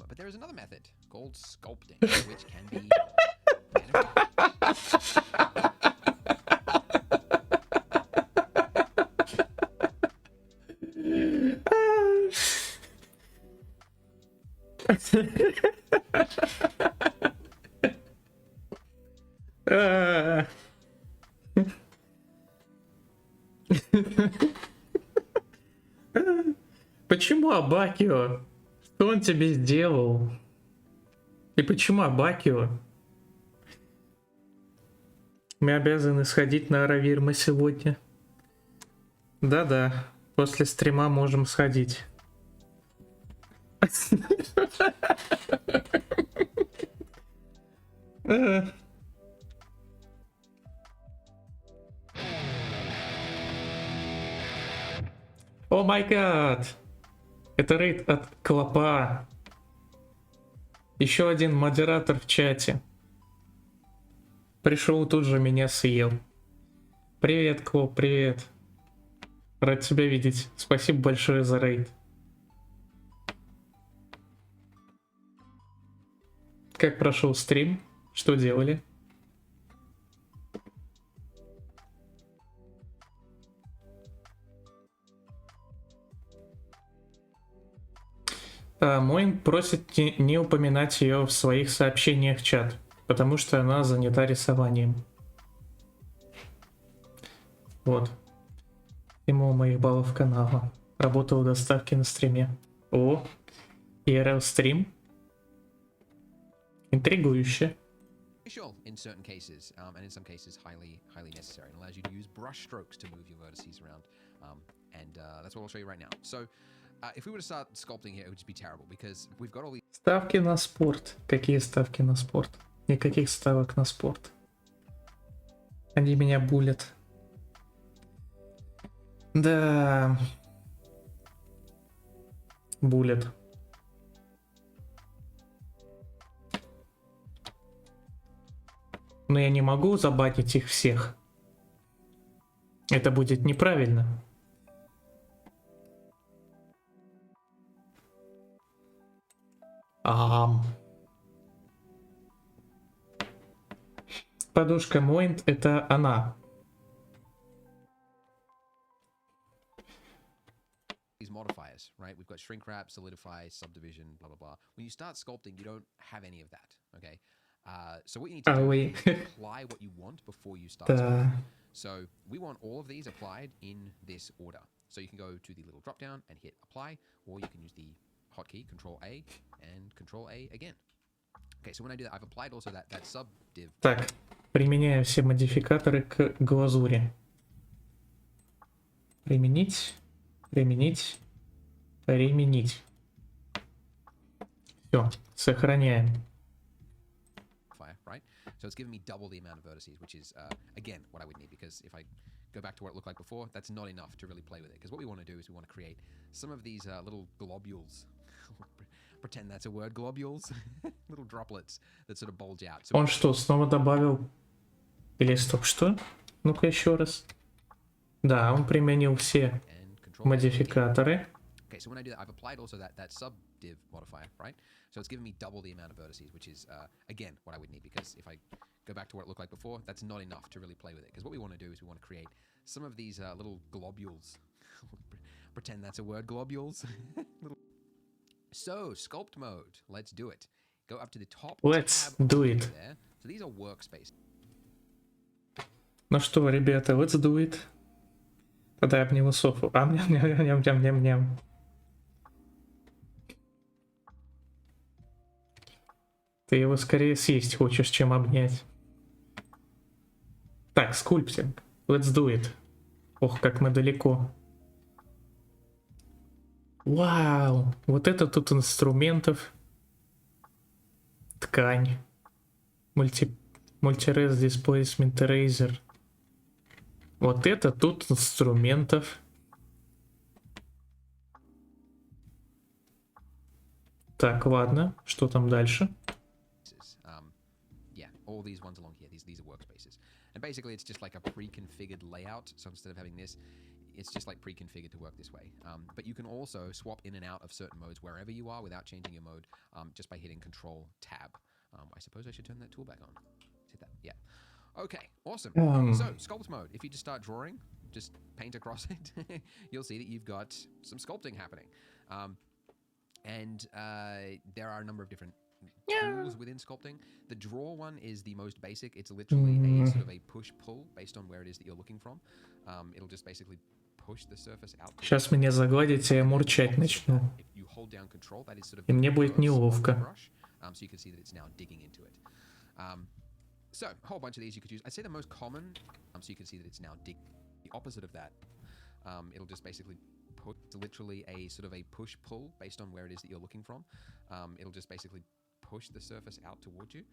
But there is another method called sculpting, which can be Почему Абакио? Что он тебе сделал? И почему Абакио? Мы обязаны сходить на Аравирма сегодня. Да-да, после стрима можем сходить. О май гад! Это рейд от Клопа. Еще один модератор в чате. Пришел, тут же меня съел. Привет, Клоп, привет. Рад тебя видеть. Спасибо большое за рейд. Как прошел стрим? Что делали? Мой просит не упоминать ее в своих сообщениях в чат, потому что она занята рисованием. Вот. Ему моих баллов канала. Работал доставки на стриме. О, IRL стрим. Интригующе. In certain cases, and in some cases highly necessary, and allows you to use brush strokes to move your vertices around, that's what I'll show you right now. So, if we were to start sculpting here, it would just be terrible because we've got all these. Ставки на спорт. Какие ставки на спорт? Никаких ставок на спорт. Они меня булят. Да. Булят. Но я не могу забанить их всех. Это будет неправильно. Подушка Моинт — это она. These modifiers, right? We've got shrink wrap, solidify, subdivision, blah blah blah. When you start sculpting, you don't have any of that, okay? So what you need to do is apply what you want before you start sculpting. So we want all of these applied in this order. So you can go to the little drop down and hit apply, or you can use the hotkey Control A and Control A again. Okay, so when I do that, I've applied also that subdiv. Так, применяю все модификаторы к глазури. Применить, применить, применить. Все, сохраняем. Right? So it's giving me double the amount of vertices, which is, again, what I would need, because if I go back to what it looked like before, that's not enough to really play with it. Because what we want to do is we want to create some of these little globules. Pretend that's a word, globules. Little droplets that sort of bulge out. So Он что, снова добавил? Или стоп, что? Ну-ка еще раз. Да, он применил все модификаторы. Okay, so when I do that, I've applied also that subdiv modifier, right? So it's giving me double the amount of vertices, which is, again, what I would need, because if I go back to what it looked like before, that's not enough to really play with it. Because what we want to do is we want to create some of these little globules. Pretend that's a word, globules. So, sculpt mode. Let's do it. Go up to the top. Let's do it. There. So these are workspaces. Ну что, ребята, let's do it. Тогда я обниму Софу. Ням-ням-ням-ням-ням-ням. Ты его скорее съесть хочешь, чем обнять. Так, скульптинг. Let's do it. Ох, как мы далеко. Вау! Вот это тут инструментов. Ткань. Multi-res displacement eraser. Вот это тут инструментов. Так, ладно. Что там дальше? Yeah, all these ones along here, these are workspaces. And basically it's just like a pre-configured layout. So instead of having this, it's just like pre-configured to work this way. But you can also swap in and out of certain modes wherever you are without changing your mode, just by hitting Control Tab. I suppose I should turn that tool back on. Hit that, yeah. Okay, awesome. So, sculpt mode. If you just start drawing, just paint across it, you'll see that you've got some sculpting happening. And there are a number of different tools within sculpting. The draw one is the most basic. It's literally a sort of a push-pull based on where it is that you're looking from. It'll just basically push the surface out. Сейчас меня загладить, и я мурчать начну. И мне будет неловко. So you can see that it's now digging into it. So a whole bunch of these you could use. I'd say the most common, so you can see that it's now dig. The opposite of that, it'll just basically put literally a sort of a push-pull based on where it is that you're looking from. It'll just basically push the surface out towards you.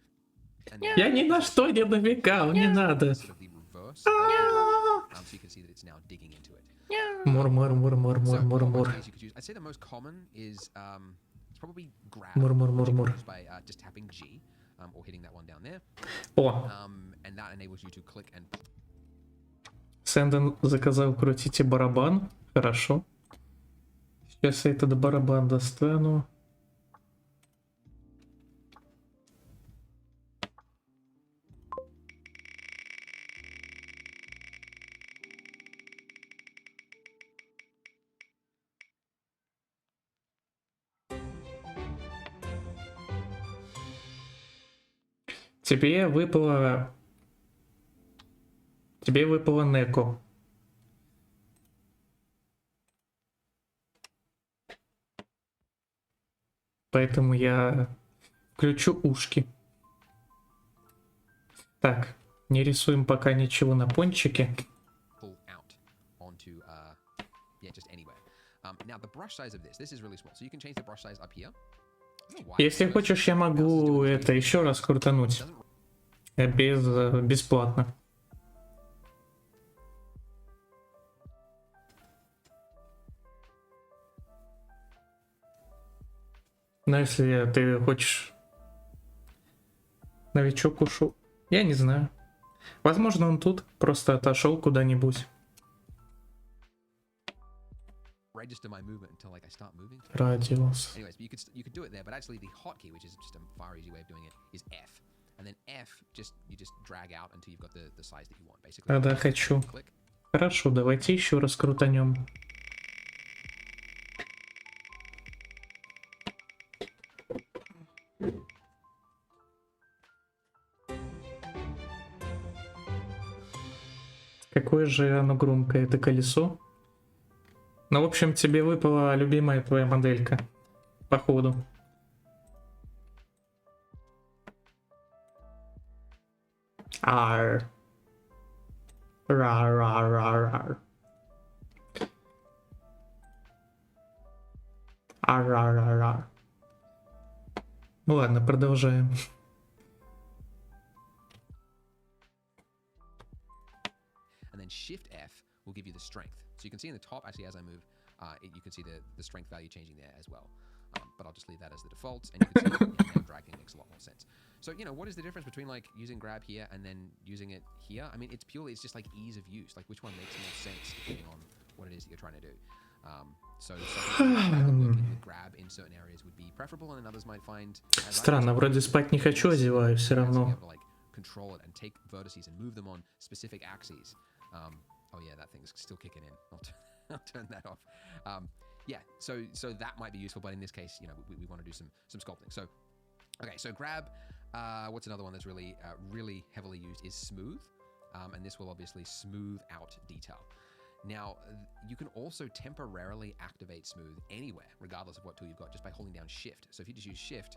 Я ни на что не намекал, не надо. So you can see that it's now digging into it. Мур. I'd say the most common is It's probably grab, Мур-мур-мур-мур. used by just tapping G or hitting that one down there. О, And that enables you to click and Сэндон заказал крутите барабан. Хорошо. Сейчас я этот барабан достану. Тебе выпало Неко. Поэтому я включу ушки. Так, не рисуем пока ничего на пончике. pull out onto just anywhere. Now the brush size of this is really small, so you can change the brush size up here. I don't know why Если it хочешь, я mouse is могу doing это this. еще раз крутануть. Doesn't Бесплатно. Но если ты хочешь... Новичок ушел. Я не знаю. Возможно, он тут просто отошел куда-нибудь. register my movement until like I start moving. Радиус. Anyways, but you could do it there, but actually the hotkey, which is just a far easy way of doing it, is F. And then F, you just drag out until you've got the size that you want, basically. Да, хочу. Click. Хорошо, давайте еще раз крутанем. Какое же оно громкое, это колесо. Ну, в общем, тебе выпала любимая твоя моделька. Походу. Ар. Ар. Ну ладно, продолжаем. And then Shift F will give you the strength. So you can see in the top, actually, as I move, you can see the strength value changing there as well. But I'll just leave that as the default, and you can see now dragging makes a lot more sense. So, what is the difference between like using grab here and then using it here? I mean, it's just like ease of use. Like which one makes more sense depending on what it is that you're trying to do. So working with grab in certain areas would be preferable, and others might find. Странно, вроде спать не хочу, одеваю все равно. Control it and take vertices and move them on specific axes. Oh yeah, that thing's still kicking in. I'll turn that off. So that might be useful, but in this case, we want to do some sculpting. So, okay, so grab. What's another one that's really heavily used is smooth, and this will obviously smooth out detail. Now, you can also temporarily activate smooth anywhere, regardless of what tool you've got, just by holding down Shift. So if you just use Shift,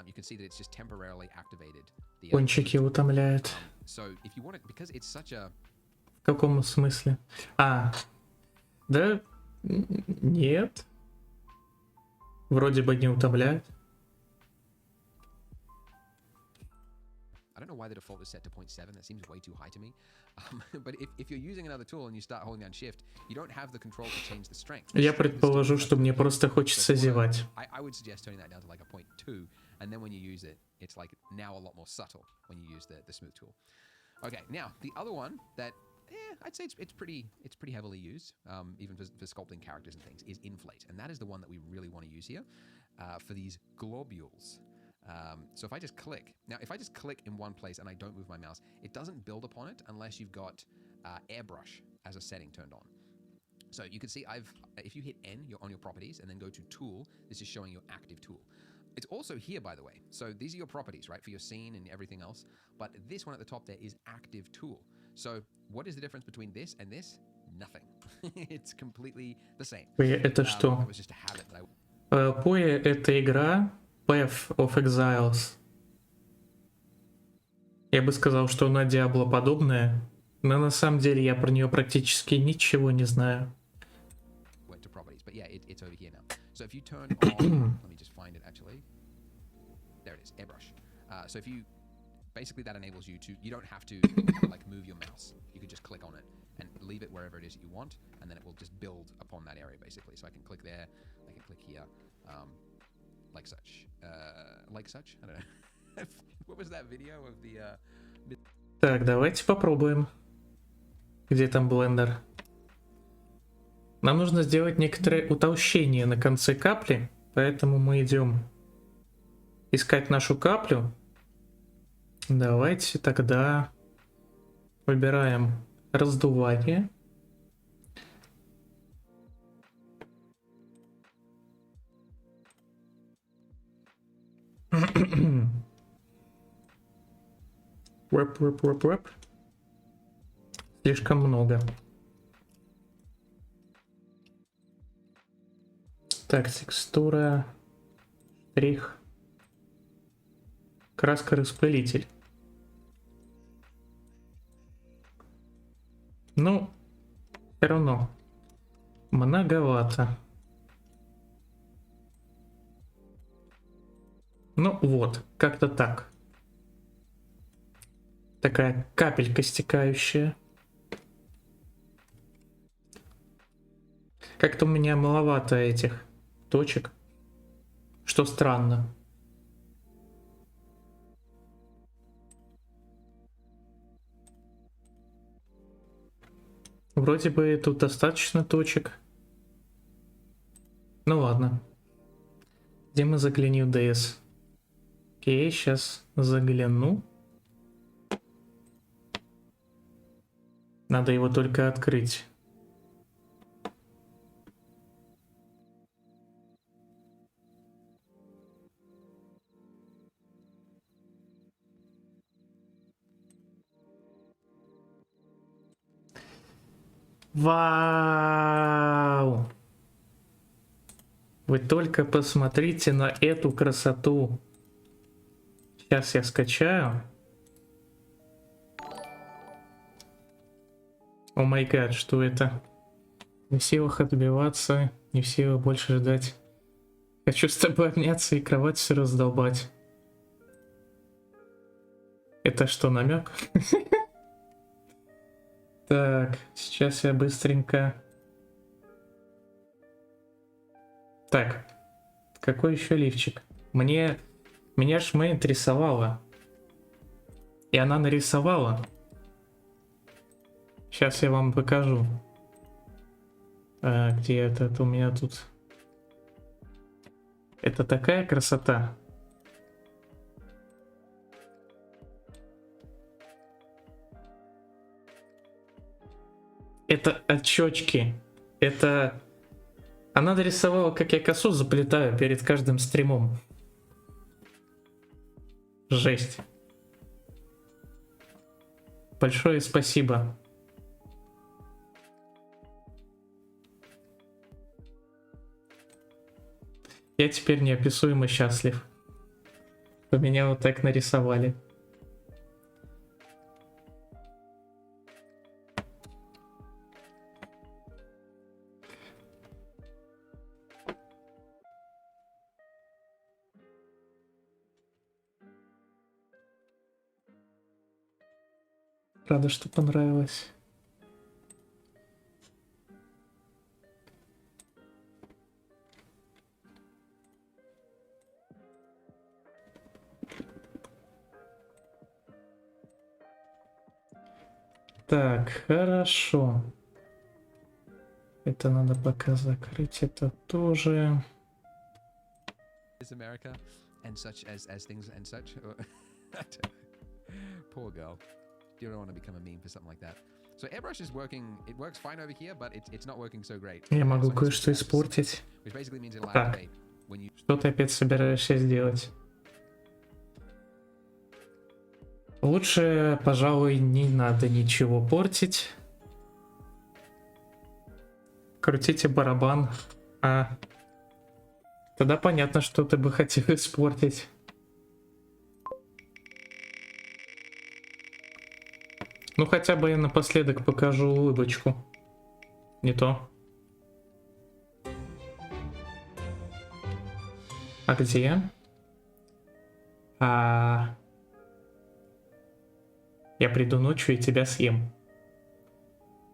you can see that it's just temporarily activated. Пончики утомляют. So if you want it, because it's such a... В каком смысле? Да, нет. Вроде бы не утомляет. I don't know why the default is set to 0.7. That seems way too high to me. But if you're using another tool and you start holding down Shift, you don't have the control to change the strength. Я предположу, что мне просто хочется зевать. I would suggest turning that down to like a 0.2, and then when you use it, it's like now a lot more subtle when you use the smooth tool. Okay, now the other one that I'd say it's pretty heavily used, even for sculpting characters and things, is inflate, and that is the one that we really want to use here for these globules. So if I just click in one place and I don't move my mouse, it doesn't build upon it unless you've got airbrush as a setting turned on. So you can see if you hit N, you're on your properties, and then go to tool, this is showing your active tool. It's also here, by the way. So these are your properties, right, for your scene and everything else. But this one at the top there is active tool. So what is the difference between this and this? Nothing. It's completely the same. Это что? That was just a habit that Poe — это игра Path of Exiles. Я бы сказал, что она Diablo подобная, но на самом деле я про нее практически ничего не знаю. went to properties, but yeah, it's over here now. So if you turn on, let me just find it actually. There it is, airbrush. So if you, basically that enables you to, you don't have to like move your mouse. You could just click on it and leave it wherever it is that you want, and then it will just build upon that area basically. So I can click there, I can click here. like such. Like such? I don't know. What was that video of the... Так, давайте попробуем. Где там блендер? Нам нужно сделать некоторое утолщение на конце капли, поэтому мы идем искать нашу каплю. Давайте тогда выбираем раздувание. Рэп. Слишком много. Так, текстура, штрих, краска, распылитель. Ну, все равно многовато. Ну вот, как-то так. Такая капелька стекающая. Как-то у меня маловато этих точек, что странно. Вроде бы тут достаточно точек. Ну ладно. Где мы загляни в DS? Окей, сейчас загляну. Надо его только открыть. Вау! Вы только посмотрите на эту красоту. Сейчас я скачаю. О май гад, что это? Не в силах отбиваться, не в силах больше ждать. Хочу с тобой обняться и кровать все раздолбать. Это что, намек? Так, сейчас я быстренько... Так, какой еще лифчик? Меня ж Мэйнт рисовала. И она нарисовала. Сейчас я вам покажу. Где это у меня тут? Это такая красота. Это очечки. Это... Она нарисовала, как я косу заплетаю перед каждым стримом. Жесть. Большое спасибо. Я теперь неописуемо счастлив, что меня вот так нарисовали. Рада, что понравилось. Так, хорошо. Это надо пока закрыть, это тоже. Is America and such as things and such. Poor girl. You don't want to become a meme for something like that. So airbrush is working. It works fine over here, but it's not working so great. Я могу кое-что испортить. Which basically means it'll Так, activate when you... что ты опять собираешься сделать? Лучше, пожалуй, не надо ничего портить. Крутите барабан. Тогда понятно, что ты бы хотел испортить. Ну, хотя бы я напоследок покажу улыбочку. Не то. А где? Я приду ночью и тебя съем.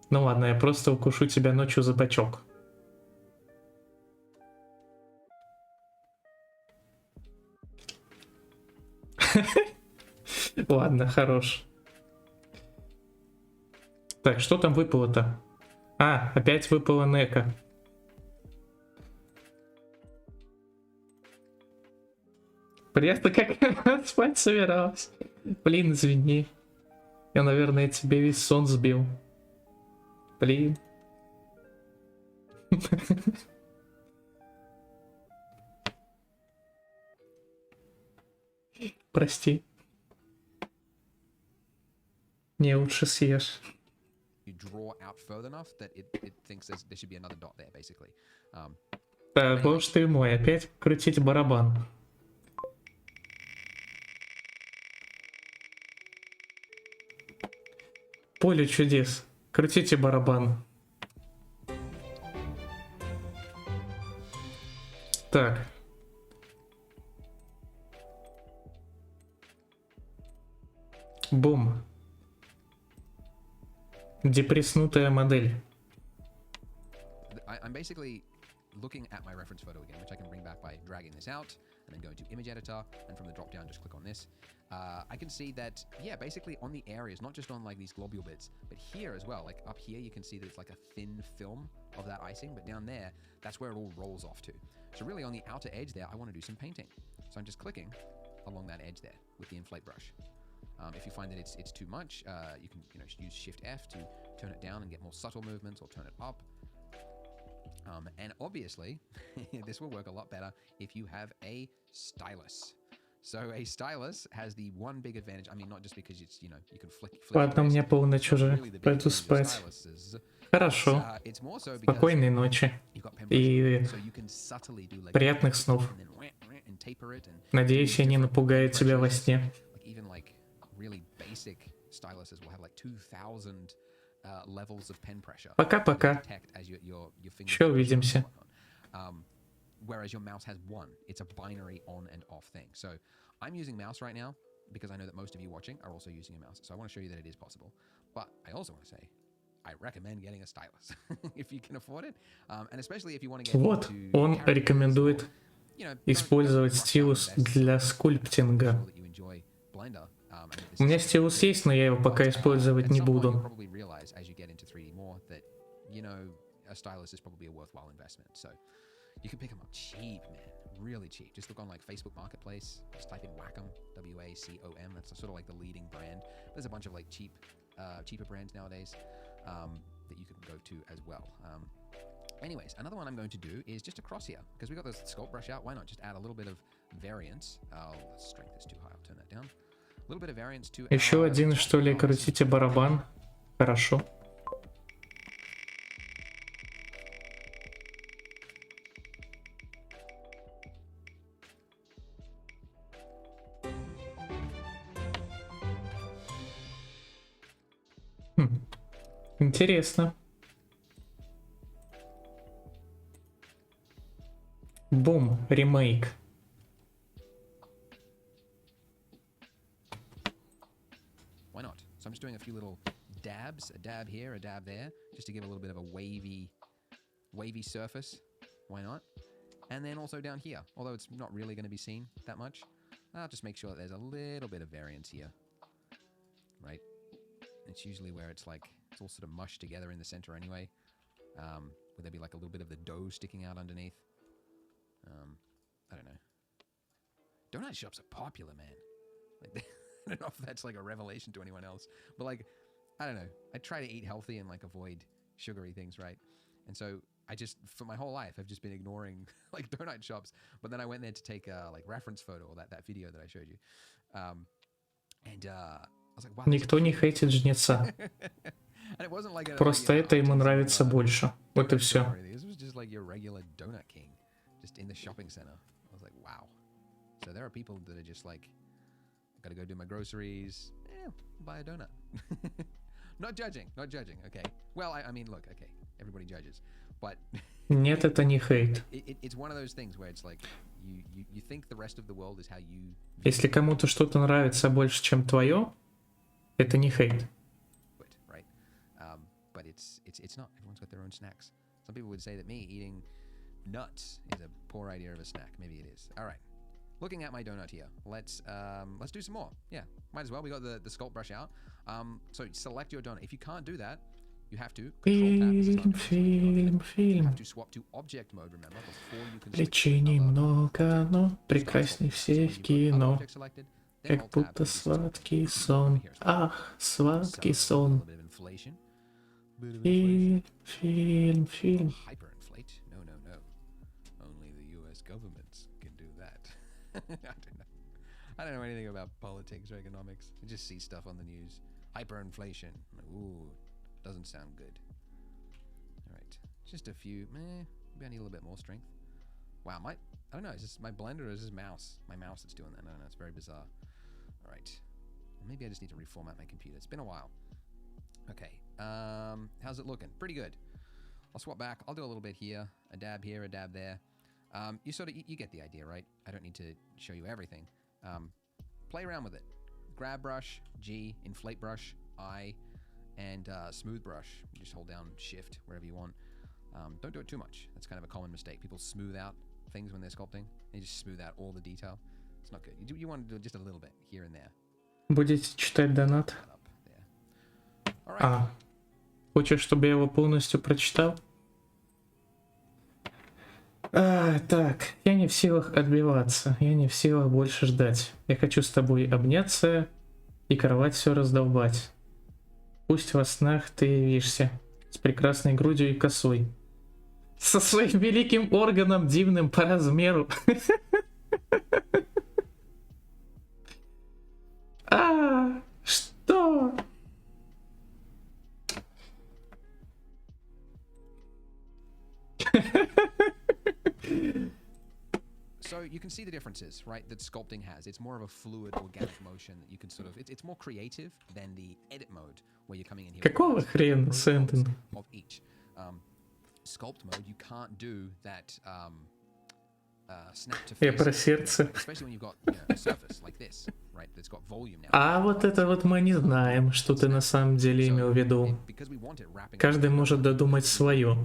Ну ладно, я просто укушу тебя ночью за бочок. Ладно, хорош. Так, что там выпало-то? А, опять выпала Нека. Приятно, как спать собиралась. Блин, извини. Я, наверное, тебе весь сон сбил. Блин. Прости. Не, лучше съешь. You draw out further enough that it thinks there should be another dot there, basically. Да, боже ты мой, опять крутить барабан. Поле чудес. Крутите барабан. Так. Бум. Депресснутая модель. I'm basically looking at my reference photo again, which I can bring back by dragging this out and then going to image editor, and from the drop down just click on this. I can see that, yeah, basically on the areas, not just on like these globule bits, but here as well, like up here you can see that it's like a thin film of that icing, but down there, that's where it all rolls off to. So really on the outer edge there, I want to do some painting. So I'm just clicking along that edge there with the inflate brush. If you find that it's too much, you can use Shift F to turn it down and get more subtle movements, or turn it up. And obviously, this will work a lot better if you have a stylus. So a stylus has the one big advantage. I mean, not just because it's, you can flick Ладно, мне полночь уже. Пойду спать. Хорошо. Спокойной ночи. И приятных снов. Надеюсь, я не напугаю тебя во сне. Пока-пока. Еще увидимся. Whereas your mouse has one. It's a binary on and off thing. So I'm using mouse right now because I know that most of you watching are also using a mouse. So I want to show you that it is possible. But I also want to say, I recommend getting a stylus if you can afford it. And especially if you want to get Вот, он рекомендует использовать стилус для скульптинга. У меня стилус есть, но я его пока использовать не буду. You can pick them up cheap, man. Really cheap. Just look on like Facebook Marketplace. Just type in Wacom, W-A-C-O-M. That's sort of like the leading brand. There's a bunch of like cheaper brands nowadays that you can go to as well. Anyways, another one I'm going to do is just across here, because we got this sculpt brush out. Why not just add a little bit of variance? Strength is too high. I'll turn that down. A little bit of variance to. Еще один, что ли, крутите барабан. Хорошо. Интересно. Бум, ремейк. Why not? So I'm just doing a few little dabs, a dab here, a dab there, just to give a little bit of a wavy surface. Why not? And then also down here, although it's not really going to be seen that much, I'll just make sure that there's a little bit of variance here. Right? It's usually where it's like, it's all sort of mushed together in the center anyway. Would there be like a little bit of the dough sticking out underneath? I don't know. Donut shops are popular, man. Like, I don't know if that's like a revelation to anyone else, but like, I don't know. I try to eat healthy and like avoid sugary things, right? And so I just, for my whole life, I've just been ignoring like donut shops. But then I went there to take a like reference photo, or that video that I showed you. Никто не хейтит жнеца. Просто это ему нравится больше. Вот и все. So there are people that are just like, gotta go do my groceries, buy a donut. Not judging, okay. Well, I mean, look, okay, everybody judges, but Нет, это не хейт. It's one of those things where it's like you think the rest of the world is how you. Если кому-то что-то нравится больше, чем твое, это не хейт. Right, but it's not. Everyone's got their own snacks. Some people would say that me eating nuts is a poor idea of a snack. Maybe it is. All right, looking at my donut here, let's do some more. Yeah, might as well. We got the sculpt brush out. So select your donut. If you can't do that, you have to control tab. This is not Фильм, you have фильм. to swap to object mode. Remember before you can switch to Лечений another много, но object. прекрасней So всех when you've got other кино. objects selected, then Как alt tab будто to do some сладкий selecting. сон. Over here as well. Ах, сладкий So, a сон. little bit of inflation. Bit of inflation. Фильм, фильм. Hyperinflate? No, no, no. Only the U.S. government can do that. I don't know anything about politics or economics. I just see stuff on the news. Hyperinflation. Ooh, doesn't sound good. All right, just a few. Maybe I need a little bit more strength. Wow, I don't know. Is this my blender or is this mouse? My mouse that's doing that. No, it's very bizarre. All right, maybe I just need to reformat my computer. It's been a while. Okay, how's it looking? Pretty good. I'll swap back. I'll do a little bit here, a dab here, a dab there. You sort of, you get the idea, right? I don't need to show you everything. Play around with it. Grab brush, G, inflate brush, I, and smooth brush. You just hold down shift wherever you want. Don't do it too much. That's kind of a common mistake. People smooth out things when they're sculpting. They just smooth out all the detail. It's not good. You want to do just a little bit here and there. Будете читать донат? Up there. All right. Хочешь, чтобы я его полностью прочитал? Так, я не в силах отбиваться, я не в силах больше ждать. Я хочу с тобой обняться и кровать все раздолбать. Пусть во снах ты явишься с прекрасной грудью и косой. Со своим великим органом, дивным по размеру. Что? So you can see the differences, right, that sculpting has. It's more of a fluid, organic motion that you can sort of... It's more creative than the edit mode, where you're coming in here... Какого хрена, Сэндон? Of each. Sculpt mode, you can't do that snap to face. Я про сердце. Especially when you've got a surface like this, right, that's got volume now. А вот это вот мы не знаем, что ты на самом деле имел в виду. Каждый может додумать свое.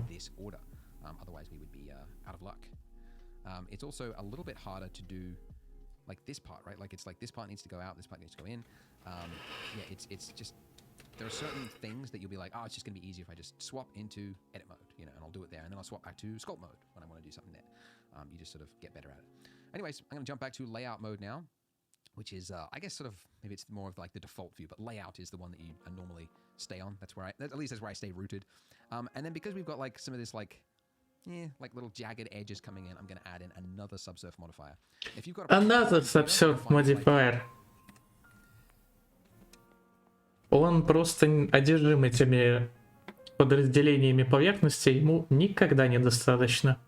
It's also a little bit harder to do like this part, right? Like it's like this part needs to go out, this part needs to go in. Yeah, it's just there are certain things that you'll be like, oh, it's just gonna be easier if I just swap into edit mode, you know, and I'll do it there, and then I'll swap back to sculpt mode when I want to do something there. You just sort of get better at it. Anyways, I'm gonna jump back to layout mode now, which is I guess sort of maybe it's more of like the default view, but layout is the one that you normally stay on. That's where at least that's where I stay rooted. And then because we've got like some of this like little jagged edges coming in, I'm going to add in another subsurf modifier. If you've got Another subsurf modifier. Он просто одержим этими подразделениями поверхности, ему никогда недостаточно.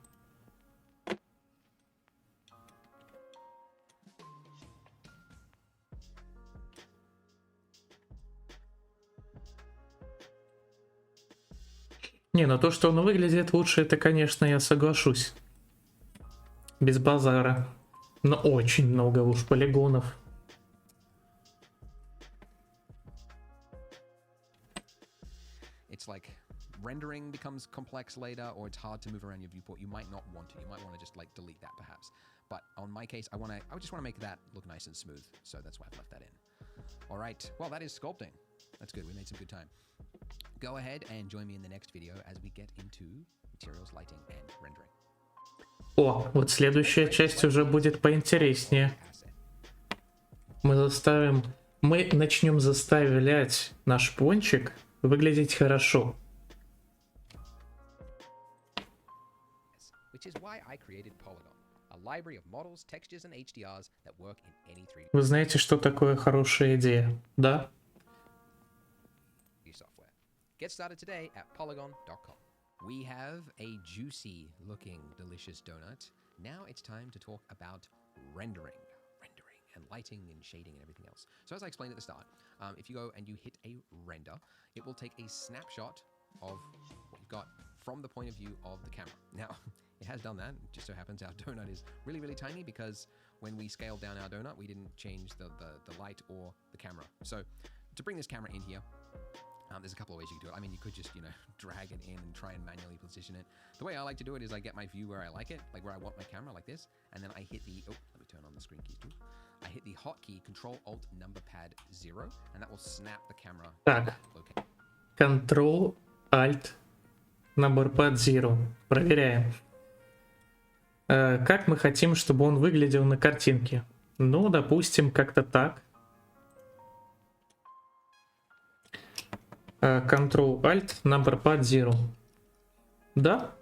Не, ну то, что он выглядит лучше, это, конечно, я соглашусь. Без базара. Но очень много уж полигонов. It's like rendering becomes complex later, or it's hard to move around your viewport. You might not want to. You might want to just like delete that perhaps. But on my case, I just want to make that look nice and smooth. So that's why I've left that in. All right. Well, that is sculpting. That's good. We made some good time. Go ahead and join me in the next video as we get into materials, lighting, and rendering. О, вот следующая часть уже будет поинтереснее. Мы начнем заставлять наш пончик выглядеть хорошо. Which is why I created Polygon, a library of models, textures, and HDRs that work in any 3D. Вы знаете, что такое хорошая идея, да? Software. Get started today at polygon.com. We have a juicy looking delicious donut. Now it's time to talk about rendering and lighting and shading and everything else. So as I explained at the start, if you go and you hit a render, it will take a snapshot of what you've got from the point of view of the camera. Now, it has done that. It just so happens our donut is really, really tiny because when we scaled down our donut, we didn't change the light or the camera. So to bring this camera in here, There's a couple of ways you can do it. I mean, you could just, drag it in and try and manually position it. The way I like to do it is I get my view where I like it, like where I want my camera, like this, and then I hit the, let me turn on the screen keys too. I hit the hotkey Control-Alt number pad 0, and that will snap the camera. Так, Ctrl-Alt numberpad 0. Проверяем. Как мы хотим, чтобы он выглядел на картинке? Ну, допустим, как-то так. Ctrl-Alt numberpad 0. Да?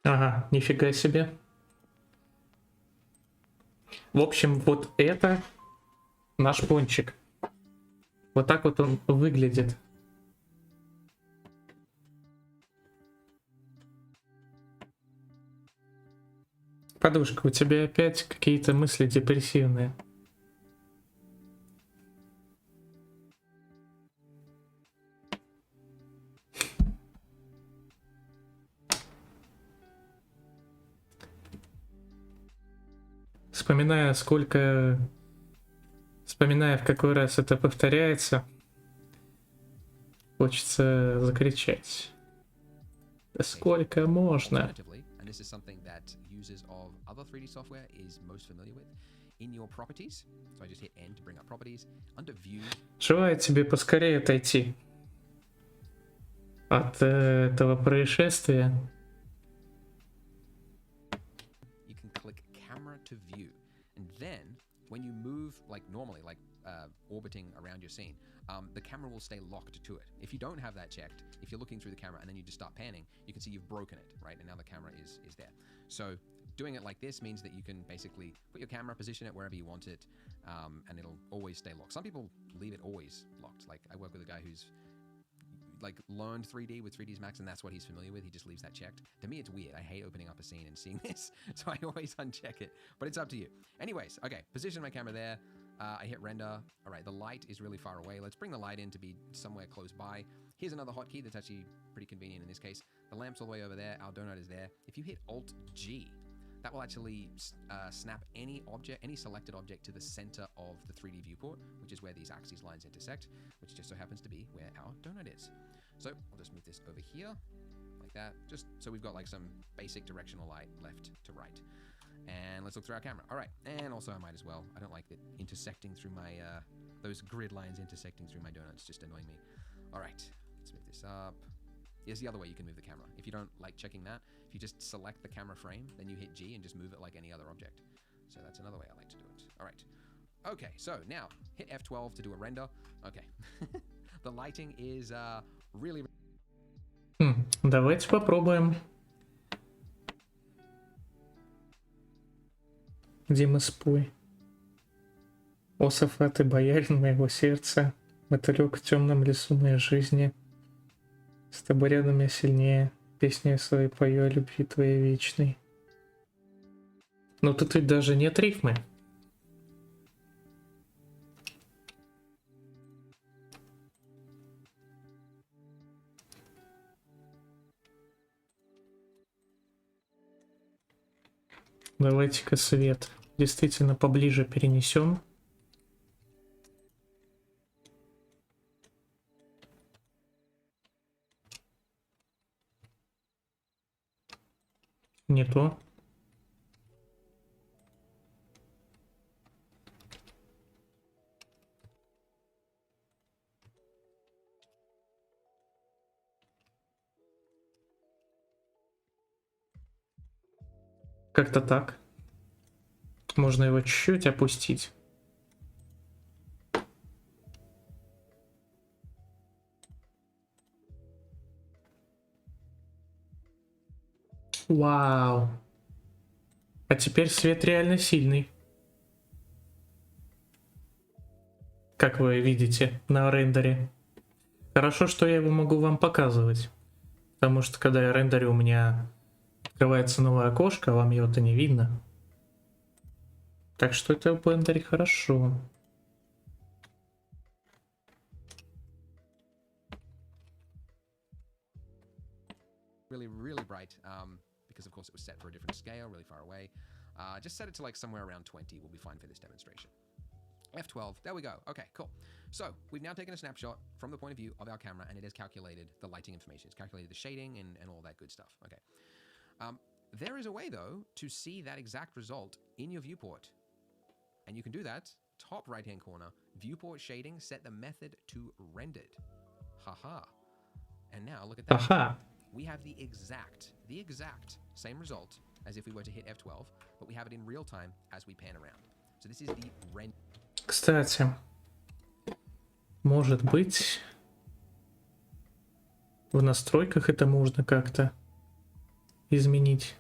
Ага, нифига себе. В общем, вот это наш пончик. Вот так вот он выглядит. Подушка, у тебя опять какие-то мысли депрессивные. Вспоминая, в какой раз это повторяется, хочется закричать. Да сколько можно? Желаю тебе поскорее отойти от этого происшествия. To view, and then when you move like normally, like orbiting around your scene, the camera will stay locked to it. If you don't have that checked, if you're looking through the camera and then you just start panning, you can see you've broken it, right? And now the camera is there. So doing it like this means that you can basically put your camera, position it wherever you want it, and it'll always stay locked. Some people leave it always locked. Like I work with a guy who's like learned 3D with 3ds Max, and that's what he's familiar with. He just leaves that checked. To me, it's weird. I hate opening up a scene and seeing this, so I always uncheck it, but it's up to you. Anyways, okay, position my camera there. I hit render. All right, the light is really far away. Let's bring the light in to be somewhere close by. Here's another hotkey that's actually pretty convenient in this case. The lamp's all the way over there. Our donut is there. If you hit Alt-G, that will actually snap any object, any selected object to the center of the 3D viewport, which is where these axes lines intersect, which just so happens to be where our donut is. So I'll just move this over here, like that, just so we've got like some basic directional light left to right. And let's look through our camera. All right, and also I might as well, I don't like it intersecting through my, those grid lines intersecting through my donuts, just annoying me. All right, let's move this up. Here's the other way you can move the camera. If you don't like checking that, if you just select the camera frame, then you hit G and just move it like any other object. So that's another way I like to do it. All right. Okay, so now hit F12 to do a render. Okay. The lighting is really... Давайте попробуем. Дима, спой. О, Софа, ты боярин моего сердца, мотылек в темном лесу моей жизни. С тобой рядом я сильнее, песней своей пою о любви твоей вечной. Но тут ведь даже нет рифмы. Давайте-ка свет действительно поближе перенесем. Не то. Как-то так. Можно его чуть-чуть опустить. Вау. А теперь свет реально сильный. Как вы видите на рендере. Хорошо, что я его могу вам показывать. Потому что когда я рендерю, у меня открывается новое окошко, а вам его-то не видно. Так что это в блендере хорошо. Really bright, because of course it was set for a different scale, really far away. Just set it to like somewhere around 20 will be fine for this demonstration. F12, there we go. Okay, cool. So we've now taken a snapshot from the point of view of our camera, and it has calculated the lighting information. It's calculated the shading and all that good stuff. Okay. There is a way, though, to see that exact result in your viewport. And you can do that, top right-hand corner, viewport shading, set the method to rendered. Haha. And now look at that. Ага. We have the exact same result as if we were to hit F12, but we have it in real time as we pan around. So this is the render. Кстати, может быть, в настройках это можно как-то изменить.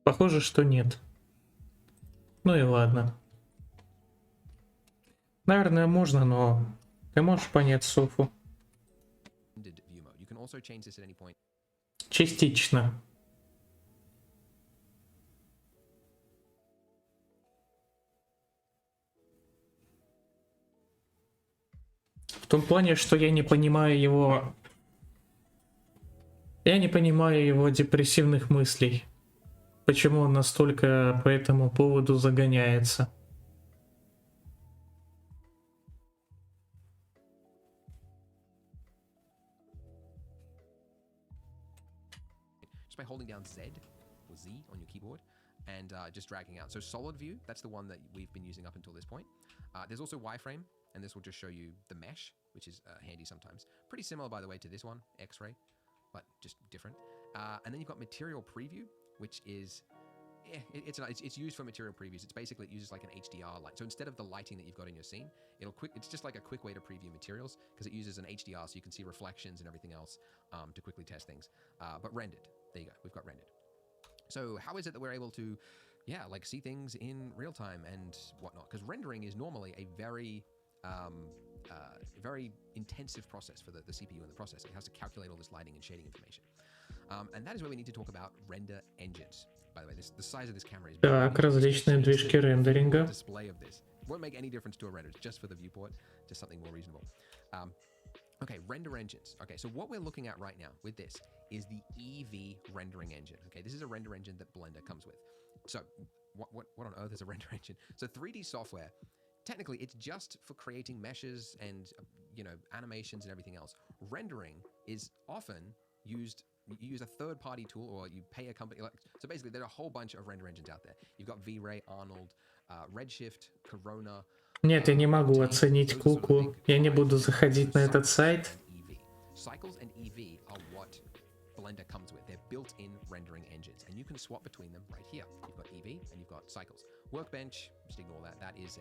Похоже, что нет. Ну и ладно. Наверное, можно, но ты можешь понять Софу? You can also change this at any point. Частично. В том плане, что я не понимаю его... Я не понимаю его депрессивных мыслей. Почему он настолько по этому поводу загоняется. Just by holding down Z or Z on your keyboard and just dragging out. So solid view, that's the one that we've been using up until this point. There's also wireframe, and this will just show you the mesh, which is handy sometimes. Pretty similar, by the way, to this one, X-ray, but just different. And then you've got material preview, which is, it's used for material previews. It's basically, it uses like an HDR light. So instead of the lighting that you've got in your scene, it's just like a quick way to preview materials because it uses an HDR so you can see reflections and everything else to quickly test things. But rendered, there you go, we've got rendered. So how is it that we're able to, like see things in real time and whatnot? Because rendering is normally a very intensive process for the CPU and the processor. It has to calculate all this lighting and shading information. And that is where we need to talk about render engines. By the way, the size of this camera is big. Так, различные движки рендеринга. Display of this won't make any difference to a render. It's just for the viewport, just something more reasonable. Okay, render engines. Okay, so what we're looking at right now with this is the EV rendering engine. Okay, this is a render engine that Blender comes with. So what on earth is a render engine? So 3D software, technically it's just for creating meshes and animations and everything else. Rendering is often used. You use a third-party tool, or you pay a company. So basically, there are a whole bunch of render engines out there. You've got V-Ray, Arnold, Redshift, Corona. Нет, я не могу оценить куклу. Я не буду заходить на этот сайт. Cycles and EV are what Blender comes with. They're built-in rendering engines, and you can swap between them right here. You've got EV and you've got Cycles. Workbench, just ignore that. That is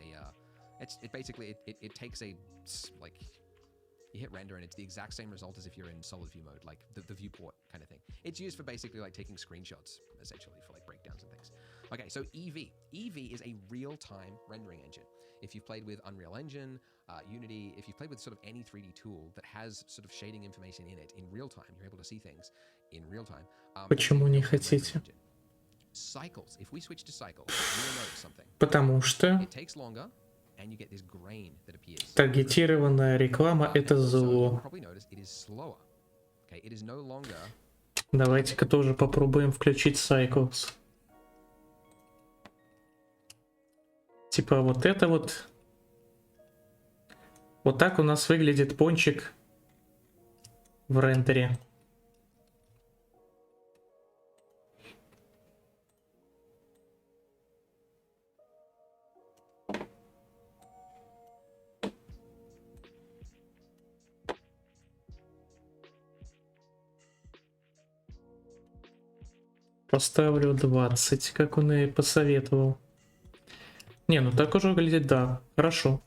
it takes a like. You hit render and it's the exact same result as if you're in solid view mode, like the viewport kind of thing. It's used for basically like taking screenshots, essentially, for like breakdowns and things. Okay, so EV. EV is a real-time rendering engine. If you've played with Unreal Engine, Unity, if you've played with sort of any 3D tool that has sort of shading information in it in real time, you're able to see things in real time. Почему не хотите? Cycles. If we switch to cycles, we will notice something. Потому что It takes longer. And you get this grain that appears. таргетированная реклама — это зло. Давайте-ка тоже попробуем включить Cycles. Типа вот это вот. Вот так у нас выглядит пончик в рендере. Поставлю 20, как он и посоветовал. Не, ну так уже выглядит, да, хорошо.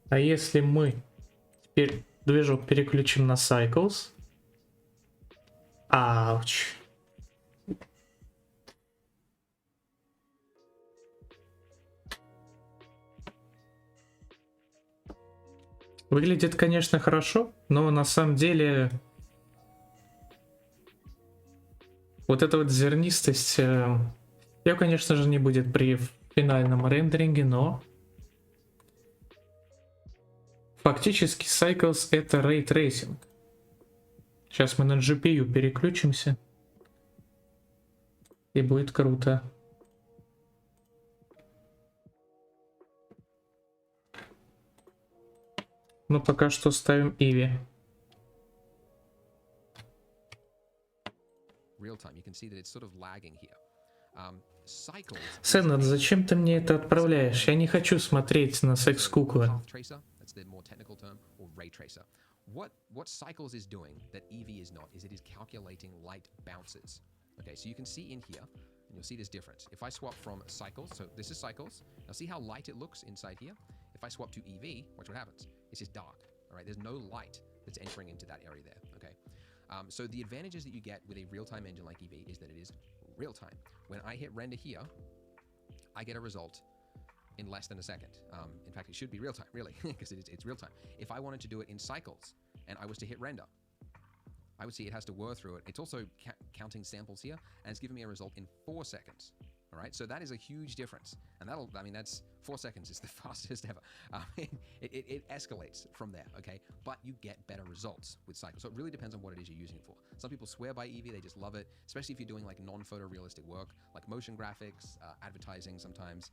А если мы теперь движок переключим на Cycles? Ауч. Выглядит, конечно, хорошо, но на самом деле вот эта вот зернистость, ее, конечно же, не будет при финальном рендеринге, но фактически Cycles это Ray Tracing. Сейчас мы на GPU переключимся, и будет круто. Но пока что ставим Eevee. Сеннет, зачем ты мне это отправляешь? Я не хочу смотреть на секс-куклы. What Cycles is doing that Eevee is not is it is calculating light bounces. Okay, so you can see in here, and you'll see this difference. If I swap from Cycles, so this is Cycles, now see how light it looks inside here? If I swap to Eevee, watch what happens. It's just dark, all right? There's no light that's entering into that area there, okay? So the advantages that you get with a real-time engine like Eevee is that it is real-time. When I hit render here, I get a result in less than a second. In fact, it should be real-time, really, because it's real-time. If I wanted to do it in Cycles, and I was to hit render, I would see it has to whir through it. It's also counting samples here, and it's giving me a result in 4 seconds. All right, so that is a huge difference, and that's 4 seconds is the fastest ever. It escalates from there, okay? But you get better results with Cycles. So it really depends on what it is you're using it for. Some people swear by Eevee, they just love it, especially if you're doing like non-photorealistic work, like motion graphics, advertising sometimes.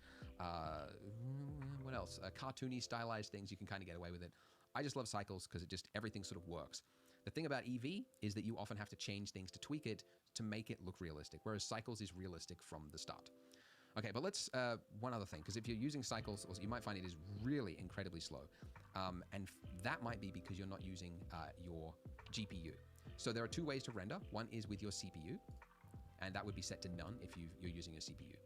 What else? Cartoony, stylized things, you can kind of get away with it. I just love Cycles because everything sort of works. The thing about Eevee is that you often have to change things to tweak it to make it look realistic, whereas Cycles is realistic from the start. Okay, but let's, one other thing, because if you're using Cycles, you might find it is really incredibly slow. And that might be because you're not using your GPU. So there are 2 ways to render. One is with your CPU, and that would be set to none if you're using your CPU.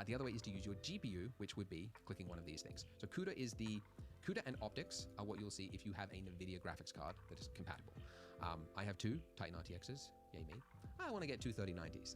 The other way is to use your GPU, which would be clicking one of these things. So CUDA and optics are what you'll see if you have a NVIDIA graphics card that is compatible. I have 2 Titan RTXs, yay me. I want to get 2 3090s.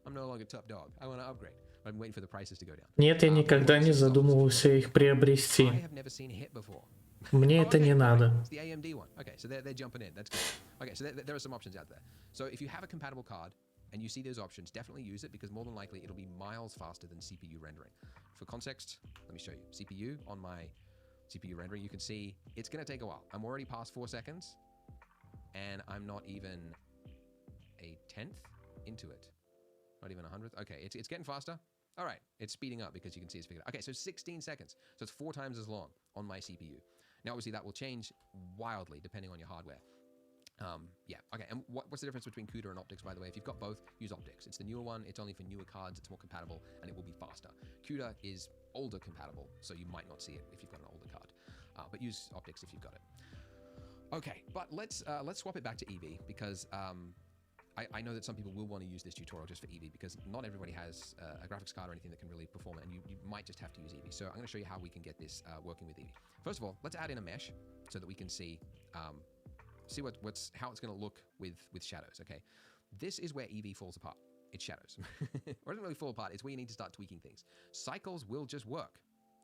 I'm no longer top dog. I want to upgrade. I'm waiting for the prices to go down. Нет, я никогда не задумывался их приобрести. I have never seen a hit before. Мне это не надо. It's the AMD one. Okay, so they're jumping in. That's good. Okay, so there are some options out there. So if you have a compatible card and you see those options, definitely use it because more than likely it'll be miles faster than CPU rendering. For context, let me show you. CPU on my CPU rendering, you can see it's going to take a while. I'm already past 4 seconds and I'm not even a 10th into it. Not even a 100th. Okay, it's getting faster. All right, it's speeding up because you can see it's speeding up. Okay, so 16 seconds. So it's 4 times as long on my CPU. Now, obviously, that will change wildly depending on your hardware. Yeah, okay, and what's the difference between CUDA and optics, by the way? If you've got both, use optics. It's the newer one. It's only for newer cards. It's more compatible, and it will be faster. CUDA is older compatible, so you might not see it if you've got an older card. But use optics if you've got it. Okay, but let's swap it back to Eevee because I know that some people will want to use this tutorial just for Eevee because not everybody has a graphics card or anything that can really perform it, and you might just have to use Eevee. So I'm going to show you how we can get this working with Eevee. First of all, let's add in a mesh so that we can see how it's going to look with shadows. Okay, this is where Eevee falls apart. It's shadows, or it doesn't really fall apart. It's where you need to start tweaking things. Cycles will just work.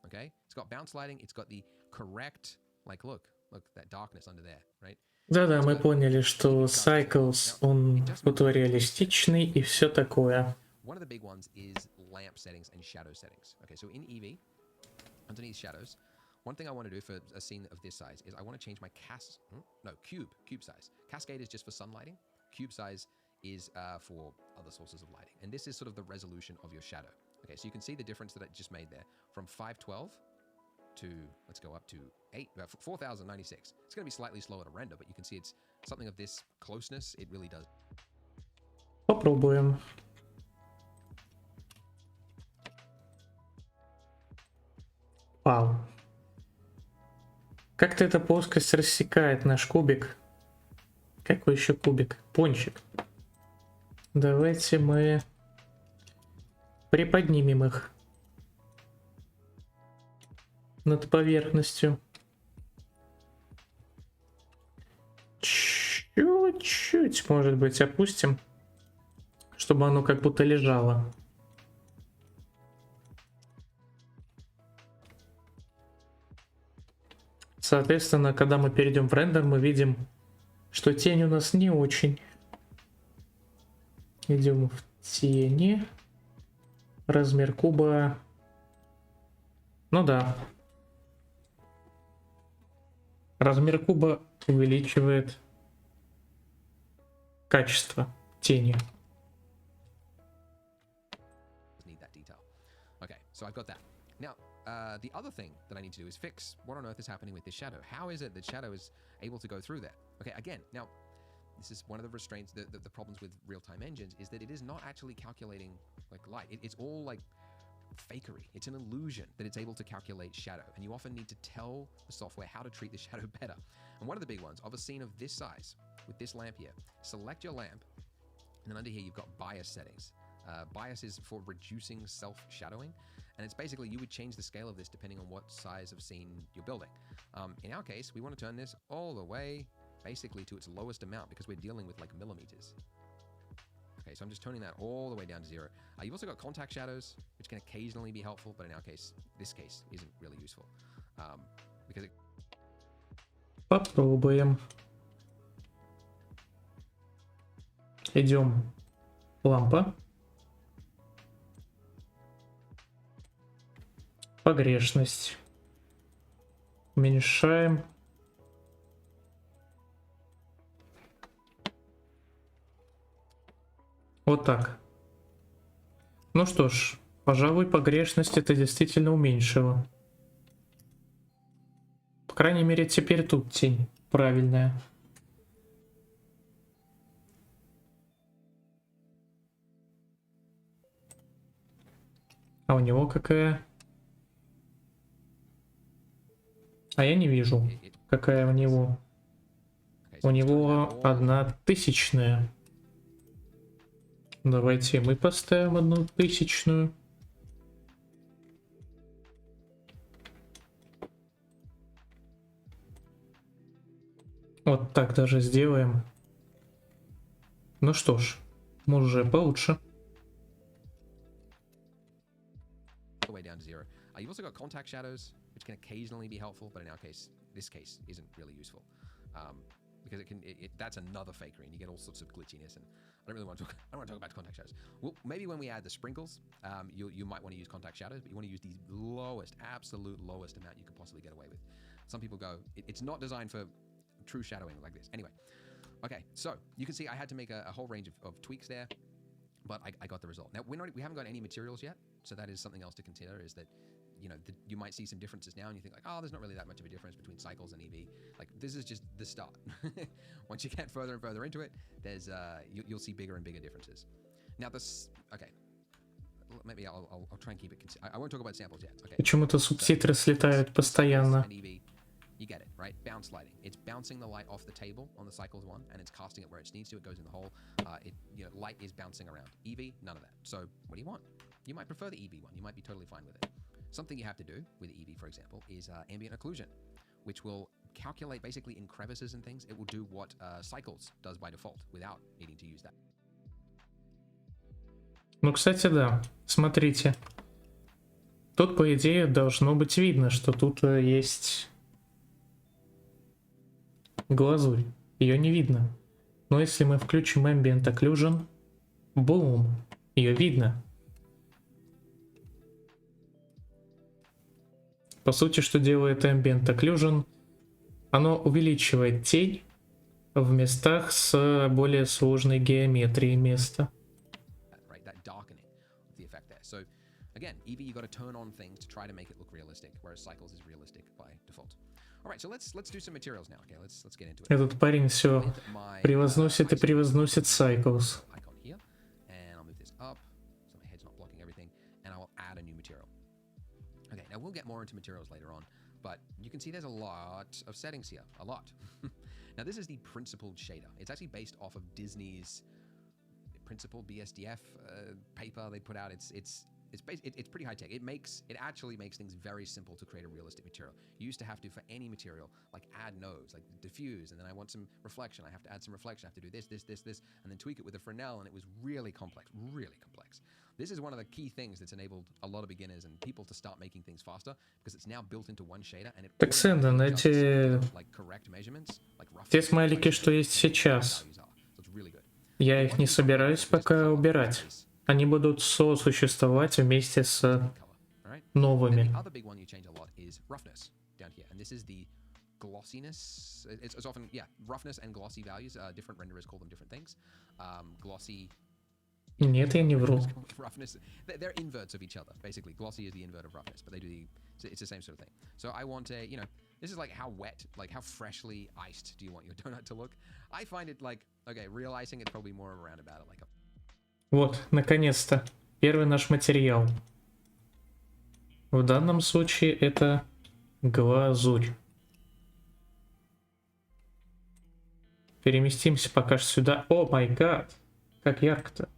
Okay, it's got bounce lighting. It's got the correct look that darkness under there, right? Да-да, мы поняли, что Cycles, он фотореалистичный и все такое. One of the big ones is lamp settings and shadow settings. Okay, so in Eevee, underneath shadows, one thing I want to do for a scene of this size is I want to change my cube size. Cascade is just for sun lighting. Cube size is for other sources of lighting. And this is sort of the resolution of your shadow. Okay, so you can see the difference that I just made there from 512 to, let's go up to 4096. It's going to be slightly slower to render, but you can see it's something of this closeness. It really does. Попробуем. Вау. Как-то эта плоскость рассекает наш кубик. Какой еще кубик? Пончик. Давайте мы приподнимем их над поверхностью. Чуть-чуть, может быть, опустим, чтобы оно как будто лежало. Соответственно, когда мы перейдем в рендер, мы видим, что тень у нас не очень. Идем в тени. Размер куба. Ну да. Размер куба увеличивает качество тени. Need that detail. Okay, so I've got that. Now, the other thing that I need to do is fix what on earth is happening with this shadow. How is it that shadow is able to go through there? Okay, again, now, this is one of the restraints, the problems with real-time engines, is that it is not actually calculating like light. It's all like fakery. It's an illusion that it's able to calculate shadow, and you often need to tell the software how to treat the shadow better. And one of the big ones of a scene of this size, with this lamp here, select your lamp, and then under here you've got bias settings. Bias is for reducing self-shadowing, and it's basically you would change the scale of this depending on what size of scene you're building. In our case, we want to turn this all the way basically to its lowest amount because we're dealing with like millimeters. Okay, so I'm just turning that all the way down to 0. You've also got contact shadows, which can occasionally be helpful, but in our case, this case isn't really useful. Because it... Попробуем. Идем. Лампа. Погрешность. Уменьшаем. Вот так. Ну что ж, пожалуй, погрешность это действительно уменьшило. По крайней мере, теперь тут тень правильная. А у него какая? А я не вижу, какая у него. У него 1000. Давайте мы поставим 1000. Вот так даже сделаем. Ну что ж, уже получше. You've also got contact shadows, which can occasionally be helpful, but in our case, this case isn't really useful. Because that's another fakery, and you get all sorts of glitchiness, and I don't want to talk about contact shadows. Well, maybe when we add the sprinkles, you might want to use contact shadows, but you want to use the lowest, absolute lowest amount you can possibly get away with. Some people go, it's not designed for true shadowing like this. Anyway, okay, so you can see I had to make a whole range of tweaks there, but I got the result. Now, we haven't got any materials yet, so that is something else to consider, is that you might see some differences now and you think like, oh, there's not really that much of a difference between cycles and EV. Like, this is just the start. Once you get further and further into it, there's you'll see bigger and bigger differences. Now this, okay, maybe I'll try and keep it I won't talk about samples yet. Okay. Почему-то субтитры слетают постоянно. You get it, right? Bounce lighting. It's bouncing the light off the table on the cycles one, and it's casting it where it needs to. It goes in the hole. Light is bouncing around. EV, none of that. So what do you want? You might prefer the EV one. You might be totally fine with it. Something you have to do with the EV, for example, is ambient occlusion, which will calculate basically in crevices and things. It will do what cycles does by default without needing to use that. Ну, кстати, да. Смотрите. Тут, по идее, должно быть видно, что тут есть глазурь. Ее не видно. Но если мы включим ambient occlusion, бум, ее видно. По сути, что делает ambient occlusion? Оно увеличивает тень в местах с более сложной геометрией места. Again, EV, you got to turn on things to try to make it look realistic, whereas cycles is realistic by default. All right, so let's do some materials now. Okay, let's get into it. Этот парень все превозносит и превозносит cycles. Icon here, and I'll move this up so my head's not blocking everything, and I will add a new material. Okay, now we'll get more into materials later on, but you can see there's a lot of settings here, a lot. Now this is the principled shader. It's actually based off of Disney's principle BSDF paper they put out. It's pretty high tech. It actually makes things very simple to create a realistic material. You used to have to, for any material, like add nodes, like diffuse, and then I want some reflection. I have to add some reflection. I have to do this, and then tweak it with a Fresnel, and it was really complex, really complex. This is one of the key things that's enabled a lot of beginners and people to start making things faster because it's now built into one shader and it Так, Сэндон, эти... like correct measurements, like rough. Те смайлики, что есть сейчас, я их не собираюсь пока убирать. Они будут сосуществовать вместе с новыми. Glossiness. It's often, yeah, roughness and glossy values. Different renderers call them different things. Glossy. Нет, я не вру. Roughness. They're inverts of each other. Basically, glossy is the invert of roughness, but they do it's the same sort of thing. So I want a, this is like how wet, like how freshly iced do you want your donut to look? I find it like, okay, real icing, it's probably more around about it like a... Вот, наконец-то, первый наш материал. В данном случае это глазурь. Переместимся пока что сюда. О май гад, как ярко-то.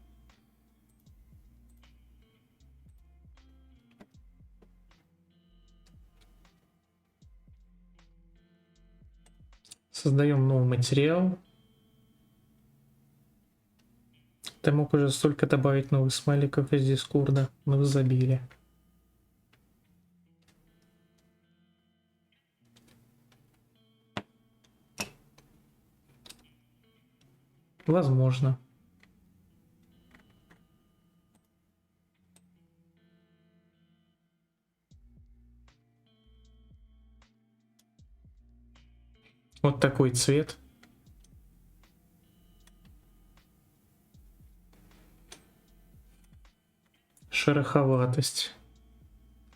Создаем новый материал. Ты мог уже столько добавить новых смайликов из Дискорда, но в изобилии. Возможно. Вот такой цвет. Шероховатость.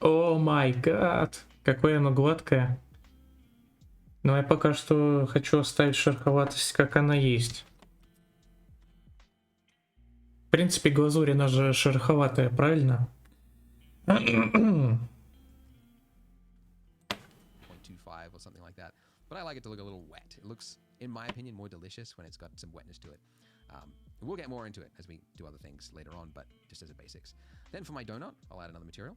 О май гад. Какое оно гладкое. Но я пока что хочу оставить шероховатость, как она есть. В принципе, глазурь, она же шероховатая, правильно? 0.25 or something like that. But I like it to look a little wet. It looks, in my opinion, more delicious when it's got some wetness to it. We'll get more into it as we do other things later on, but just as a basics. Then for my donut, I'll add another material.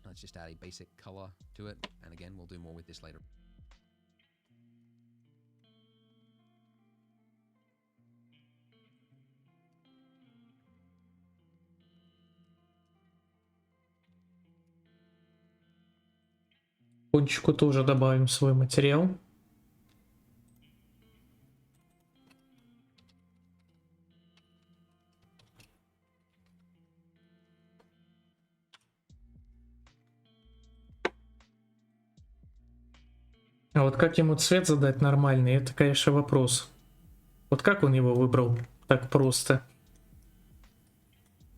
Let's just add a basic color to it. And again, we'll do more with this later. Пончику тоже добавим свой материал. А вот как ему цвет задать нормальный, это, конечно, вопрос. Вот как он его выбрал так просто?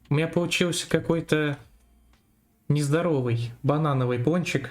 У меня получился какой-то нездоровый банановый пончик.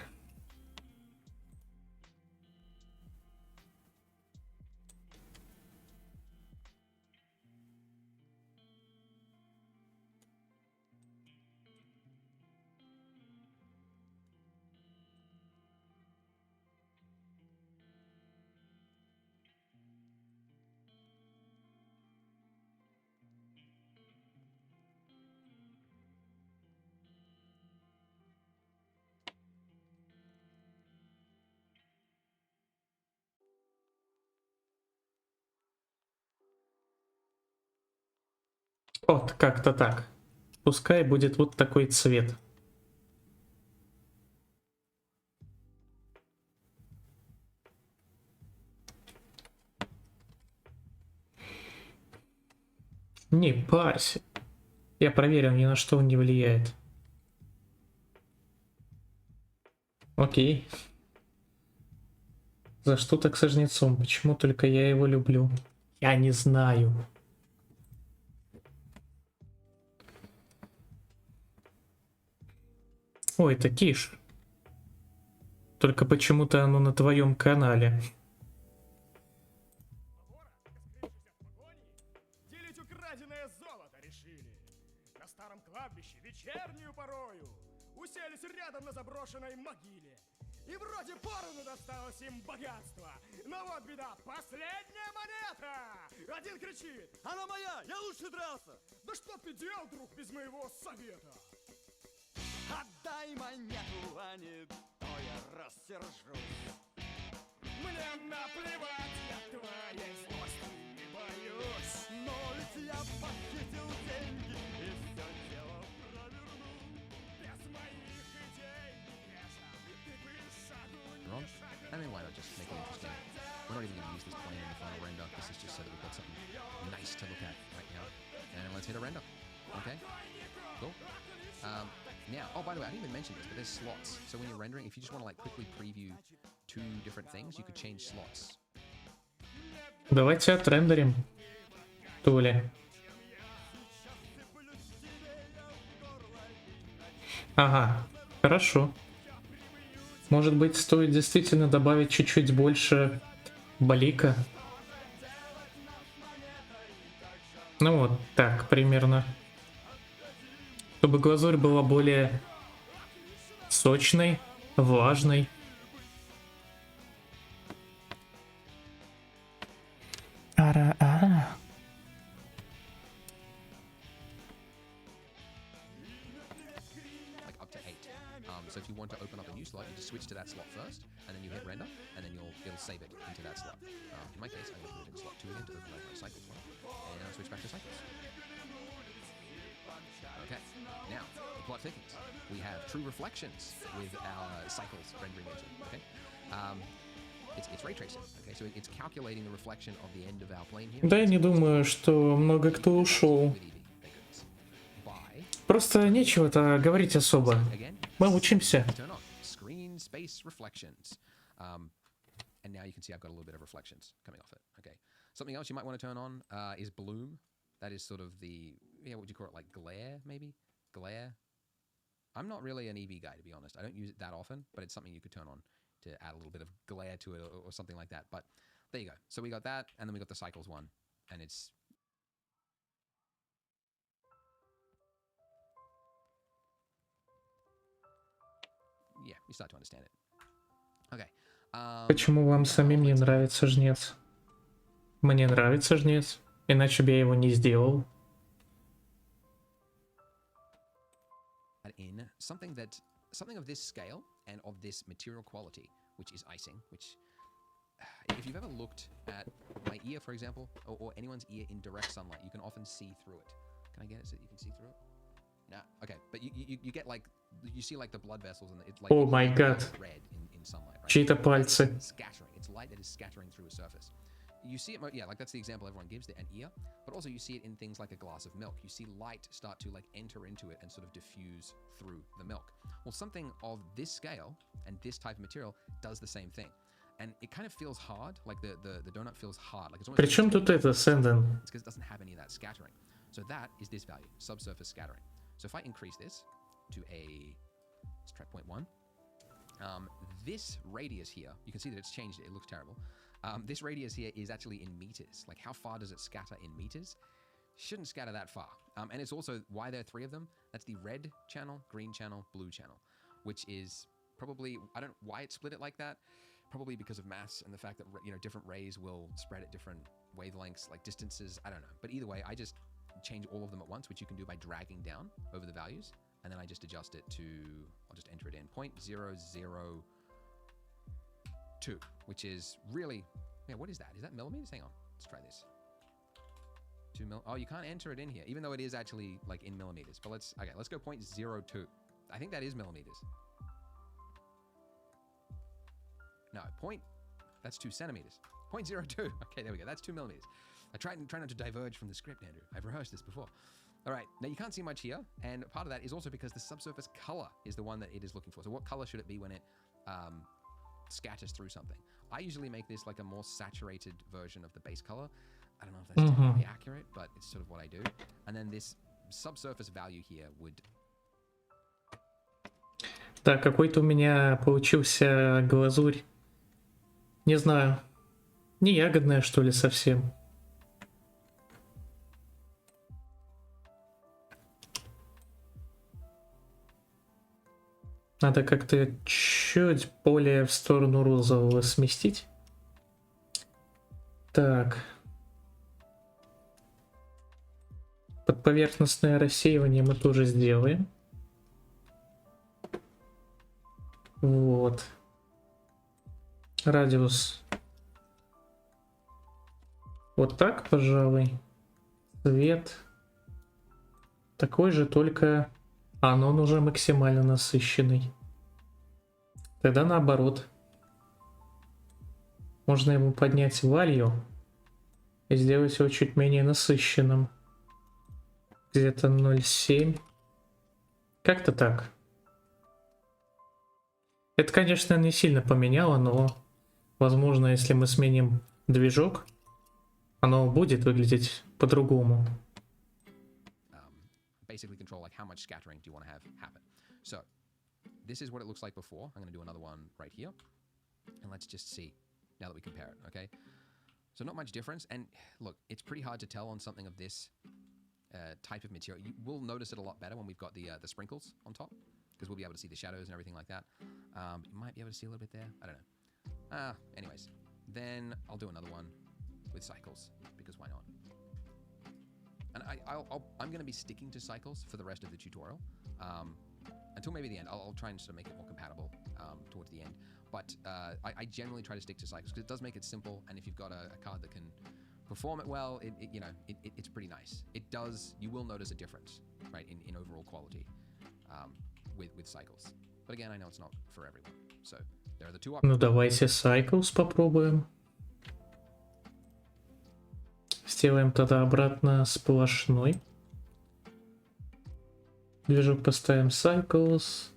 Вот, как-то так. Пускай будет вот такой цвет. Не парься. Я проверил, ни на что он не влияет. Окей. За что так со жнецом? Почему только я его люблю? Я не знаю. Ой, это Киш. Только почему-то оно на твоем канале. Делить украденное золото решили. На старом кладбище вечернюю порою уселись рядом на заброшенной могиле. И вроде поровну досталось им богатство, но Но вот беда, последняя монета! Один кричит: она моя, я лучше дрался! Да что ты делал, друг, без моего совета? Отдай монету, а не то я рассержусь. Мне наплевать, я твоей злости не боюсь. Но ведь я похитил деньги и все дело провернул. Без моих идей не веша, ты бы шагу Wrong. не шагнул. I mean, why not just make it interesting? We're not even going to use this plane in the final render. This is just so that we've got something nice to look at right now. And let's hit a render. Okay, cool. Now, oh, by the way, I didn't even mention this, but there's slots. So when you're rendering, if you just want to like quickly preview two different things, you could change slots. Давайте отрендерим. Тули. Ага, хорошо. Может быть, стоит действительно добавить чуть-чуть больше блика. Ну вот так примерно. Чтобы глазурь была более сочной, влажной. Ара-ара. Like up to 8. So if you want to open up a new slot, you just switch to that slot first, and then you hit render, and then it'll save it into that slot. In my case, I will put it in slot 2 again to open my cycles one, and I'll switch back to cycles. Okay, now the plot thickens. We have true reflections with our cycles rendering into. Okay, it's ray tracing. Okay, so it's calculating the reflection of the end of our plane here. Да, я не думаю, что много кто ушел. With EV, thank goodness. By Просто нечего-то говорить особо. again, Мы учимся. turn on screen space reflections. And now you can see I've got a little bit of reflections coming off it. Okay. Something else you might want to turn on is bloom. That is sort of the, what would you call it? Like glare, maybe? Glare? I'm not really an EV guy, to be honest. I don't use it that often, but it's something you could turn on to add a little bit of glare to it or something like that. But there you go. So we got that, and then we got the cycles one. And it's... Yeah, you start to understand it. Okay. Почему вам самим не нравится жнец? Мне нравится жнец, иначе бы я его не сделал. In something of this scale and of this material quality, which is icing, which if you've ever looked at my ear, for example, or anyone's ear in direct sunlight, you can often see through it. Can I get it so that you can see through it? Nah, okay, but you get like, you see like the blood vessels and it's like, Oh my god. red in sunlight, right? Чьи-то пальцы. Scattering, it's light that is scattering through a surface. You see it, yeah, like that's the example everyone gives, an ear, but also you see it in things like a glass of milk. You see light start to like enter into it and sort of diffuse through the milk. Well, something of this scale and this type of material does the same thing. And it kind of feels hard, like the donut feels hard. Like it's almost Причем тут это, Сэндон? It's because it doesn't have any of that scattering. So that is this value, subsurface scattering. So if I increase this to let's try 0.1. This radius here, you can see that it's changed it. It looks terrible. This radius here is actually in meters. Like how far does it scatter in meters? Shouldn't scatter that far. And it's also why there are 3 of them. That's the red channel, green channel, blue channel, which is probably, I don't know why it split it like that. Probably because of mass and the fact that, different rays will spread at different wavelengths, like distances. I don't know. But either way, I just change all of them at once, which you can do by dragging down over the values. And then I just adjust it to, I'll just enter it in 0.002, which is really, what is that? Is that millimeters? Hang on, let's try this. 2 mil, oh, you can't enter it in here, even though it is actually like in millimeters. But let's go 0.02. I think that is millimeters. No, that's 2 centimeters. 0.02. Okay, there we go. That's 2 millimeters. I try not to diverge from the script, Andrew. I've rehearsed this before. All right, now you can't see much here, and part of that is also because the subsurface color is the one that it is looking for. So what color should it be when it scatters through something? I usually make this like a more saturated version of the base color. I don't know if that's technically accurate, but it's sort of what I do. And then this subsurface value here would... Да, какой-то у меня получился глазурь. Не знаю, не ягодная, что ли, совсем. Надо как-то чуть более в сторону розового сместить. Так. Подповерхностное рассеивание мы тоже сделаем. Вот. Радиус. Вот так, пожалуй. Цвет. Такой же, только... А, но он уже максимально насыщенный. Тогда наоборот. Можно ему поднять value и сделать его чуть менее насыщенным. Где-то 0,7. Как-то так. Это, конечно, не сильно поменяло, но, возможно, если мы сменим движок, оно будет выглядеть по-другому. Basically control like how much scattering do you want to have happen. So this is what it looks like before. I'm going to do another one right here. And let's just see now that we compare it, okay? So not much difference. And look, it's pretty hard to tell on something of this type of material. You will notice it a lot better when we've got the sprinkles on top, because we'll be able to see the shadows and everything like that. You might be able to see a little bit there. I don't know. Anyways, then I'll do another one with cycles, because why not? And I'm going to be sticking to cycles for the rest of the tutorial. Until maybe the end. I'll try and sort of make it more compatible towards the end. But I generally try to stick to cycles because it does make it simple. And if you've got a card that can perform it well, it's pretty nice. It does. You will notice a difference, right, in overall quality with cycles. But again, I know it's not for everyone. So there are the two options. Ну давайте cycles попробуем. Сделаем тогда обратно сплошной. Движок поставим cycles.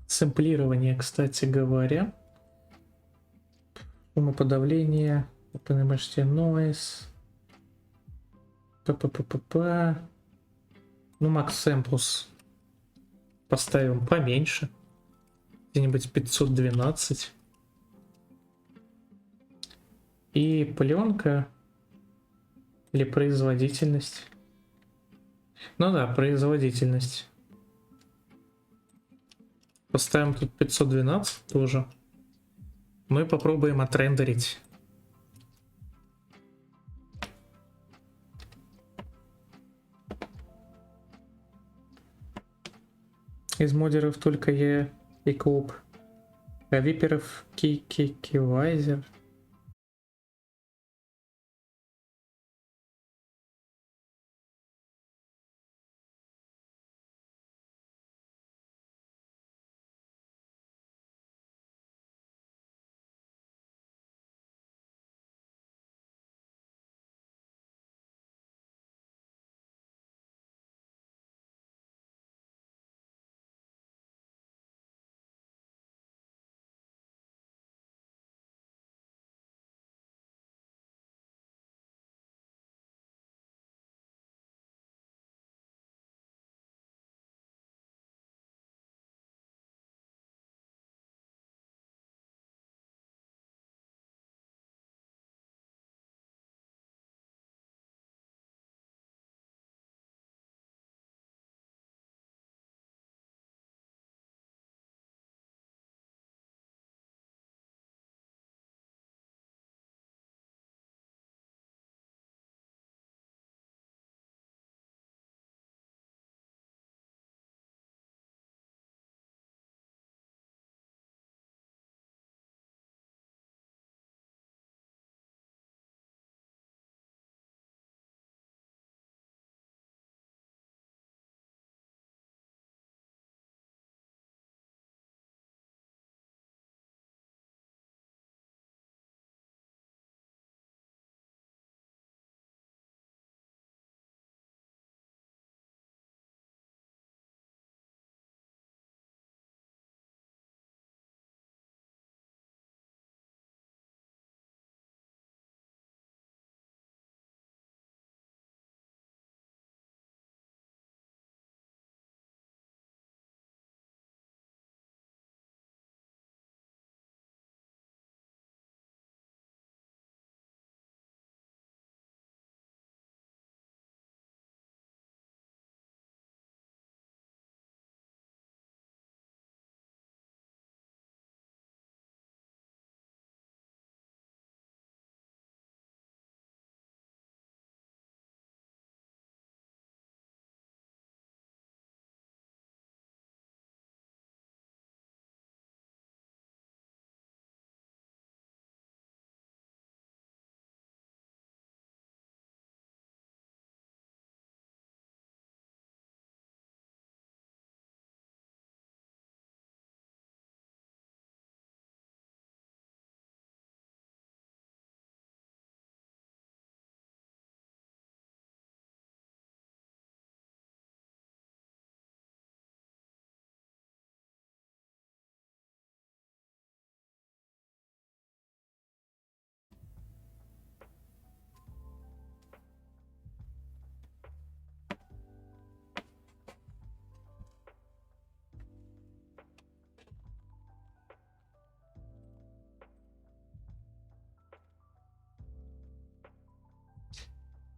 Сэмплирование, кстати говоря. Шумоподавление. Open noise. Ну, max samples поставим поменьше. Где-нибудь 512. И пленка или производительность. Ну да, производительность. Поставим тут 512 тоже. Мы попробуем отрендерить. Из модеров только я и коп. А виперов кивайзер.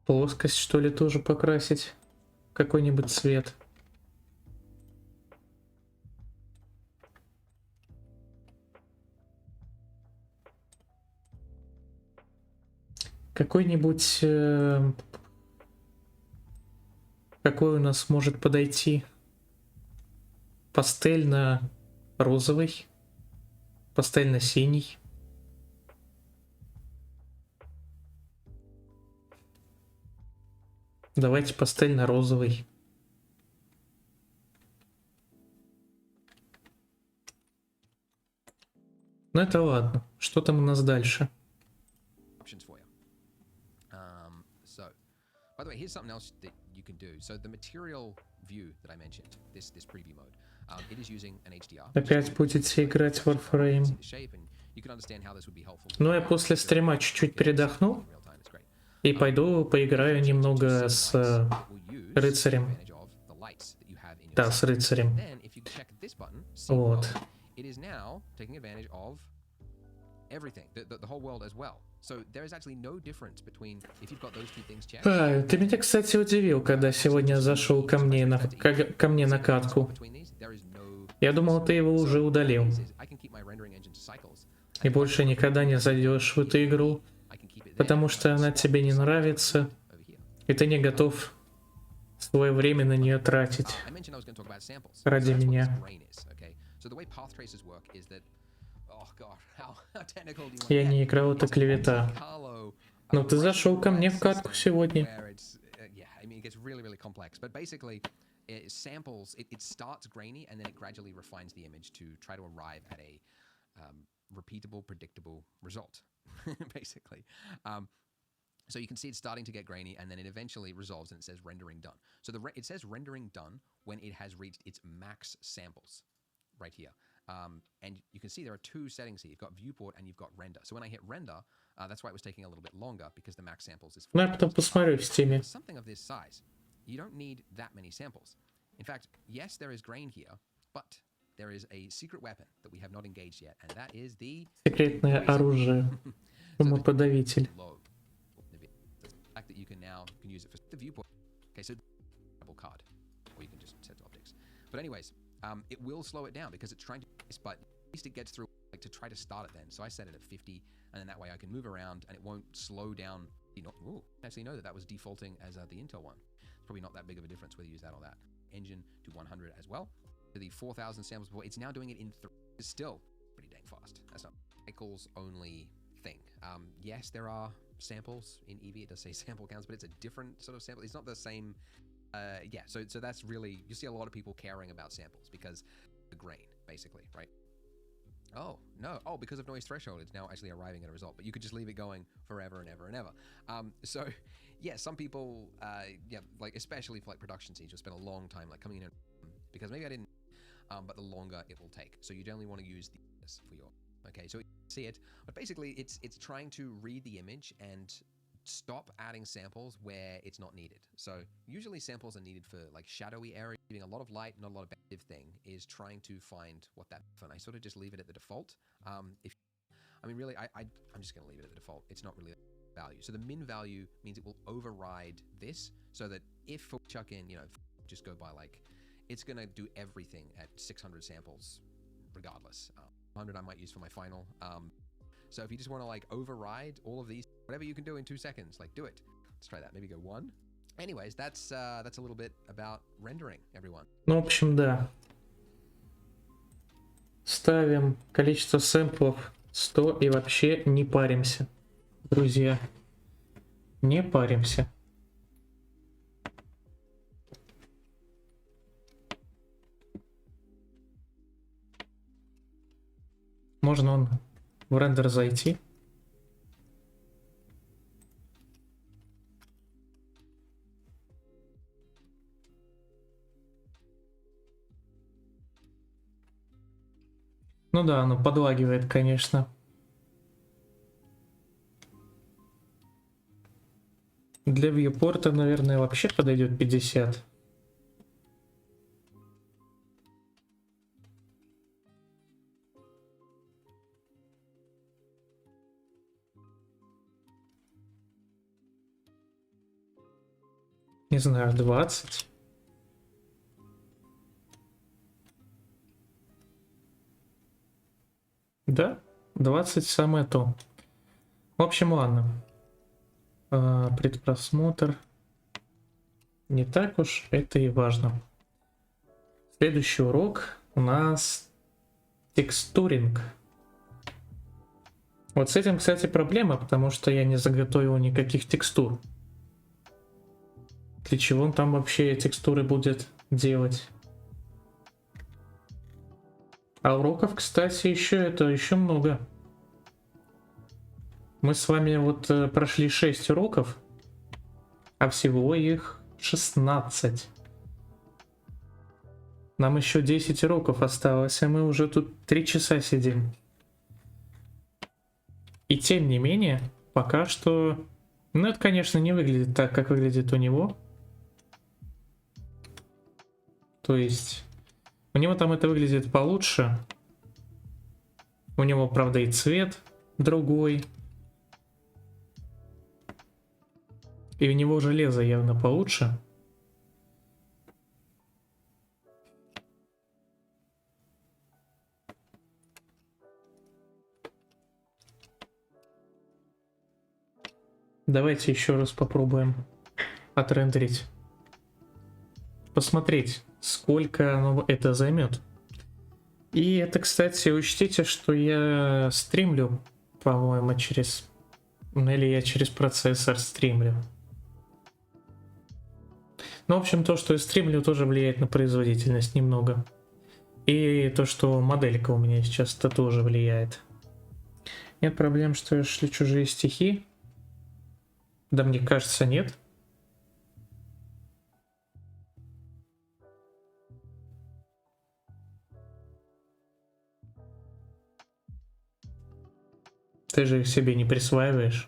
Плоскость, что ли, тоже покрасить? Какой-нибудь цвет. Какой-нибудь... какой у нас может подойти? Пастельно-розовый. Пастельно-синий. Давайте пастельно-розовый. Ну это ладно. Что там у нас дальше? Options for you. So, by the way, here's something else that you can do. So the material view that I mentioned, this preview mode, it is using an HDR. Опять будете играть в Warframe. Ну, я после стрима чуть-чуть передохну и пойду поиграю немного с рыцарем. Да, с рыцарем. Вот. А, ты меня, кстати, удивил, когда сегодня зашел ко мне на катку. Я думал, ты его уже удалил. И больше никогда не зайдешь в эту игру, потому что она тебе не нравится, и ты не готов свое время на нее тратить ради меня. Я не играл, это клевета. Но ты зашел ко мне в катку сегодня. Samples, it starts grainy and then it gradually refines the image to try to arrive at a repeatable, predictable result, basically. So you can see it's starting to get grainy and then it eventually resolves and it says rendering done. So it says rendering done when it has reached its max samples right here. And you can see there are two settings here. You've got viewport and you've got render. So when I hit render, that's why it was taking a little bit longer because the max samples is... Ну, я потом посмотрю в Steam. Something of this size, you don't need that many samples. In fact, yes, there is grain here, but there is a secret weapon that we have not engaged yet, and that is the... Секретное оружие. Умоподавитель. The fact that you can now use it for the viewport. Okay, so double card, or you can just set to optics. But anyways, it will slow it down because it's trying to... But at least it gets through like to try to start it then. So I set it at 50, and then that way I can move around and it won't slow down. You know, ooh, actually know that was defaulting as the Intel one. It's probably not that big of a difference whether you use that or that. Engine to 100 as well. To the 4,000 samples before, it's now doing it in 3. It's still pretty dang fast. That's not cycles only thing. Yes, there are samples in Eevee. It does say sample counts, but it's a different sort of sample. It's not the same. Yeah, so that's really, you see a lot of people caring about samples because the grain, basically, right? Oh, no. Oh, because of noise threshold, it's now actually arriving at a result. But you could just leave it going forever and ever and ever. So, yeah, some people, yeah, like especially for like production scenes, you'll spend a long time like coming in and, because maybe I didn't, but the longer it will take. So you generally want to use this for your, okay, so you see it, but basically it's trying to read the image and stop adding samples where it's not needed. So usually samples are needed for like shadowy area, giving a lot of light, not a lot of active thing, is trying to find what that, and I sort of just leave it at the default. If I mean, really, I'm just going to leave it at the default. It's not really value. So the min value means it will override this, so that if we chuck in, you know, just go by like, it's going to do everything at 600 samples regardless. 100 I might use for my final. So if you just want to like override all of these, whatever you can do in 2 seconds, like do it. Let's try that. Maybe go 1. Anyways, that's a little bit about rendering, everyone. Ну, в общем, да. Ставим количество сэмплов 100 и вообще не паримся. Друзья, не паримся. Можно он в рендер зайти. Ну да, оно подлагивает, конечно. Для вьюпорта, наверное, вообще подойдет 50. Не знаю, 20. Да, 20 самое то. В общем, ладно. Предпросмотр. Не так уж это и важно. Следующий урок у нас текстуринг. Вот с этим, кстати, проблема, потому что я не заготовил никаких текстур. Для чего он там вообще текстуры будет делать? А уроков, кстати, еще много. Мы с вами вот прошли 6 уроков, а всего их 16. Нам еще 10 уроков осталось, а мы уже тут 3 часа сидим. И тем не менее, пока что... Ну, это, конечно, не выглядит так, как выглядит у него. То есть, у него там это выглядит получше. У него, правда, и цвет другой. И у него железо явно получше. Давайте еще раз попробуем отрендерить. Посмотреть, сколько это займет. И это, кстати, учтите, что я стримлю, по-моему, через... Или я через процессор стримлю. Ну, в общем, то, что я стримлю, тоже влияет на производительность немного. И то, что моделька у меня сейчас, это тоже влияет. Нет проблем, что я шлю чужие стихи. Да мне кажется, нет. Ты же их себе не присваиваешь.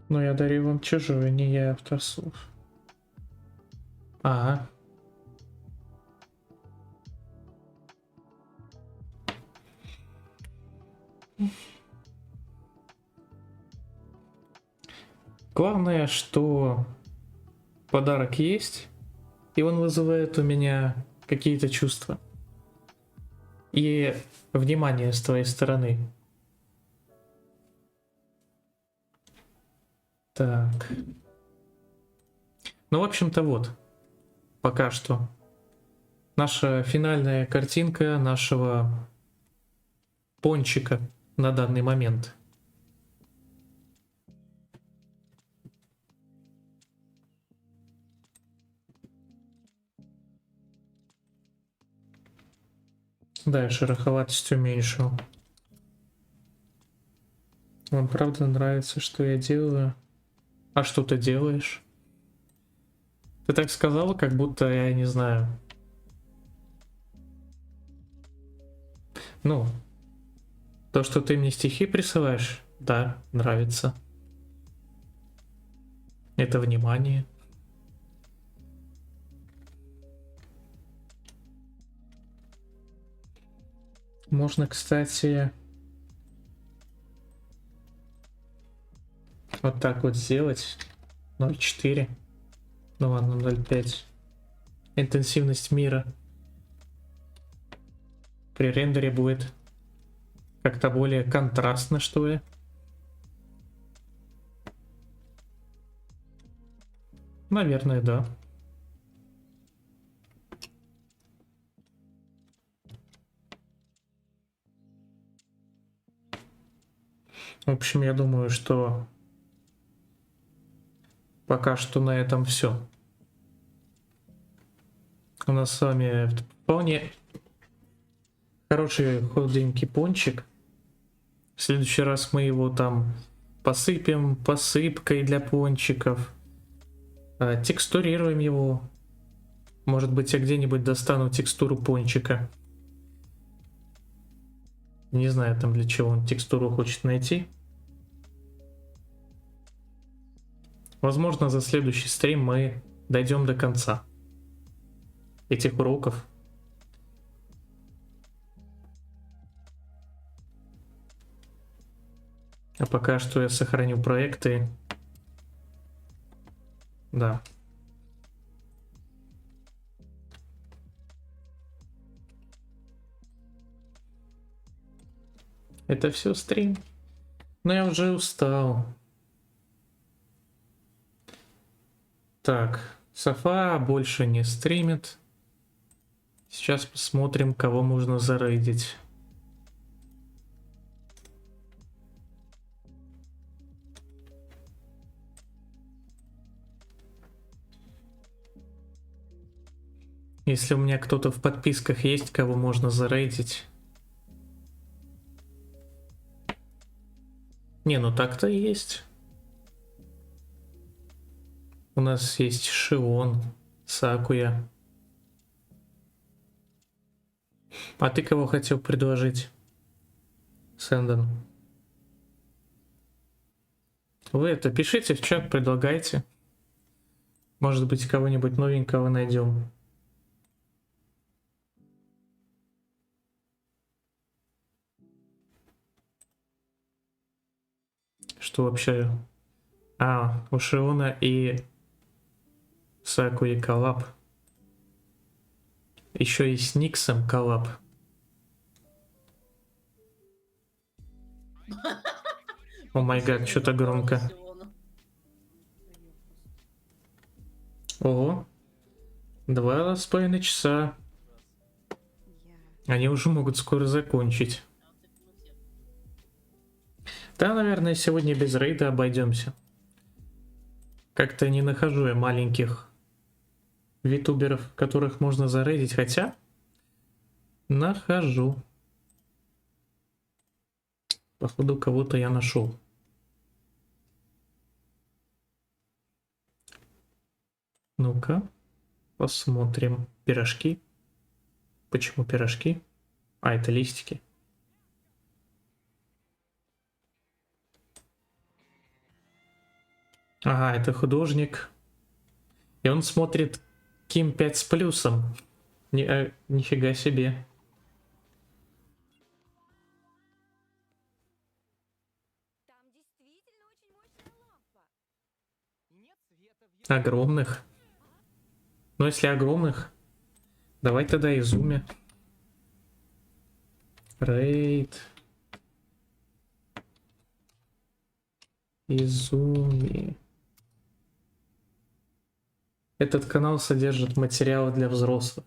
Но я дарю вам чужое, не я автор слов. Ага. Главное, что подарок есть, и он вызывает у меня какие-то чувства. И внимание с твоей стороны. Так. Ну, в общем-то, вот. Пока что. Наша финальная картинка нашего пончика на данный момент. Да, я шероховатость уменьшил. Вам правда нравится, что я делаю? А что ты делаешь? Ты так сказала, как будто я не знаю. Ну, то, что ты мне стихи присылаешь, да, нравится. Это внимание. Можно, кстати, вот так вот сделать. 0.4. Ну ладно, 0.5. Интенсивность мира при рендере будет как-то более контрастно, что ли. Наверное, да. В общем, я думаю, что пока что на этом все. У нас с вами вполне хороший худенький пончик. В следующий раз мы его там посыпем посыпкой для пончиков. Текстурируем его. Может быть, я где-нибудь достану текстуру пончика. Не знаю, там для чего он текстуру хочет найти. Возможно, за следующий стрим мы дойдем до конца этих уроков. А пока что я сохраню проекты. Да. Это все стрим. Но я уже устал. Так, Софа больше не стримит. Сейчас посмотрим, кого можно зарейдить. Если у меня кто-то в подписках есть, кого можно зарейдить. Не, ну так-то есть. У нас есть Шион, Сакуя. А ты кого хотел предложить? Сэндон. Вы это пишите в чат, предлагайте. Может быть, кого-нибудь новенького найдем. Что вообще? А, у Шиона и Сакуи коллаб. Еще и с Никсом коллаб. О май гад, что-то громко. Ого. 2,5 часа. Они уже могут скоро закончить. Да, наверное, сегодня без рейда обойдемся. Как-то не нахожу я маленьких витуберов, которых можно зарейдить, хотя нахожу. Походу, кого-то я нашел. Ну-ка, посмотрим. Пирожки. Почему пирожки? А, это листики. Ага, это художник. И он смотрит Ким 5 с плюсом. Нифига себе. Там действительно очень мощная лампа. Огромных. Но если огромных, давай тогда Изуми. Рейд. Изуми. Этот канал содержит материалы для взрослых.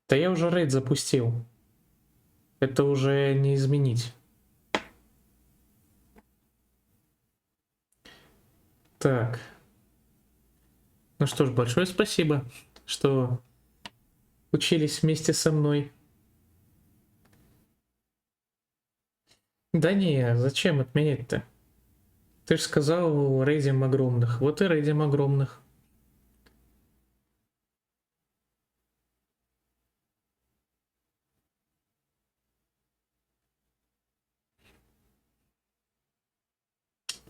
Да я уже рейд запустил. Это уже не изменить. Так. Ну что ж, большое спасибо, что учились вместе со мной. Да не, зачем отменять-то? Ты же сказал, рейдим огромных. Вот и рейдим огромных.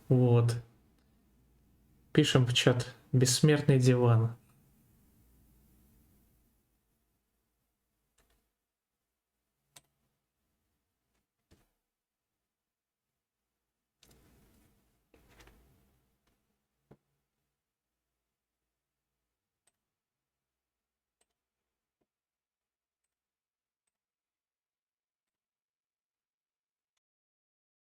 Вот. Пишем в чат. Бессмертный диван.